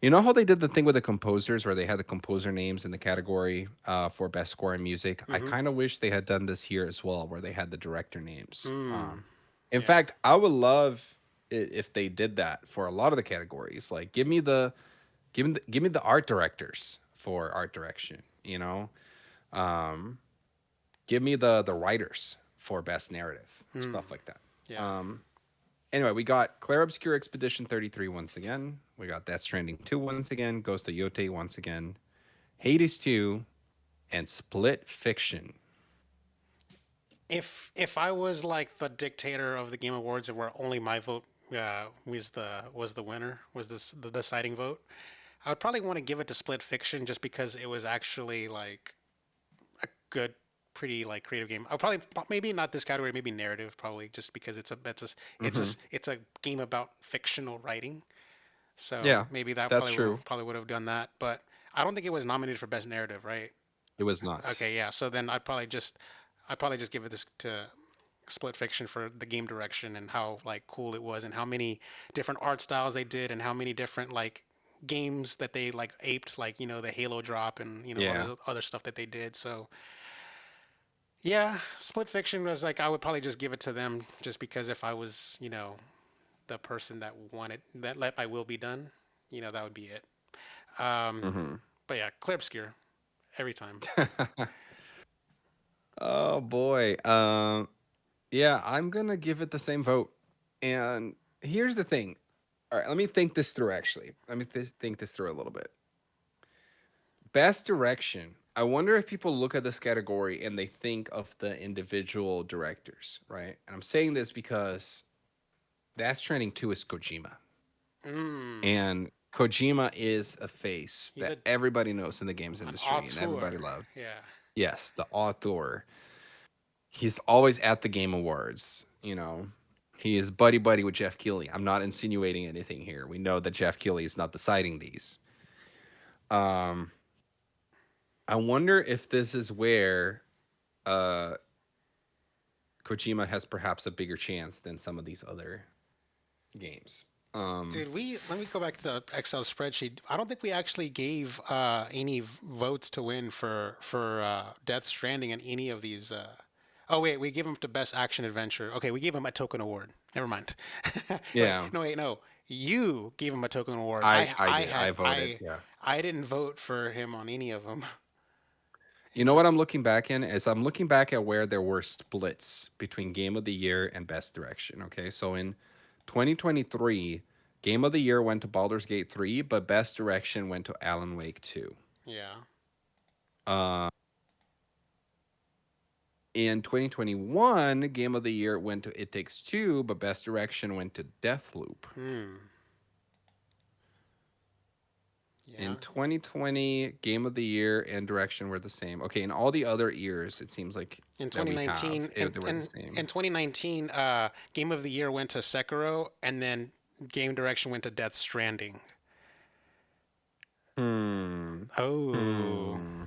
S1: You know how they did the thing with the composers where they had the composer names in the category for best score in music? I
S2: Mm-hmm.
S1: kind of wish they had done this here as well, where they had the director names.
S2: Mm.
S1: In
S2: Yeah.
S1: fact, I would love it if they did that for a lot of the categories. Like, give me the art directors for art direction. Um, give me the writers for best narrative,
S2: Mm.
S1: stuff like that.
S2: Yeah.
S1: Um, Anyway, we got Claire Obscure Expedition 33 once again. We got Death Stranding 2 once again, Ghost of Yote once again, Hades 2, and Split Fiction.
S2: If I was like the dictator of the Game Awards, and where only my vote was the winner, was this the deciding vote, I would probably want to give it to Split Fiction just because it was actually like a good, pretty like creative game. I'll probably maybe not this category, maybe narrative, probably just because
S1: Hmm.
S2: it's a game about fictional writing. So
S1: Yeah,
S2: maybe that
S1: that's true.
S2: probably would have done that, but I don't think it was nominated for best narrative, right?
S1: It was not.
S2: Okay, yeah. So then I'd probably just give it this to Split Fiction for the game direction and how like cool it was and how many different art styles they did and how many different like games that they like aped, like the Halo drop and
S1: Yeah.
S2: other stuff that they did. So yeah, Split Fiction was like I would probably just give it to them just because if I was the person that wanted that let my will be done, that would be it. Um,
S1: Hmm.
S2: But yeah, Clear Obscure every time.
S1: Oh boy. Yeah, I'm gonna give it the same vote. And here's the thing. All right, let me think this through. Actually, let me think this through a little bit. Best direction. I wonder if people look at this category and they think of the individual directors, right? And I'm saying this because That's Trending 2 is Kojima.
S2: Mm,
S1: And Kojima is a face
S2: he's
S1: that
S2: a
S1: everybody knows in the games
S2: an
S1: industry and everybody
S2: auteur.
S1: loves.
S2: Yeah.
S1: Yes, the author. He's always at the Game Awards, you know. He is buddy buddy with Jeff Keighley. I'm not insinuating anything here. We know that Jeff Keighley is not deciding these. Um, I wonder if this is where uh, Kojima has perhaps a bigger chance than some of these other games. Um,
S2: Did we? Let me go back to the Excel spreadsheet. I don't think we actually gave any votes to win for Death Stranding in any of these. Oh wait, we gave him to Best Action Adventure. Okay, we gave him a token award. Never mind. Wait,
S1: yeah,
S2: no, wait, no. You gave him a token award.
S1: I did. I voted. Yeah.
S2: I didn't vote for him on any of them.
S1: You know what
S2: Interest.
S1: I'm looking back in is I'm looking back at where there were splits between Game of the Year and Best Direction. Okay, so in 2023, Game of the Year went to Baldur's Gate 3, but Best Direction went to Alan Wake 2.
S2: Yeah.
S1: Uh, in 2021, Game of the Year went to It Takes Two, but Best Direction went to Deathloop.
S2: Hmm. Yeah.
S1: In 2020, Game of the Year and Direction were the same. Okay, in all the other years, it seems like
S2: In
S1: that we have,
S2: 2019,
S1: they were the same.
S2: in 2019, Game of the Year went to Sekiro, and then Game Direction went to Death Stranding.
S1: Hmm.
S2: Oh,
S1: Hmm.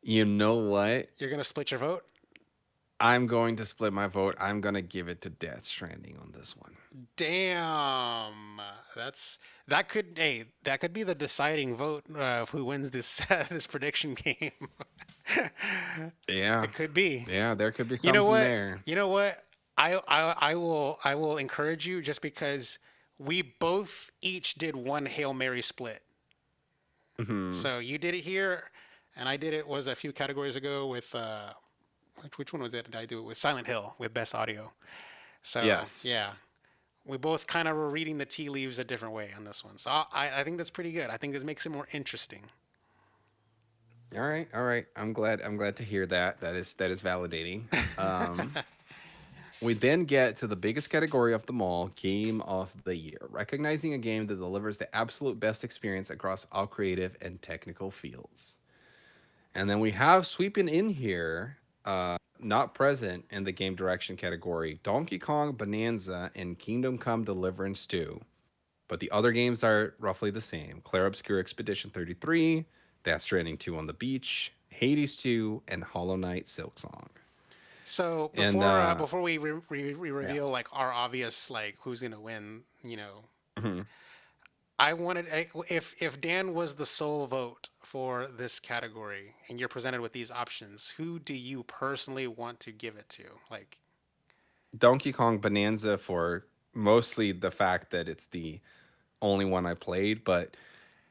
S1: You know what?
S2: you're gonna split your vote?
S1: I'm going to split my vote. I'm going to give it to Death Stranding on this one.
S2: Damn, that's that could that could be the deciding vote of who wins this this prediction game.
S1: Yeah.
S2: It could be.
S1: Yeah, there could be
S2: You know
S1: something
S2: what?
S1: there.
S2: You know what? I will encourage you just because we both each did one Hail Mary split.
S1: Hmm.
S2: So you did it here, and I did it was a few categories ago with which one was it? Did I do it with Silent Hill with best audio? So
S1: Yes.
S2: yeah, we both kind of were reading the tea leaves a different way on this one. So I think that's pretty good. I think this makes it more interesting.
S1: All right. All right. I'm glad to hear that. That is validating. Um we then get to the biggest category of them all, Game of the Year, recognizing a game that delivers the absolute best experience across all creative and technical fields. And then we have sweeping in here, not present in the game direction category, Donkey Kong Bonanza and Kingdom Come Deliverance 2. But the other games are roughly the same: Clair Obscur Expedition 33, Death Stranding 2 on the Beach, Hades 2, and Hollow Knight Silk Song.
S2: So
S1: And
S2: before we
S1: yeah.
S2: reveal like our obvious like who's gonna win, you know,
S1: Mhm.
S2: I wanted if Dan was the sole vote for this category and you're presented with these options, who do you personally want to give it to? Like,
S1: Donkey Kong Bonanza for mostly the fact that it's the only one I played, but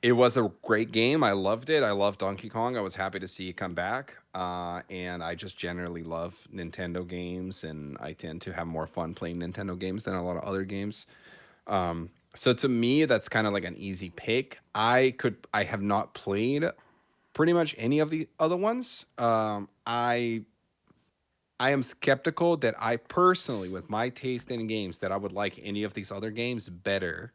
S1: it was a great game. I loved it. I love Donkey Kong. I was happy to see it come back. And I just generally love Nintendo games, and I tend to have more fun playing Nintendo games than a lot of other games. So to me, that's kind of like an easy pick. I have not played pretty much any of the other ones. I am skeptical that I personally, with my taste in games, that I would like any of these other games better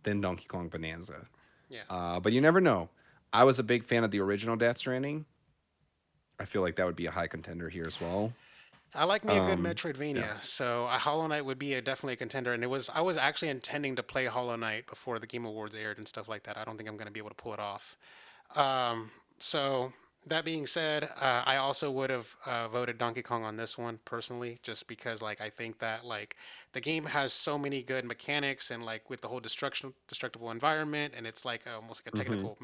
S1: than Donkey Kong Bonanza.
S2: yeah,
S1: But you never know. I was a big fan of the original Death Stranding. I feel like that would be a high contender here as well.
S2: I like me a good
S1: Um, yeah.
S2: Metroidvania, so a Hollow Knight would be definitely a contender. And it was I was actually intending to play Hollow Knight before the Game Awards aired and stuff like that. I don't think I'm going to be able to pull it off. So that being said, I also would have voted Donkey Kong on this one personally, just because like I think that like the game has so many good mechanics and like with the whole destructible environment, and it's like almost like a
S1: Hmm.
S2: technical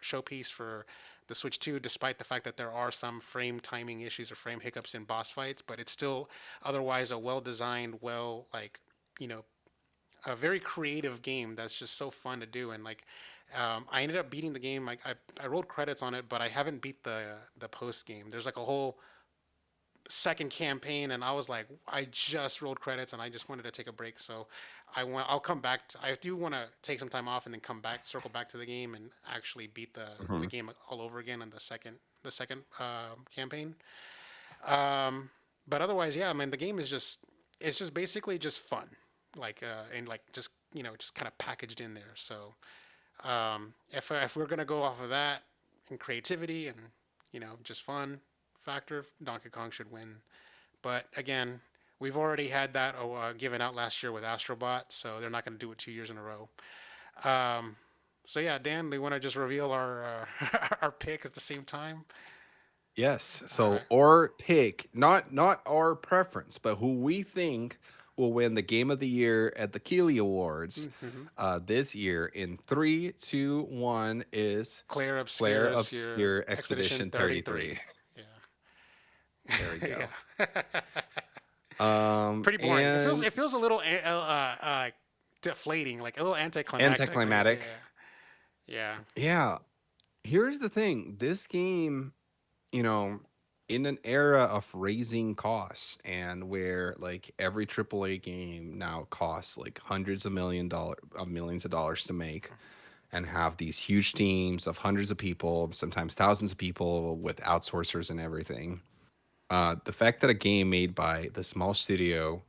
S2: showpiece for the Switch 2, despite the fact that there are some frame timing issues or frame hiccups in boss fights, but it's still otherwise a well designed, well like you know a very creative game that's just so fun to do. And like, I ended up beating the game. Like I rolled credits on it, but I haven't beat the post game. There's like a whole second campaign, and I was like, I just rolled credits, and I just wanted to take a break. So I'll come back. I do want to take some time off and then come back, circle back to the game, and actually beat the
S1: Mhm.
S2: game all over again in the second campaign. Um, but otherwise, yeah, I mean, the game is just it's just basically just fun, like and like just just kind of packaged in there. So if we're gonna go off of that and creativity and just fun factor, Donkey Kong should win. But again, we've already had that given out last year with Astrobot, so they're not going to do it 2 years in a row. Um, so yeah, Dan, we want to just reveal our our pick at the same time.
S1: Yes.
S2: All
S1: So
S2: right.
S1: our pick, not our preference, but who we think will win the game of the year at the Keeley Awards
S2: Mm-hmm.
S1: this year in 3, 2, 1 is
S2: Claire
S1: Claire
S2: Obscure
S1: Obscure
S2: Expedition
S1: Expedition
S2: 33.
S1: 33.
S2: Yeah.
S1: There we go.
S2: Yeah. Pretty boring. It feels
S1: And
S2: it feels a little deflating, like a little anticlimactic. Like
S1: anticlimactic.
S2: yeah.
S1: Yeah. Here's the thing. This game, you know, in an era of raising costs and where like every AAA game now costs like hundreds of millions of dollars to make and have these huge teams of hundreds of people, sometimes thousands of people with outsourcers and everything. The fact that a game made by the small studio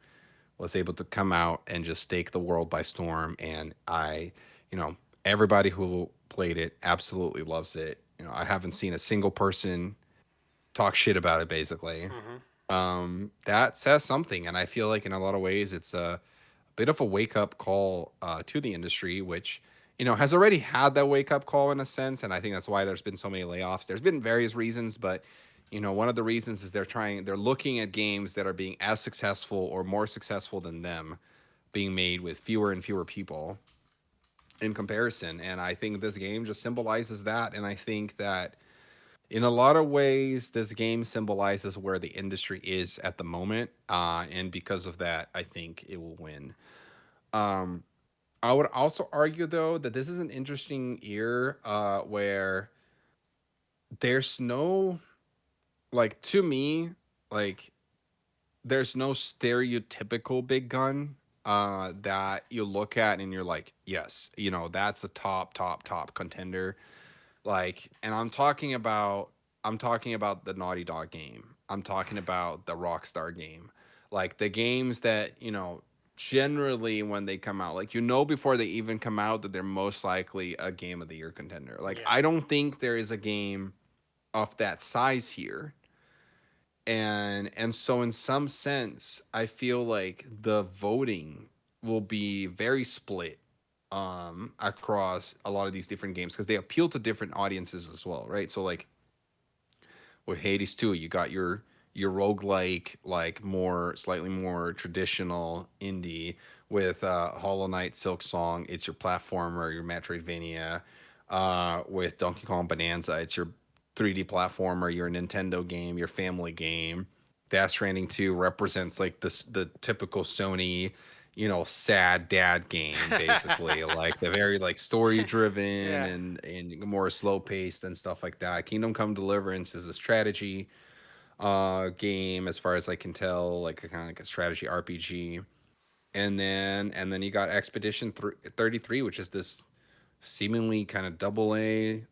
S1: was able to come out and just take the world by storm, and you know, everybody who played it absolutely loves it. I haven't seen a single person talk shit about it basically.
S2: Mm-hmm.
S1: That says something, and I feel like in a lot of ways it's a bit of a wake up call to the industry, which has already had that wake up call in a sense, and I think that's why there's been so many layoffs. There's been various reasons, but one of the reasons is they're looking at games that are being as successful or more successful than them, being made with fewer and fewer people in comparison, and I think this game just symbolizes that, and I think that in a lot of ways, this game symbolizes where the industry is at the moment, and because of that, I think it will win. Um, I would also argue, though, that this is an interesting year where there's no, like, to me, like, there's no stereotypical big gun that you look at and you're like, yes, that's the top contender. Like, and I'm talking about the Naughty Dog game. I'm talking about the Rockstar game. Like the games that, generally when they come out, like before they even come out that they're most likely a game of the year contender. Like
S2: Yeah.
S1: I don't think there is a game of that size here. And so in some sense, I feel like the voting will be very split across a lot of these different games because they appeal to different audiences as well, right? So like with Hades 2, you got your roguelike, like more slightly more traditional indie. With Hollow Knight Silk Song, it's your platformer, your Metroidvania. With Donkey Kong Bonanza, it's your 3D platformer, your Nintendo game, your family game. Death Stranding 2 represents like the typical Sony, sad dad game, basically. Like the very like story driven
S2: Yeah.
S1: and more slow paced and stuff like that. Kingdom Come Deliverance is a strategy game as far as I can tell, like a kind of like a strategy RPG. And then you got 33, which is this seemingly kind of double A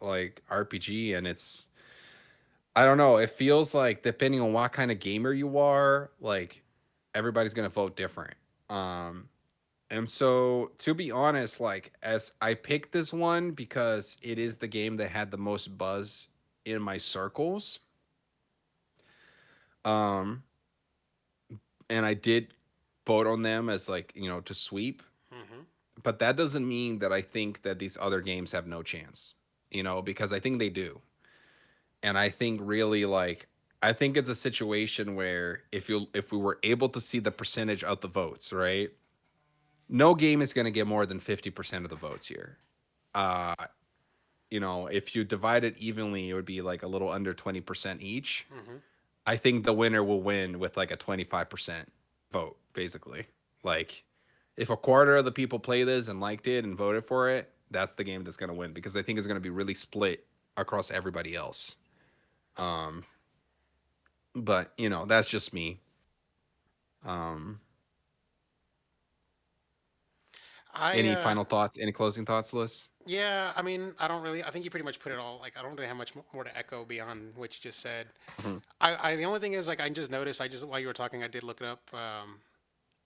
S1: like RPG, and it's I don't know, it feels like depending on what kind of gamer you are, like everybody's going to vote different. Um and so to be honest, like as I picked this one because it is the game that had the most buzz in my circles. Um and I did vote on them as like, to sweep,
S2: Mm-hmm.
S1: but that doesn't mean that I think that these other games have no chance, because I think they do. And I think really like I think it's a situation where if we were able to see the percentage of the votes, right? No game is going to get more than 50% of the votes here. Uh, if you divide it evenly, it would be like a little under 20% each.
S2: Mm-hmm.
S1: I think the winner will win with like a 25% vote, basically. Like if a quarter of the people play this and liked it and voted for it, that's the game that's going to win because I think it's going to be really split across everybody else. Um, but you know, that's just me. Um,
S2: I
S1: any final thoughts? Any closing thoughts, Liz?
S2: Yeah, I mean, I don't really. I think you pretty much put it all. Like, I don't really have much more to echo beyond what you just said.
S1: Mhm.
S2: I the only thing is like I just noticed. I just while you were talking, I did look it up.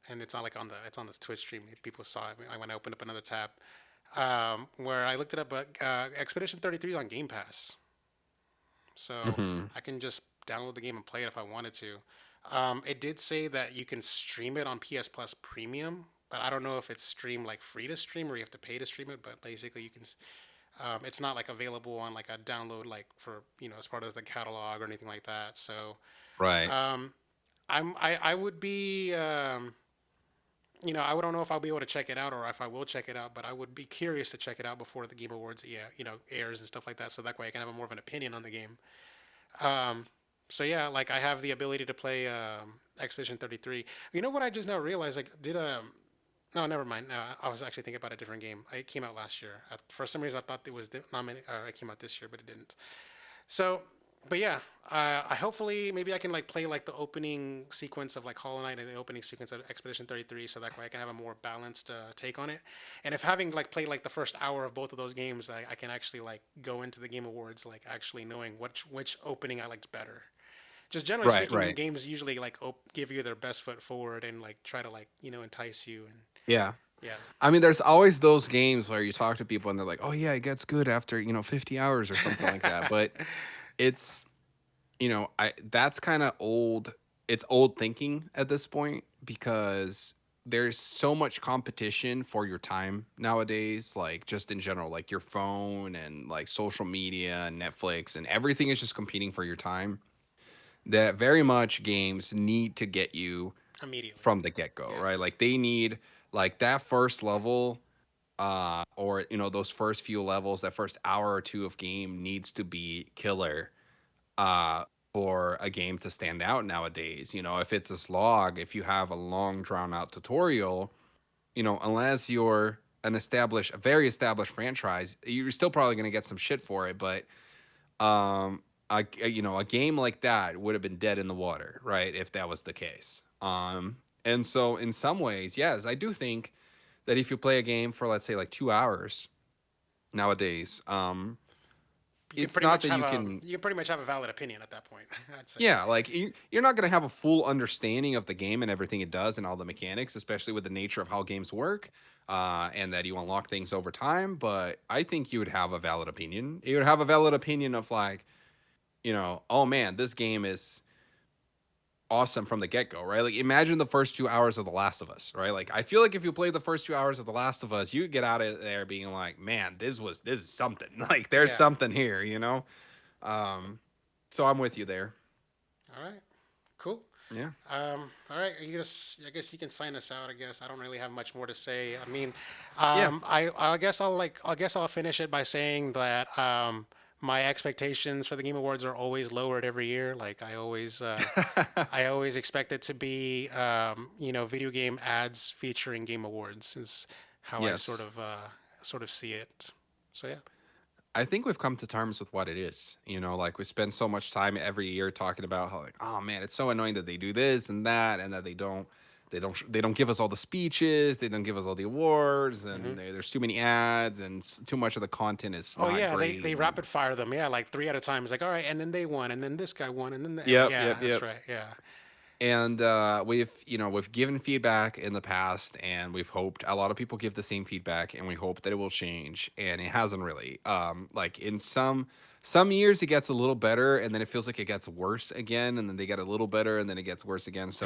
S2: And it's not like it's on the Twitch stream. People saw it. I when I opened up another tab, where I looked it up. But Expedition 33 is on Game Pass, so
S1: Mhm.
S2: I can just download the game and play it if I wanted to. It did say that you can stream it on PS Plus Premium, but I don't know if it's streamed like free to stream or you have to pay to stream it. But basically, you can. It's not like available on like a download like for as part of the catalog or anything like that. So
S1: Right.
S2: um, I would be I don't know if I'll be able to check it out or if I will check it out, but I would be curious to check it out before the Game Awards, airs and stuff like that, so that way I can have a more of an opinion on the game. Um, so yeah, like I have the ability to play Expedition 33. You know what I just now realized? Like, no, never mind. No, I was actually thinking about a different game. It came out last year. For some reason, I thought it was nominated, or it came out this year, but it didn't. So, but yeah, I hopefully maybe I can like play like the opening sequence of like Hollow Knight and the opening sequence of Expedition 33, so that way I can have a more balanced take on it. And if having like played like the first hour of both of those games, I can actually like go into the Game Awards like actually knowing which opening I liked better. Just generally
S1: Right.
S2: speaking,
S1: Right.
S2: games usually like give you their best foot forward and like try to like entice you and
S1: Yeah.
S2: yeah.
S1: I mean, there's always those games where you talk to people and they're like, "Oh yeah, it gets good after 50 hours or something like that." But it's I that's kind of old. It's old thinking at this point because there's so much competition for your time nowadays, like just in general, like your phone and like social media and Netflix and everything is just competing for your time. That very much games need to get you
S2: Immediately.
S1: from the get-go,
S2: Yeah.
S1: right? Like they need like that first level or those first few levels, that first hour or two of game needs to be killer uh for a game to stand out nowadays. If it's a slog, if you have a long drawn out tutorial, unless you're a very established franchise, you're still probably going to get some shit for it. But a game like that would have been dead in the water, right? If that was the case. And so in some ways, yes, I do think that if you play a game for, let's say, like 2 hours nowadays,
S2: You can
S1: it's
S2: pretty
S1: not
S2: much
S1: that
S2: have
S1: you
S2: a
S1: can.
S2: you can pretty much have a valid opinion at that point. I'd say.
S1: Yeah, like you're not going to have a full understanding of the game and everything it does and all the mechanics, especially with the nature of how games work, and that you unlock things over time. But I think you would have a valid opinion. You would have a valid opinion of like, oh man, this game is awesome from the get go, right? Like imagine the first 2 hours of The Last of Us, right? Like I feel like if you play the first 2 hours of The Last of Us, you get out of there being like, man, this is something. Like there's
S2: Yeah.
S1: something here. Um, so I'm with you there.
S2: All right. Cool.
S1: Yeah.
S2: All right. I guess you can sign us out. I guess I don't really have much more to say. I mean,
S1: Yeah.
S2: I guess I'll finish it by saying that my expectations for the Game Awards are always lowered every year. Like I always expect it to be video game ads featuring Game Awards is how I
S1: Yes.
S2: sort of see it. So yeah.
S1: I think we've come to terms with what it is. Like we spend so much time every year talking about how like, oh man, it's so annoying that they do this and that, and that they don't give us all the speeches, they don't give us all the awards,
S2: hmm
S1: and there's too many ads, and too much of the content is
S2: Oh
S1: not
S2: yeah,
S1: great.
S2: they rapid fire them. Yeah, like three at a time. It's like all right, and then they won, and then this guy won, and then
S1: Yep,
S2: yeah,
S1: yep,
S2: that's
S1: yep.
S2: right. Yeah,
S1: And we've given feedback in the past, and we've hoped a lot of people give the same feedback, and we hope that it will change, and it hasn't really. Like in some years it gets a little better, and then it feels like it gets worse again, and then they get a little better, and then it gets worse again. So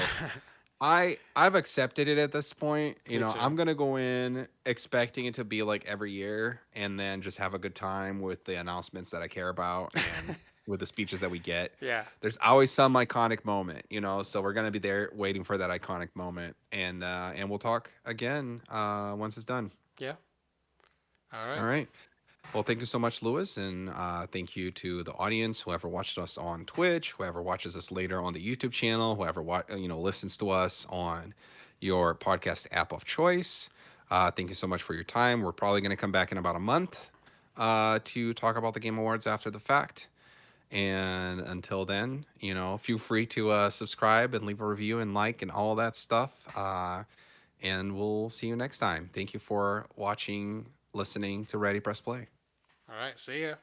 S1: I've accepted it at this point.
S2: me too.
S1: I'm gonna go in expecting it to be like every year, and then just have a good time with the announcements that I care about and with the speeches that we get.
S2: Yeah,
S1: There's always some iconic moment. So we're gonna be there waiting for that iconic moment, and we'll talk again once it's done.
S2: yeah. All
S1: All
S2: right.
S1: right. Well, thank you so much, Lewis, and thank you to the audience, whoever watched us on Twitch, whoever watches us later on the YouTube channel, whoever listens to us on your podcast app of choice. Thank you so much for your time. We're probably going to come back in about a month to talk about the Game Awards after the fact. And until then, feel free to subscribe and leave a review and like and all that stuff. And we'll see you next time. Thank you for watching, listening to Ready Press Play.
S2: All right, see ya.